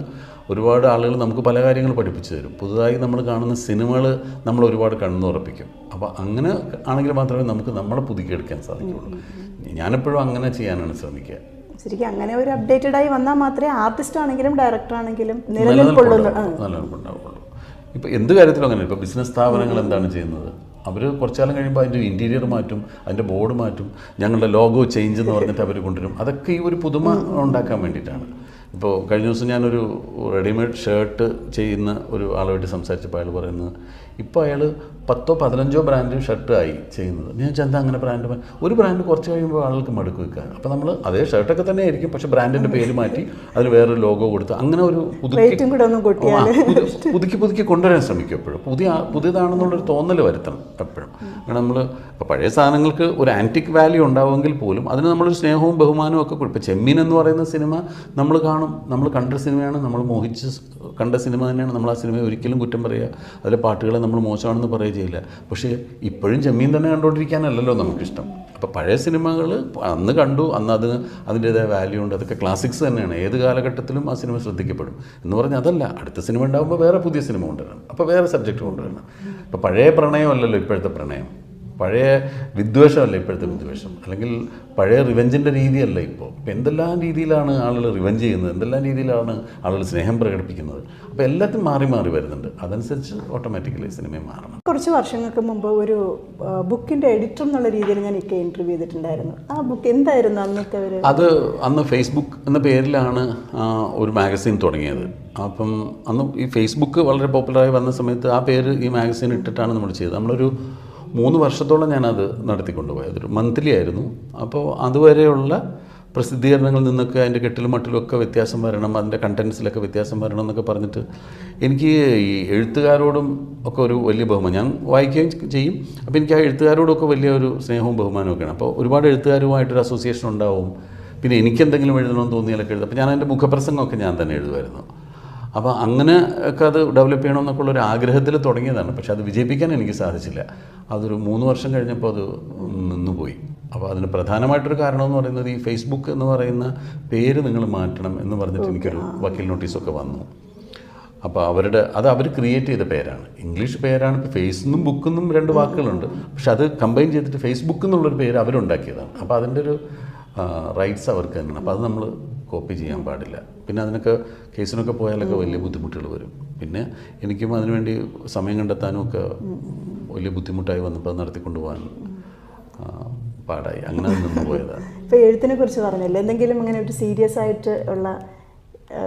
ഒരുപാട് ആളുകൾ നമുക്ക് പല കാര്യങ്ങൾ പഠിപ്പിച്ചു തരും. പുതുതായി നമ്മൾ കാണുന്ന സിനിമകൾ നമ്മൾ ഒരുപാട് കണ്ണുറപ്പിക്കും. അപ്പോൾ അങ്ങനെ ആണെങ്കിൽ മാത്രമേ നമുക്ക് നമ്മളെ പുതുക്കിയെടുക്കാൻ സാധിക്കുകയുള്ളൂ. ഞാനെപ്പോഴും അങ്ങനെ ചെയ്യാനാണ് ശ്രമിക്കുക. ശരിക്കും അങ്ങനെ ഒരു അപ്ഡേറ്റഡ് ആയി വന്നാൽ മാത്രമേ ആർട്ടിസ്റ്റ് ആണെങ്കിലും ഡയറക്ടർ ആണെങ്കിലും നിലനിൽപ്പുണ്ടാവുള്ളൂ. ഇപ്പോൾ എന്ത് കാര്യത്തിലും അങ്ങനെ. ഇപ്പോൾ ബിസിനസ് സ്ഥാപനങ്ങൾ എന്താണ് ചെയ്യുന്നത്? അവർ കുറച്ചുകാലം കഴിയുമ്പോൾ അതിൻ്റെ ഇൻറ്റീരിയർ മാറ്റും, അതിൻ്റെ ബോർഡ് മാറ്റും, ഞങ്ങളുടെ ലോഗോ ചേഞ്ച് എന്ന് പറഞ്ഞിട്ട് അവർ കൊണ്ടുവരും. അതൊക്കെ ഈ ഒരു പുതുമ ഉണ്ടാക്കാൻ വേണ്ടിയിട്ടാണ്. ഇപ്പോൾ കഴിഞ്ഞ ദിവസം ഞാനൊരു റെഡിമെയ്ഡ് ഷർട്ട് ചെയ്യുന്ന ഒരു ആളുമായിട്ട് സംസാരിച്ചപ്പോൾ അയാൾ പറയുന്നത് ഇപ്പോൾ അയാൾ 10-15 ബ്രാൻഡ് ഷർട്ട് ആയി ചെയ്യുന്നത്. ഞാൻ എന്താ അങ്ങനെ ബ്രാൻഡ്, ഒരു ബ്രാൻഡ് കുറച്ച് കഴിയുമ്പോൾ ആൾക്ക് മടുക്ക് വെക്കുക. അപ്പോൾ നമ്മൾ അതേ ഷർട്ടൊക്കെ തന്നെ ആയിരിക്കും, പക്ഷേ ബ്രാൻഡിൻ്റെ പേര് മാറ്റി അതിന് വേറൊരു ലോഗോ കൊടുത്ത് അങ്ങനെ ഒരു പുതുക്കി കൊണ്ടുവരാൻ ശ്രമിക്കും. എപ്പോഴും പുതിയതാണെന്നുള്ളൊരു തോന്നൽ വരുത്തണം എപ്പോഴും. കാരണം നമ്മൾ ഇപ്പോൾ പഴയ സാധനങ്ങൾക്ക് ഒരു ആൻറ്റിക് വാല്യൂ ഉണ്ടാവുമെങ്കിൽ പോലും അതിന് നമ്മളൊരു സ്നേഹവും ബഹുമാനവും ഒക്കെ കൊടുക്കും. ഇപ്പോൾ ചെമ്മീൻ എന്ന് പറയുന്ന സിനിമ നമ്മൾ കാണും, നമ്മൾ കണ്ട സിനിമയാണ്, നമ്മൾ മോഹിച്ച് കണ്ട സിനിമ തന്നെയാണ്. നമ്മൾ ആ സിനിമയെ ഒരിക്കലും കുറ്റം പറയുക, അതിലെ പാട്ടുകളെ നമ്മൾ മോശമാണെന്ന് പറയുക ചെയ്യില്ല. പക്ഷേ ഇപ്പോഴും ചെമ്മീൻ തന്നെ കണ്ടുകൊണ്ടിരിക്കാനല്ലല്ലോ നമുക്കിഷ്ടം. അപ്പോൾ പഴയ സിനിമകൾ അന്ന് കണ്ടു, അന്ന് അതിൻ്റേതായ വാല്യൂ ഉണ്ട്, അതൊക്കെ ക്ലാസിക്സ് തന്നെയാണ്. ഏത് കാലഘട്ടത്തിലും ആ സിനിമ ശ്രദ്ധിക്കപ്പെടും. എന്ന് പറഞ്ഞാൽ അതല്ല, അടുത്ത സിനിമ ഉണ്ടാകുമ്പോൾ വേറെ പുതിയ സിനിമ കൊണ്ടുവരണം, അപ്പോൾ വേറെ സബ്ജക്റ്റ് കൊണ്ടുവരണം. ഇപ്പോൾ പഴയ പ്രണയമല്ലല്ലോ ഇപ്പോഴത്തെ പ്രണയം, പഴയ വിദ്വേഷമല്ല ഇപ്പോഴത്തെ വിദ്വേഷം, അല്ലെങ്കിൽ പഴയ റിവെഞ്ചിൻ്റെ രീതിയല്ല ഇപ്പോൾ. ഇപ്പോൾ എന്തെല്ലാം രീതിയിലാണ് ആളുകൾ റിവെഞ്ച് ചെയ്യുന്നത്, എന്തെല്ലാം രീതിയിലാണ് ആളുകൾ സ്നേഹം പ്രകടിപ്പിക്കുന്നത്. അപ്പോൾ എല്ലാത്തിനും മാറി മാറി വരുന്നുണ്ട്. അതനുസരിച്ച് ഓട്ടോമാറ്റിക്കലി സിനിമയും മാറണം. കുറച്ച് വർഷങ്ങൾക്ക് മുമ്പ് ഒരു ബുക്കിൻ്റെ എഡിറ്റർ എന്നുള്ള രീതിയിൽ ഞാൻ ഇൻ്റർവ്യൂ ചെയ്തിട്ടുണ്ടായിരുന്നു. ആ ബുക്ക് എന്തായിരുന്നു അന്നത്തെ ഒരു? അത് അന്ന് ഫേസ്ബുക്ക് എന്ന പേരിലാണ് ഒരു മാഗസീൻ തുടങ്ങിയത്. അപ്പം അന്ന് ഈ ഫേസ്ബുക്ക് വളരെ പോപ്പുലറായി വന്ന സമയത്ത് ആ പേര് ഈ മാഗസീൻ ഇട്ടിട്ടാണ് നമ്മൾ ചെയ്തത്. നമ്മളൊരു 3 വർഷത്തോളം ഞാനത് നടത്തിക്കൊണ്ടുപോയി. അതൊരു മന്ത്ലി ആയിരുന്നു. അപ്പോൾ അതുവരെയുള്ള പ്രസിദ്ധീകരണങ്ങളിൽ നിന്നൊക്കെ അതിൻ്റെ കെട്ടിലും മട്ടിലും ഒക്കെ വ്യത്യാസം വരണം, അതിൻ്റെ കണ്ടൻസിലൊക്കെ വ്യത്യാസം വരണം എന്നൊക്കെ പറഞ്ഞിട്ട് എനിക്ക് ഈ എഴുത്തുകാരോടും ഒക്കെ ഒരു വലിയ ബഹുമാനം, ഞാൻ വായിക്കുകയും ചെയ്യും. അപ്പോൾ എനിക്ക് ആ എഴുത്തുകാരോടൊക്കെ വലിയ ഒരു സ്നേഹവും ബഹുമാനമൊക്കെയാണ്. അപ്പോൾ ഒരുപാട് എഴുത്തുകാരുമായിട്ടൊരു അസോസിയേഷൻ ഉണ്ടാവും. പിന്നെ എനിക്കെന്തെങ്കിലും എഴുതണമെന്ന് തോന്നിയാലൊക്കെ എഴുതും. അപ്പോൾ ഞാൻ എൻ്റെ മുഖപ്രസംഗമൊക്കെ ഞാൻ തന്നെ എഴുതുമായിരുന്നു. അപ്പോൾ അങ്ങനെ ഒക്കെ അത് ഡെവലപ്പ് ചെയ്യണമെന്നൊക്കെ ഉള്ളൊരു ആഗ്രഹത്തിൽ തുടങ്ങിയതാണ്. പക്ഷെ അത് വിജയിപ്പിക്കാൻ എനിക്ക് സാധിച്ചില്ല. അതൊരു 3 വർഷം കഴിഞ്ഞപ്പോൾ അത് നിന്നുപോയി. അപ്പോൾ അതിന് പ്രധാനമായിട്ടൊരു കാരണം എന്ന് പറയുന്നത് ഈ ഫേസ്ബുക്ക് എന്ന് പറയുന്ന പേര് നിങ്ങൾ മാറ്റണം എന്ന് പറഞ്ഞിട്ട് എനിക്കൊരു വക്കീൽ നോട്ടീസൊക്കെ വന്നു. അപ്പോൾ അവർ ക്രിയേറ്റ് ചെയ്ത പേരാണ്, ഇംഗ്ലീഷ് പേരാണ്. ഇപ്പോൾ ഫേസെന്നും ബുക്കെന്നും 2 വാക്കുകളുണ്ട്, പക്ഷെ അത് കമ്പൈൻ ചെയ്തിട്ട് ഫേസ്ബുക്ക് എന്നുള്ളൊരു പേര് അവരുണ്ടാക്കിയതാണ്. അപ്പോൾ അതിൻ്റെ ഒരു റൈറ്റ്സ് അവർക്ക് തന്നെയാണ്. അപ്പോൾ അത് നമ്മൾ കോപ്പി ചെയ്യാൻ പാടില്ല. പിന്നെ അതിനൊക്കെ കേസിനൊക്കെ പോയാലൊക്കെ വലിയ ബുദ്ധിമുട്ടുകൾ വരും. പിന്നെ എനിക്കും അതിനുവേണ്ടി സമയം കണ്ടെത്താനും ഒക്കെ വലിയ ബുദ്ധിമുട്ടായി വന്നപ്പോൾ അത് നടത്തിക്കൊണ്ടു പോകാൻ പാടായി. അങ്ങനെ നിന്ന് പോയതാണ്. ഇപ്പോൾ എഴുത്തിനെ കുറിച്ച് പറഞ്ഞല്ലോ, എന്തെങ്കിലും അങ്ങനെ ഒരു സീരിയസ് ആയിട്ട് ഉള്ള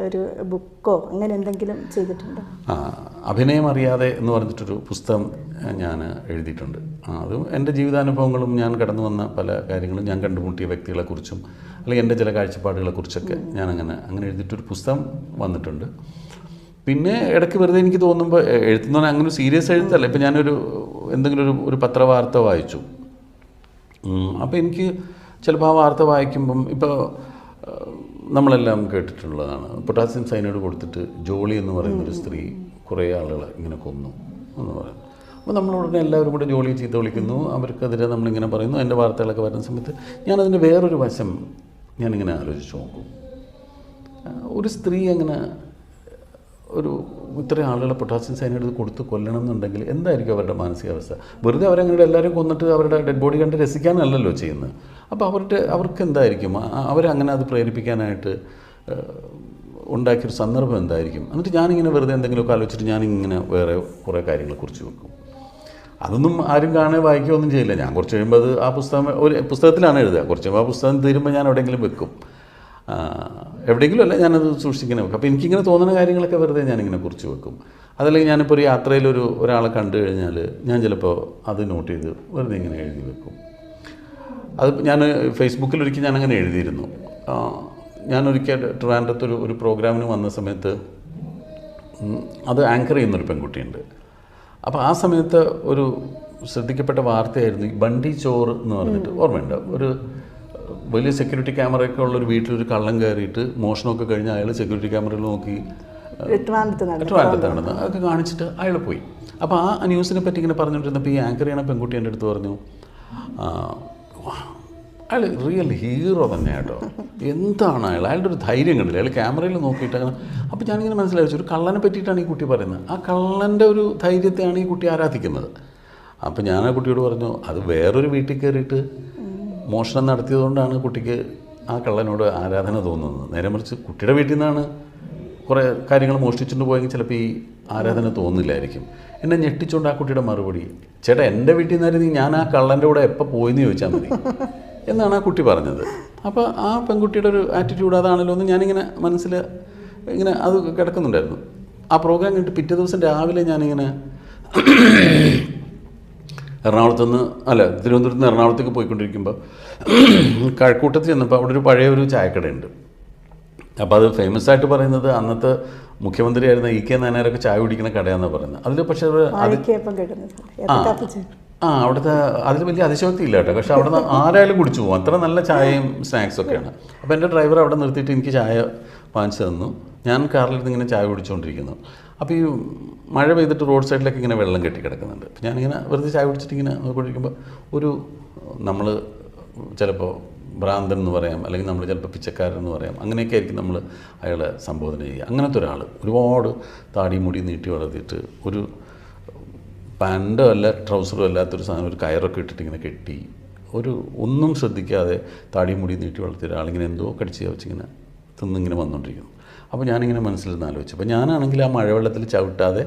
ഒരു ബുക്കോ അങ്ങനെ എന്തെങ്കിലും ചെയ്തിട്ടുണ്ടോ? അഭിനയം അറിയാതെ എന്ന് പറഞ്ഞിട്ടൊരു പുസ്തകം ഞാൻ എഴുതിയിട്ടുണ്ട്. അതും എൻ്റെ ജീവിതാനുഭവങ്ങളും ഞാൻ കടന്നു വന്ന പല കാര്യങ്ങളും, ഞാൻ കണ്ടുമുട്ടിയ വ്യക്തികളെക്കുറിച്ചും അല്ലെങ്കിൽ എൻ്റെ ചില കാഴ്ചപ്പാടുകളെക്കുറിച്ചൊക്കെ ഞാൻ അങ്ങനെ എഴുതിയിട്ടൊരു പുസ്തകം വന്നിട്ടുണ്ട്. പിന്നെ ഇടയ്ക്ക് വെറുതെ എനിക്ക് തോന്നുമ്പോൾ എഴുത്തുന്ന പറഞ്ഞാൽ അങ്ങനെ സീരിയസ് എഴുത്തല്ല. ഇപ്പോൾ ഞാനൊരു എന്തെങ്കിലും ഒരു പത്രവാർത്ത വായിച്ചു. അപ്പോൾ എനിക്ക് ചിലപ്പോൾ ആ വാർത്ത വായിക്കുമ്പം ഇപ്പോൾ നമ്മളെല്ലാം കേട്ടിട്ടുള്ളതാണ്, പൊട്ടാസ്യം സയനൈഡ് കൊടുത്തിട്ട് ജോളി എന്ന് പറയുന്നൊരു സ്ത്രീ കുറേ ആളുകളെ ഇങ്ങനെ കൊന്നു എന്ന് പറയുന്നു. അപ്പോൾ നമ്മളുടനെ എല്ലാവരും കൂടെ ജോളിയെ ചീത്ത വിളിക്കുന്നു, അവർക്കെതിരെ നമ്മളിങ്ങനെ പറയുന്നു. എൻ്റെ വാർത്തകളൊക്കെ വരുന്ന സമയത്ത് ഞാനതിൻ്റെ വേറൊരു വശം ഞാനിങ്ങനെ ആലോചിച്ച് നോക്കും. ഒരു സ്ത്രീ അങ്ങനെ ഇത്രയും ആളുകളെ പൊട്ടാസ്യം സയനൈഡ് കൊടുത്ത് കൊല്ലണം എന്നുണ്ടെങ്കിൽ എന്തായിരിക്കും അവരുടെ മാനസികാവസ്ഥ? വെറുതെ അവരങ്ങനെ എല്ലാവരും കൊന്നിട്ട് അവരുടെ ഡെഡ് ബോഡി കണ്ട് രസിക്കാനല്ലല്ലോ ചെയ്യുന്നത്. അപ്പോൾ അവർക്ക് എന്തായിരിക്കും, അവരങ്ങനെ അത് പ്രേരിപ്പിക്കാനായിട്ട് ഉണ്ടാക്കിയൊരു സന്ദർഭം എന്തായിരിക്കും? എന്നിട്ട് ഞാനിങ്ങനെ വെറുതെ എന്തെങ്കിലുമൊക്കെ ആലോചിച്ചിട്ട് ഞാനിങ്ങനെ വേറെ കുറേ കാര്യങ്ങളെ കുറിച്ച് വെക്കും. അതൊന്നും ആരും കാണുക വായിക്കുകയൊന്നും ചെയ്യില്ല. ഞാൻ കുറച്ച് കഴിയുമ്പോൾ അത് ആ പുസ്തകം ഒരു പുസ്തകത്തിലാണ് എഴുതുക. കുറച്ച് കഴിയുമ്പോൾ ആ പുസ്തകം തീരുമ്പോൾ ഞാൻ എവിടെയെങ്കിലും വെക്കും. എവിടെയെങ്കിലും അല്ല, ഞാനത് സൂക്ഷിച്ചിങ്ങനെ വെക്കും. അപ്പോൾ എനിക്കിങ്ങനെ തോന്നുന്ന കാര്യങ്ങളൊക്കെ വെറുതെ ഞാനിങ്ങനെ കുറിച്ച് വെക്കും. അതല്ലെങ്കിൽ ഞാനിപ്പോൾ ഒരു യാത്രയിൽ ഒരാളെ കണ്ടു കഴിഞ്ഞാൽ ഞാൻ ചിലപ്പോൾ അത് നോട്ട് ചെയ്ത് വെറുതെ ഇങ്ങനെ എഴുതി വെക്കും. അത് ഞാൻ ഫേസ്ബുക്കിൽ ഒരിക്കൽ ഞാനങ്ങനെ എഴുതിയിരുന്നു. ഞാനൊരിക്കൽ ട്രിവാൻഡ്രത്ത് ഒരു പ്രോഗ്രാമിന് വന്ന സമയത്ത് അത് ആങ്കർ ചെയ്യുന്നൊരു പെൺകുട്ടിയുണ്ട്. അപ്പോൾ ആ സമയത്ത് ഒരു ശ്രദ്ധിക്കപ്പെട്ട വാർത്തയായിരുന്നു ഈ ബണ്ടി ചോർ എന്ന് പറഞ്ഞിട്ട്, ഓർമ്മയുണ്ട്? ഒരു വലിയ സെക്യൂരിറ്റി ക്യാമറയൊക്കെ ഉള്ളൊരു വീട്ടിലൊരു കള്ളൻ കയറിയിട്ട് മോഷണമൊക്കെ കഴിഞ്ഞ് അയാൾ സെക്യൂരിറ്റി ക്യാമറയിൽ നോക്കി ട്രിവാൻഡ്രത്താണെന്ന് അതൊക്കെ കാണിച്ചിട്ട് അയാൾ പോയി. അപ്പോൾ ആ ന്യൂസിനെ പറ്റി ഇങ്ങനെ പറഞ്ഞുകൊണ്ടിരുന്നപ്പോൾ ഈ ആങ്കർ ചെയ്യണ പെൺകുട്ടി എൻ്റെ അടുത്ത് പറഞ്ഞു, അയാൾ റിയൽ ഹീറോ തന്നെ കേട്ടോ, എന്താണ് അയാളുടെ ഒരു ധൈര്യം കണ്ടില്ല, അയാൾ ക്യാമറയിൽ നോക്കിയിട്ട് അങ്ങനെ. അപ്പോൾ ഞാനിങ്ങനെ മനസ്സിലാച്ചു, ഒരു കള്ളനെ പറ്റിയിട്ടാണ് ഈ കുട്ടി പറയുന്നത്. ആ കള്ളൻ്റെ ഒരു ധൈര്യത്തെയാണ് ഈ കുട്ടി ആരാധിക്കുന്നത്. അപ്പോൾ ഞാൻ ആ കുട്ടിയോട് പറഞ്ഞു, അത് വേറൊരു വീട്ടിൽ കയറിയിട്ട് മോഷണം നടത്തിയതുകൊണ്ടാണ് കുട്ടിക്ക് ആ കള്ളനോട് ആരാധന തോന്നുന്നത്. നേരെ മറിച്ച് കുട്ടിയുടെ വീട്ടിൽ നിന്നാണ് കുറേ കാര്യങ്ങൾ മോഷ്ടിച്ചുകൊണ്ട് പോയെങ്കിൽ ചിലപ്പോൾ ഈ ആരാധന തോന്നില്ലായിരിക്കും. എന്നെ ഞെട്ടിച്ചുകൊണ്ട് ആ കുട്ടിയുടെ മറുപടി, ചേട്ടാ എൻ്റെ വീട്ടിൽ നിന്നായിരുന്നു ഞാൻ ആ കള്ളൻ്റെ കൂടെ എപ്പോൾ പോയെന്ന് ചോദിച്ചാൽ മതി എന്നാണ് ആ കുട്ടി പറഞ്ഞത്. അപ്പോൾ ആ പെൺകുട്ടിയുടെ ഒരു ആറ്റിറ്റ്യൂഡ് അതാണല്ലോ എന്ന് ഞാനിങ്ങനെ മനസ്സിൽ ഇങ്ങനെ അത് കിടക്കുന്നുണ്ടായിരുന്നു. ആ പ്രോഗ്രാം കഴിഞ്ഞിട്ട് പിറ്റേ ദിവസം രാവിലെ ഞാനിങ്ങനെ തിരുവനന്തപുരത്ത് നിന്ന് എറണാകുളത്തേക്ക് പോയിക്കൊണ്ടിരിക്കുമ്പോൾ കഴക്കൂട്ടത്ത് ചെന്നപ്പോൾ അവിടെ ഒരു പഴയൊരു ചായക്കടയുണ്ട്. അപ്പോൾ അത് ഫേമസ് ആയിട്ട് പറയുന്നത് അന്നത്തെ മുഖ്യമന്ത്രിയായിരുന്ന ഇ കെ നായനാരൊക്കെ ചായ കുടിക്കുന്ന കടയാണെന്നാണ് പറയുന്നത്. അതിൽ പക്ഷേ അവിടുത്തെ അതിൽ വലിയ അതിശയോക്തി ഇല്ല കേട്ടോ. പക്ഷേ അവിടെ നിന്ന് ആരായാലും കുടിച്ചു പോകും, അത്ര നല്ല ചായയും സ്നാക്സൊക്കെയാണ്. അപ്പോൾ എൻ്റെ ഡ്രൈവർ അവിടെ നിർത്തിയിട്ട് എനിക്ക് ചായ വാങ്ങിച്ചു തന്നു. ഞാൻ കാറിലിരുന്ന് ഇങ്ങനെ ചായ കുടിച്ചുകൊണ്ടിരിക്കുന്നു. അപ്പോൾ ഈ മഴ പെയ്തിട്ട് റോഡ് സൈഡിലൊക്കെ ഇങ്ങനെ വെള്ളം കെട്ടി കിടക്കുന്നുണ്ട്. അപ്പോൾ ഞാനിങ്ങനെ വെറുതെ ചായ കുടിച്ചിട്ട് ഇങ്ങനെ നോക്കിക്കൊണ്ടിരിക്കുമ്പോൾ നമ്മൾ ചിലപ്പോൾ ഭ്രാന്തൻ എന്ന് പറയാം, അല്ലെങ്കിൽ നമ്മൾ ചിലപ്പോൾ പിച്ചക്കാരൻ എന്ന് പറയാം, അങ്ങനെയൊക്കെ ആയിരിക്കും നമ്മൾ അയാളെ സംബോധന ചെയ്യുക. അങ്ങനത്തെ ഒരാൾ ഒരുപാട് താടി മുടി നീട്ടി വളർത്തിയിട്ട് ഒരു പാൻറ്റോ അല്ല ട്രൗസറും അല്ലാത്തൊരു സാധനം ഒരു കയറൊക്കെ ഇട്ടിട്ട് ഇങ്ങനെ കെട്ടി ഒന്നും ശ്രദ്ധിക്കാതെ താടി മുടി നീട്ടി വളർത്തിയ ഒരാളിങ്ങനെ എന്തോ കടിച്ച് വെച്ചിങ്ങനെ തിന്നിങ്ങനെ വന്നുകൊണ്ടിരിക്കുന്നു. അപ്പോൾ ഞാനിങ്ങനെ മനസ്സിലിരുന്ന് ആലോചിച്ചു. അപ്പോൾ ഞാനാണെങ്കിൽ ആ മഴവെള്ളത്തിൽ ചവിട്ടാതെ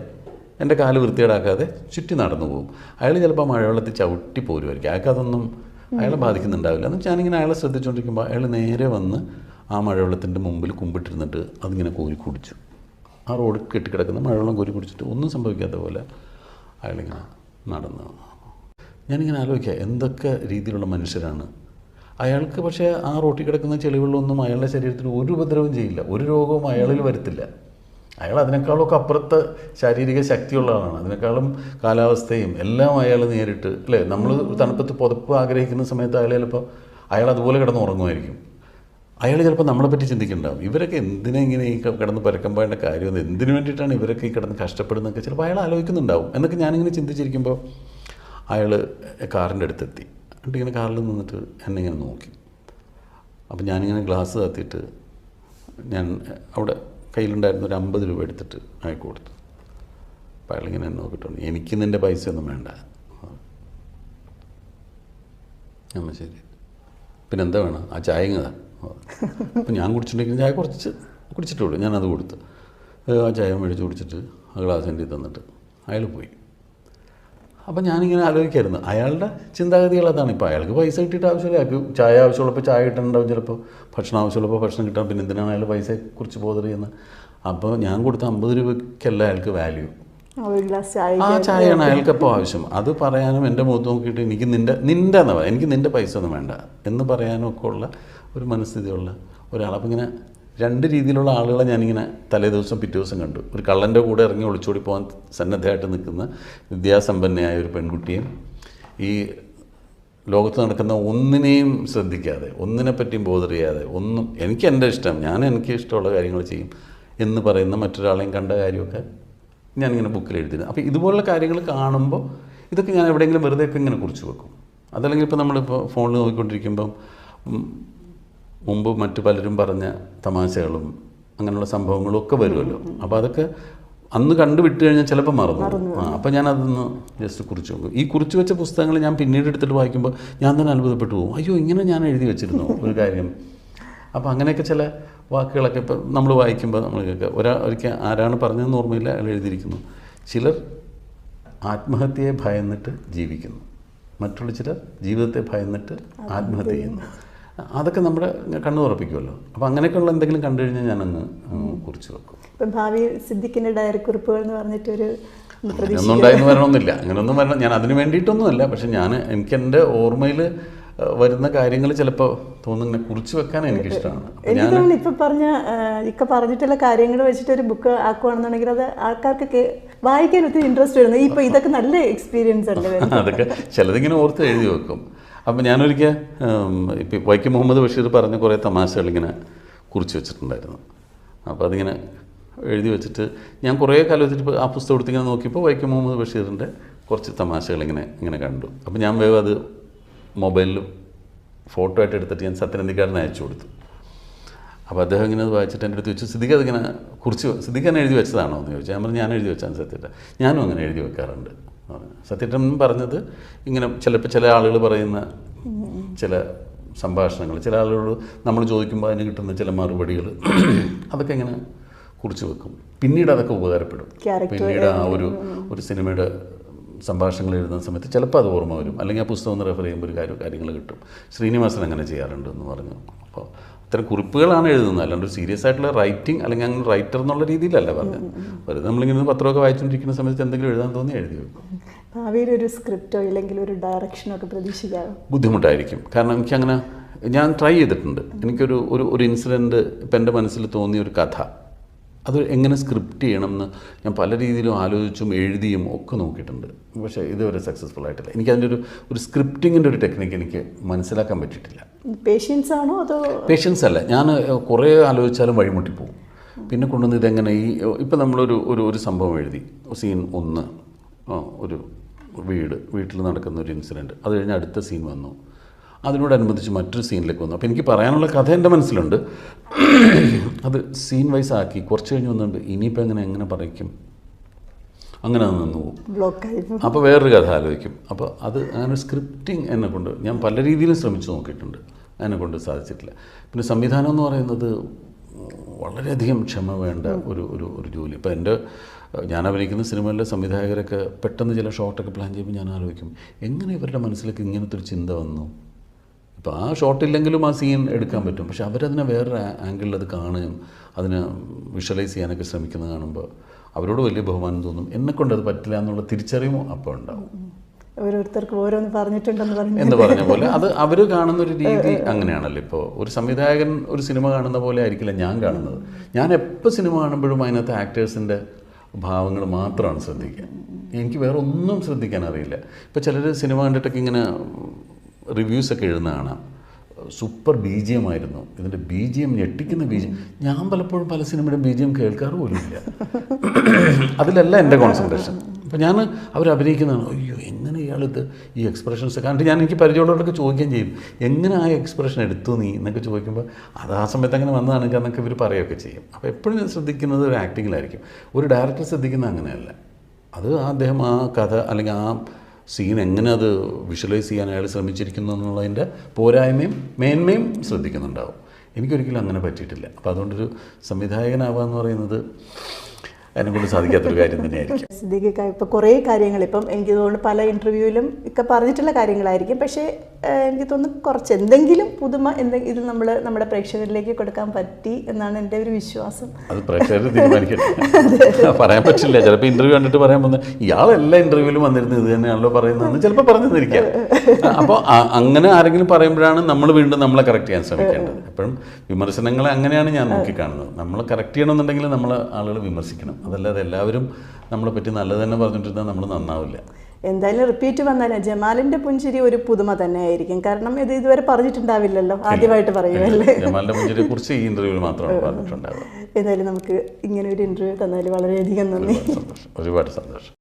എൻ്റെ കാല് വൃത്തികേടാക്കാതെ ചുറ്റി നടന്നു പോകും. അയാൾ ചിലപ്പോൾ ആ മഴവെള്ളത്തിൽ ചവിട്ടി പോരുമായിരിക്കും, അയാൾക്കതൊന്നും അയാളെ ബാധിക്കുന്നുണ്ടാവില്ല. എന്ന് ഞാനിങ്ങനെ അയാളെ ശ്രദ്ധിച്ചുകൊണ്ടിരിക്കുമ്പോൾ അയാൾ നേരെ വന്ന് ആ മഴവെള്ളത്തിൻ്റെ മുമ്പിൽ കുമ്പിട്ടിരുന്നിട്ട് അതിങ്ങനെ കോരി കുടിച്ചു. ആ റോഡ് കെട്ടിക്കിടക്കുന്ന മഴവെള്ളം കോരി കുടിച്ചിട്ട് ഒന്നും സംഭവിക്കാത്ത പോലെ അയാളിങ്ങനെ നടന്നു. ഞാനിങ്ങനെ ആലോചിക്കുക, എന്തൊക്കെ രീതിയിലുള്ള മനുഷ്യരാണ് അയാൾക്ക്. പക്ഷേ ആ റോട്ടിൽ കിടക്കുന്ന ചെളിവെള്ളമൊന്നും അയാളുടെ ശരീരത്തിൽ ഒരു ഉപദ്രവം ചെയ്യില്ല, ഒരു രോഗവും അയാളിൽ വരുത്തില്ല. അയാൾ അതിനേക്കാളൊക്കെ അപ്പുറത്ത് ശാരീരിക ശക്തിയുള്ള ആളാണ്. അതിനേക്കാളും കാലാവസ്ഥയും എല്ലാം അയാൾ നേരിട്ട്, അല്ലേ? നമ്മൾ തണുപ്പത്ത് പുതപ്പ് ആഗ്രഹിക്കുന്ന സമയത്ത് അയാൾ അതുപോലെ കിടന്ന് ഉറങ്ങുമായിരിക്കും. അയാൾ ചിലപ്പോൾ നമ്മളെപ്പറ്റി ചിന്തിക്കുന്നുണ്ടാവും, ഇവരൊക്കെ എന്തിനാ ഇങ്ങനെ ഈ കിടന്ന് പരക്കമ്പോഴേണ്ട കാര്യം, എന്തിനു വേണ്ടിയിട്ടാണ് ഇവരൊക്കെ ഈ കിടന്ന് കഷ്ടപ്പെടുന്നതൊക്കെ ചിലപ്പോൾ അയാൾ ആലോചിക്കുന്നുണ്ടാവും. എന്നൊക്കെ ഞാനിങ്ങനെ ചിന്തിച്ചിരിക്കുമ്പോൾ അയാൾ കാറിൻ്റെ അടുത്തെത്തി. എന്നിട്ട് ഇങ്ങനെ കാറിൽ നിന്നിട്ട് എന്നെ ഇങ്ങനെ നോക്കി. അപ്പം ഞാനിങ്ങനെ ഗ്ലാസ് കത്തിയിട്ട് ഞാൻ അവിടെ കയ്യിലുണ്ടായിരുന്ന ഒരു 50 രൂപ എടുത്തിട്ട് അയാൾക്ക് കൊടുത്തു. അപ്പോൾ അയാളിങ്ങനെ എന്നെ നോക്കിയിട്ടുണ്ട്, എനിക്ക് നിൻ്റെ പൈസ ഒന്നും വേണ്ട. അമ്മ ശരി, പിന്നെ എന്താ വേണം? ആ ചായ ഇങ്ങതാ. അപ്പം ഞാൻ കുടിച്ചിട്ടുണ്ടെങ്കിൽ ചായ കുറച്ച് കുടിച്ചിട്ടുള്ളൂ, ഞാനത് കൊടുത്ത് ആ ചായ മേടിച്ച് കുടിച്ചിട്ട് ആ ഗ്ലാസ് എൻ്റെ തന്നിട്ട് അയാൾ പോയി. അപ്പം ഞാനിങ്ങനെ ആലോചിക്കായിരുന്നു, അയാളുടെ ചിന്താഗതികൾ അതാണ്. ഇപ്പോൾ അയാൾക്ക് പൈസ കിട്ടിയിട്ട് ആവശ്യമില്ല, അയാൾക്ക് ചായ ആവശ്യമുള്ളപ്പോൾ ചായ കിട്ടാനുണ്ടാവും, ചിലപ്പോൾ ഭക്ഷണം ആവശ്യമുള്ളപ്പോൾ ഭക്ഷണം കിട്ടാൻ, പിന്നെ എന്തിനാണ് അയാൾ പൈസയെക്കുറിച്ച് ബോധർ ചെയ്യുന്നത്? അപ്പോൾ ഞാൻ കൊടുത്ത 50 രൂപയ്ക്കല്ല അയാൾക്ക് വാല്യൂ, ആ ചായയാണ് അയാൾക്കപ്പോൾ ആവശ്യം. അത് പറയാനും എൻ്റെ മുഖത്ത് നോക്കിയിട്ട് എനിക്ക് നിൻ്റെ എന്നാ പറയാം, എനിക്ക് നിൻ്റെ പൈസ ഒന്നും വേണ്ട എന്ന് പറയാനും ഒക്കെ ഉള്ള ഒരു മനസ്ഥിതിയുള്ള ഒരാൾ. അപ്പം ഇങ്ങനെ 2 രീതിയിലുള്ള ആളുകളെ ഞാനിങ്ങനെ തലേ ദിവസം പിറ്റേ ദിവസം കണ്ടു. ഒരു കള്ളൻ്റെ കൂടെ ഇറങ്ങി ഒളിച്ചോടി പോകാൻ സന്നദ്ധമായിട്ട് നിൽക്കുന്ന വിദ്യാസമ്പന്നയായ ഒരു പെൺകുട്ടിയും, ഈ ലോകത്ത് നടക്കുന്ന ഒന്നിനെയും ശ്രദ്ധിക്കാതെ, ഒന്നിനെപ്പറ്റിയും ബോധർ ചെയ്യാതെ, ഒന്നും എനിക്ക് എൻ്റെ ഇഷ്ടം, എനിക്ക് ഇഷ്ടമുള്ള കാര്യങ്ങൾ ചെയ്യും എന്ന് പറയുന്ന മറ്റൊരാളെയും കണ്ട കാര്യമൊക്കെ ഞാനിങ്ങനെ ബുക്കിൽ എഴുതിയിരുന്നു. അപ്പോൾ ഇതുപോലുള്ള കാര്യങ്ങൾ കാണുമ്പോൾ ഇതൊക്കെ ഞാൻ എവിടെയെങ്കിലും വെറുതെയൊക്കെ ഇങ്ങനെ കുറിച്ച് വെക്കും. അതല്ലെങ്കിൽ ഇപ്പോൾ നമ്മളിപ്പോൾ ഫോണിൽ നോക്കിക്കൊണ്ടിരിക്കുമ്പം മുമ്പ് മറ്റു പലരും പറഞ്ഞ തമാശകളും അങ്ങനെയുള്ള സംഭവങ്ങളും ഒക്കെ വരുമല്ലോ. അപ്പോൾ അതൊക്കെ അന്ന് കണ്ടു വിട്ട് കഴിഞ്ഞാൽ ചിലപ്പോൾ മറന്നു. അപ്പോൾ ഞാനതൊന്ന് ജസ്റ്റ് കുറിച്ച് നോക്കും. ഈ കുറിച്ച് വെച്ച പുസ്തകങ്ങൾ ഞാൻ പിന്നീട് എടുത്തിട്ട് വായിക്കുമ്പോൾ ഞാൻ തന്നെ അത്ഭുതപ്പെട്ടു പോകും, അയ്യോ ഇങ്ങനെ ഞാൻ എഴുതി വെച്ചിരുന്നു ഒരു കാര്യം. അപ്പോൾ അങ്ങനെയൊക്കെ ചില വാക്കുകളൊക്കെ ഇപ്പോൾ നമ്മൾ വായിക്കുമ്പോൾ നമ്മൾ കേൾക്കുക. ഒരിക്കൽ ആരാണ് പറഞ്ഞതെന്ന് ഓർമ്മയില്ല, അയാൾ എഴുതിയിരിക്കുന്നു, ചിലർ ആത്മഹത്യയെ ഭയന്നിട്ട് ജീവിക്കുന്നു, മറ്റുള്ള ചിലർ ജീവിതത്തെ ഭയന്നിട്ട് ആത്മഹത്യ ചെയ്യുന്നു. അതൊക്കെ നമ്മുടെ കണ്ണു തുറപ്പിക്കുമല്ലോ. അപ്പോൾ അങ്ങനെയൊക്കെയുള്ള എന്തെങ്കിലും കണ്ടു കഴിഞ്ഞാൽ ഞാനങ്ങ് കുറിച്ച് വെക്കും. ഇപ്പം ഭാവി സിദ്ദിഖിൻ്റെ ഡയറി കുറിപ്പുകൾ എന്ന് പറഞ്ഞിട്ടൊരു അങ്ങനെയൊന്നും ഉണ്ടായെന്ന് വരണമെന്നില്ല, അങ്ങനെയൊന്നും വരണം. ഞാൻ അതിന് വേണ്ടിയിട്ടൊന്നുമല്ല. പക്ഷെ എനിക്ക് എൻ്റെ ഓർമ്മയിൽ വരുന്ന കാര്യങ്ങൾ ചിലപ്പോൾ തോന്നുന്ന കുറിച്ച് വെക്കാൻ എനിക്കിഷ്ടമാണ്. എനിക്ക് തോന്നുന്നു ഇപ്പം പറഞ്ഞിട്ടുള്ള കാര്യങ്ങൾ വെച്ചിട്ട് ഒരു ബുക്ക് ആക്കുകയാണെന്നുണ്ടെങ്കിൽ അത് ആൾക്കാർക്ക് വായിക്കാൻ ഒത്തിരി ഇൻട്രസ്റ്റ് വരുന്നത്. ഇപ്പോൾ ഇതൊക്കെ നല്ല എക്സ്പീരിയൻസ് അല്ലേ? അതൊക്കെ ചിലതിങ്ങനെ ഓർത്ത് എഴുതി വെക്കും. അപ്പം ഞാനൊരിക്കൽ ഇപ്പം വൈക്കം മുഹമ്മദ് ബഷീർ പറഞ്ഞ കുറേ തമാശകളിങ്ങനെ കുറിച്ച് വെച്ചിട്ടുണ്ടായിരുന്നു. അപ്പോൾ അതിങ്ങനെ എഴുതി വെച്ചിട്ട് ഞാൻ കുറേ കാലം വെച്ചിട്ട് ആ പുസ്തകം എടുത്തിങ്ങനെ നോക്കിയപ്പോൾ വൈക്കം മുഹമ്മദ് ബഷീറിൻ്റെ കുറച്ച് തമാശകളിങ്ങനെ കണ്ടു. അപ്പോൾ ഞാൻ വേഗം അത് മൊബൈലിൽ ഫോട്ടോ ആയിട്ട് എടുത്തിട്ട് ഞാൻ സത്യനന്ദിക്കാരനെ അയച്ചു കൊടുത്തു. അപ്പോൾ അദ്ദേഹം ഇങ്ങനെ അത് വായിച്ചിട്ട് എൻ്റെ അടുത്ത് ചോദിച്ചു, സിദ്ദിഖ് അതിങ്ങനെ സിദ്ദിഖ് എഴുതി വെച്ചതാണോ എന്ന് ചോദിച്ചു. ഞാൻ പറഞ്ഞു ഞാൻ എഴുതി വെച്ചാണ് സത്യേട്ടൻ, ഞാനും അങ്ങനെ എഴുതി വെക്കാറുണ്ട്. സത്യേട്ടൻ പറഞ്ഞത് ഇങ്ങനെ ചിലപ്പോൾ ചില ആളുകൾ പറയുന്ന ചില സംഭാഷണങ്ങൾ, ചില ആളുകളോട് നമ്മൾ ചോദിക്കുമ്പോൾ അതിന് കിട്ടുന്ന ചില മറുപടികൾ, അതൊക്കെ ഇങ്ങനെ കുറിച്ച് വെക്കും. പിന്നീട് അതൊക്കെ ഉപകാരപ്പെടും. പിന്നീട് ആ ഒരു സിനിമയുടെ സംഭാഷണങ്ങൾ എഴുതുന്ന സമയത്ത് ചിലപ്പോൾ അത് ഓർമ്മ വരും. അല്ലെങ്കിൽ ആ പുസ്തകം ഒന്ന് റെഫർ ചെയ്യുമ്പോൾ ഒരു കാര്യങ്ങൾ കിട്ടും. ശ്രീനിവാസൻ അങ്ങനെ ചെയ്യാറുണ്ട് എന്ന് പറഞ്ഞു. അപ്പോൾ അത്തരം കുറിപ്പുകളാണ് എഴുതുന്നത്, അല്ലാണ്ട് ഒരു സീരിയസ് ആയിട്ടുള്ള റൈറ്റിംഗ് അല്ലെങ്കിൽ അങ്ങനെ റൈറ്റർ എന്നുള്ള രീതിയിലല്ല പറഞ്ഞത്. വെറുതെ നമ്മളിങ്ങനെ പത്രമൊക്കെ വായിച്ചുകൊണ്ടിരിക്കുന്ന സമയത്ത് എന്തെങ്കിലും എഴുതാൻ തോന്നി എഴുതി വെക്കും. ഭാവിയിൽ ഒരു സ്ക്രിപ്റ്റോ ഇല്ലെങ്കിൽ ഒരു ഡയറക്ഷനോ ഒക്കെ പ്രതീക്ഷിക്കാമോ? ബുദ്ധിമുട്ടായിരിക്കും. കാരണം എനിക്കങ്ങനെ ഞാൻ ട്രൈ ചെയ്തിട്ടുണ്ട്. എനിക്കൊരു ഇൻസിഡൻറ്റ് ഇപ്പം എൻ്റെ മനസ്സിൽ തോന്നിയ ഒരു കഥ, അത് എങ്ങനെ സ്ക്രിപ്റ്റ് ചെയ്യണമെന്ന് ഞാൻ പല രീതിയിലും ആലോചിച്ചും എഴുതിയും ഒക്കെ നോക്കിയിട്ടുണ്ട്. പക്ഷേ ഇതുവരെ സക്സസ്ഫുൾ ആയിട്ടില്ല. എനിക്കതിൻ്റെ ഒരു സ്ക്രിപ്റ്റിങ്ങിൻ്റെ ഒരു ടെക്നിക്ക് എനിക്ക് മനസ്സിലാക്കാൻ പറ്റിയിട്ടില്ല. പേഷ്യൻസ് ആണോ അതോ? പേഷ്യൻസ് അല്ല, ഞാൻ കുറേ ആലോചിച്ചാലും വഴിമുട്ടിപ്പോവും. പിന്നെ കൊണ്ടുവന്ന് ഇതെങ്ങനെ ഇപ്പം നമ്മളൊരു സംഭവം എഴുതി, സീൻ 1, ഒരു വീട്ടിൽ നടക്കുന്ന ഒരു ഇൻസിഡൻറ്റ്, അത് കഴിഞ്ഞ് അടുത്ത സീൻ വന്നു, അതിനോടനുബന്ധിച്ച് മറ്റൊരു സീനിലേക്ക് വന്നു. അപ്പോൾ എനിക്ക് പറയാനുള്ള കഥ എൻ്റെ മനസ്സിലുണ്ട്. അത് സീൻ വൈസ് ആക്കി കുറച്ച് കഴിഞ്ഞ് വന്നുകൊണ്ട് ഇനിയിപ്പോൾ എങ്ങനെ പറയിക്കും, അങ്ങനെ നിന്ന് പോകും. അപ്പോൾ വേറൊരു കഥ ആലോചിക്കും. അപ്പോൾ അങ്ങനെ സ്ക്രിപ്റ്റിംഗ് എന്നെക്കൊണ്ട് ഞാൻ പല രീതിയിലും ശ്രമിച്ചു നോക്കിയിട്ടുണ്ട്, അതിനെക്കൊണ്ട് സാധിച്ചിട്ടില്ല. പിന്നെ സംവിധാനം എന്ന് പറയുന്നത് വളരെയധികം ക്ഷമ വേണ്ട ഒരു ജോലി. ഇപ്പോൾ ഞാൻ അഭിനയിക്കുന്ന സിനിമയിലെ സംവിധായകരൊക്കെ പെട്ടെന്ന് ചില ഷോട്ടൊക്കെ പ്ലാൻ ചെയ്യുമ്പോൾ ഞാൻ ആലോചിക്കും, എങ്ങനെ ഇവരുടെ മനസ്സിലേക്ക് ഇങ്ങനത്തെ ഒരു ചിന്ത വന്നു. ഇപ്പോൾ ആ ഷോട്ടില്ലെങ്കിലും ആ സീൻ എടുക്കാൻ പറ്റും. പക്ഷെ അവരതിനെ വേറൊരു ആംഗിളിൽ അത് കാണുകയും അതിനെ വിഷ്വലൈസ് ചെയ്യാനൊക്കെ ശ്രമിക്കുന്നത് കാണുമ്പോൾ അവരോട് വലിയ ബഹുമാനം തോന്നും. എന്നെക്കൊണ്ട് അത് പറ്റില്ല എന്നുള്ള തിരിച്ചറിവും അപ്പോൾ ഉണ്ടാവും. ഓരോരുത്തർക്ക് ഓരോന്ന് പറഞ്ഞിട്ടുണ്ടെന്ന് എന്ന് പറഞ്ഞ പോലെ അത് അവർ കാണുന്നൊരു രീതി അങ്ങനെയാണല്ലോ. ഇപ്പോൾ ഒരു സംവിധായകൻ ഒരു സിനിമ കാണുന്ന പോലെ ആയിരിക്കില്ല ഞാൻ കാണുന്നത്. ഞാൻ എപ്പോൾ സിനിമ കാണുമ്പോഴും അതിനകത്ത് ആക്ടേഴ്സിൻ്റെ ഭാവങ്ങൾ മാത്രമാണ് ശ്രദ്ധിക്കുക. എനിക്ക് വേറെ ഒന്നും ശ്രദ്ധിക്കാൻ അറിയില്ല. ഇപ്പോൾ ചിലർ സിനിമ കണ്ടിട്ടൊക്കെ ഇങ്ങനെ റിവ്യൂസൊക്കെ എഴുതുന്ന കാണാം, സൂപ്പർ BGM ആയിരുന്നു, ഇതിൻ്റെ BGM ഞെട്ടിക്കുന്ന BGM. ഞാൻ പലപ്പോഴും പല സിനിമയുടെ BGM കേൾക്കാറ് പോലും ഇല്ല. അതിലല്ല എൻ്റെ കോൺസെൻട്രേഷൻ. അപ്പോൾ ഞാൻ അവരഭിനയിക്കുന്നതാണ്, അയ്യോ എങ്ങനെ ഇയാളിത് ഈ എക്സ്പ്രഷൻസ് കണ്ടിട്ട് എനിക്ക് പരിചയമുള്ളവരോടൊക്കെ ചോദിക്കുകയും ചെയ്യും, എങ്ങനെ ആ എക്സ്പ്രഷൻ എടുത്തു നീ എന്നൊക്കെ ചോദിക്കുമ്പോൾ അത് ആ സമയത്ത് അങ്ങനെ വന്നതാണെങ്കിൽ എന്നൊക്കെ ഇവർ പറയുകയൊക്കെ ചെയ്യും. അപ്പോൾ എപ്പോഴും ഞാൻ ശ്രദ്ധിക്കുന്നത് ഒരു ആക്ടിങ്ങിലായിരിക്കും. ഒരു ഡയറക്ടർ ശ്രദ്ധിക്കുന്നത് അങ്ങനെയല്ല. അത് അദ്ദേഹം ആ കഥ അല്ലെങ്കിൽ ആ സീൻ എങ്ങനെ അത് വിഷ്വലൈസ് ചെയ്യാൻ അയാൾ ശ്രമിച്ചിരിക്കുന്നു എന്നുള്ളതിൻ്റെ പോരായ്മയും മേന്മയും ശ്രദ്ധിക്കുന്നുണ്ടാവും. എനിക്കൊരിക്കലും അങ്ങനെ പറ്റിയിട്ടില്ല. അപ്പോൾ അതുകൊണ്ടൊരു സംവിധായകനാവുക എന്ന് പറയുന്നത് അതിനെക്കൊണ്ട് സാധിക്കാത്തൊരു കാര്യം തന്നെയായിരിക്കും. സിദ്ദിഖ് ഇപ്പോൾ കുറേ കാര്യങ്ങൾ ഇപ്പം എനിക്ക് തോന്നുന്നു പല ഇൻ്റർവ്യൂവിലും ഒക്കെ പറഞ്ഞിട്ടുള്ള കാര്യങ്ങളായിരിക്കും. പക്ഷേ എനിക്ക് തോന്നുന്നു കുറച്ച് എന്തെങ്കിലും പുതുമ ഇത് നമ്മുടെ പ്രേക്ഷകരിലേക്ക് കൊടുക്കാൻ പറ്റി എന്നാണ് എൻ്റെ ഒരു വിശ്വാസം. അത് പ്രേക്ഷകർ തീരുമാനിക്കട്ടെ, പറയാൻ പറ്റില്ല. ചിലപ്പോൾ ഇൻ്റർവ്യൂ കണ്ടിട്ട് പറയാൻ വന്ന് ഇയാളെല്ലാ ഇൻ്റർവ്യൂവിലും വന്നിരുന്നത് ഇത് തന്നെയാണല്ലോ പറയുന്നതെന്ന് ചിലപ്പോൾ പറഞ്ഞു തന്നിരിക്കാം. അപ്പോൾ അങ്ങനെ ആരെങ്കിലും പറയുമ്പോഴാണ് നമ്മൾ വീണ്ടും നമ്മളെ കറക്റ്റ് ചെയ്യാൻ ശ്രമിക്കേണ്ടത്. എപ്പോഴും വിമർശനങ്ങളെ അങ്ങനെയാണ് ഞാൻ നോക്കിക്കാണുന്നത്. നമ്മൾ കറക്റ്റ് ചെയ്യണമെന്നുണ്ടെങ്കിൽ നമ്മൾ ആളുകൾ വിമർശിക്കണം. അതല്ലാതെ എല്ലാവരും നമ്മളെ പറ്റി നല്ലത് തന്നെ പറഞ്ഞിട്ടിരുന്നാൽ നമ്മൾ നന്നാവില്ല. എന്തായാലും റിപ്പീറ്റ് വന്നാൽ ജമാലിൻ്റെ പുഞ്ചിരി ഒരു പുതുമ തന്നെ ആയിരിക്കും. കാരണം ഇത് ഇതുവരെ പറഞ്ഞിട്ടുണ്ടാവില്ലല്ലോ, ആദ്യമായിട്ട് പറയുമല്ലേ. ജമാലിൻ്റെ പുഞ്ചിരിയെ കുറിച്ച് ഈ ഇൻ്റർവ്യൂവിൽ മാത്രമാണ് പറഞ്ഞിട്ടുണ്ടാവുക. എന്തായാലും നമുക്ക് ഇങ്ങനെ ഒരു ഇൻ്റർവ്യൂ തന്നാൽ വളരെയധികം നന്ദി. ഒരുപാട് സന്തോഷം.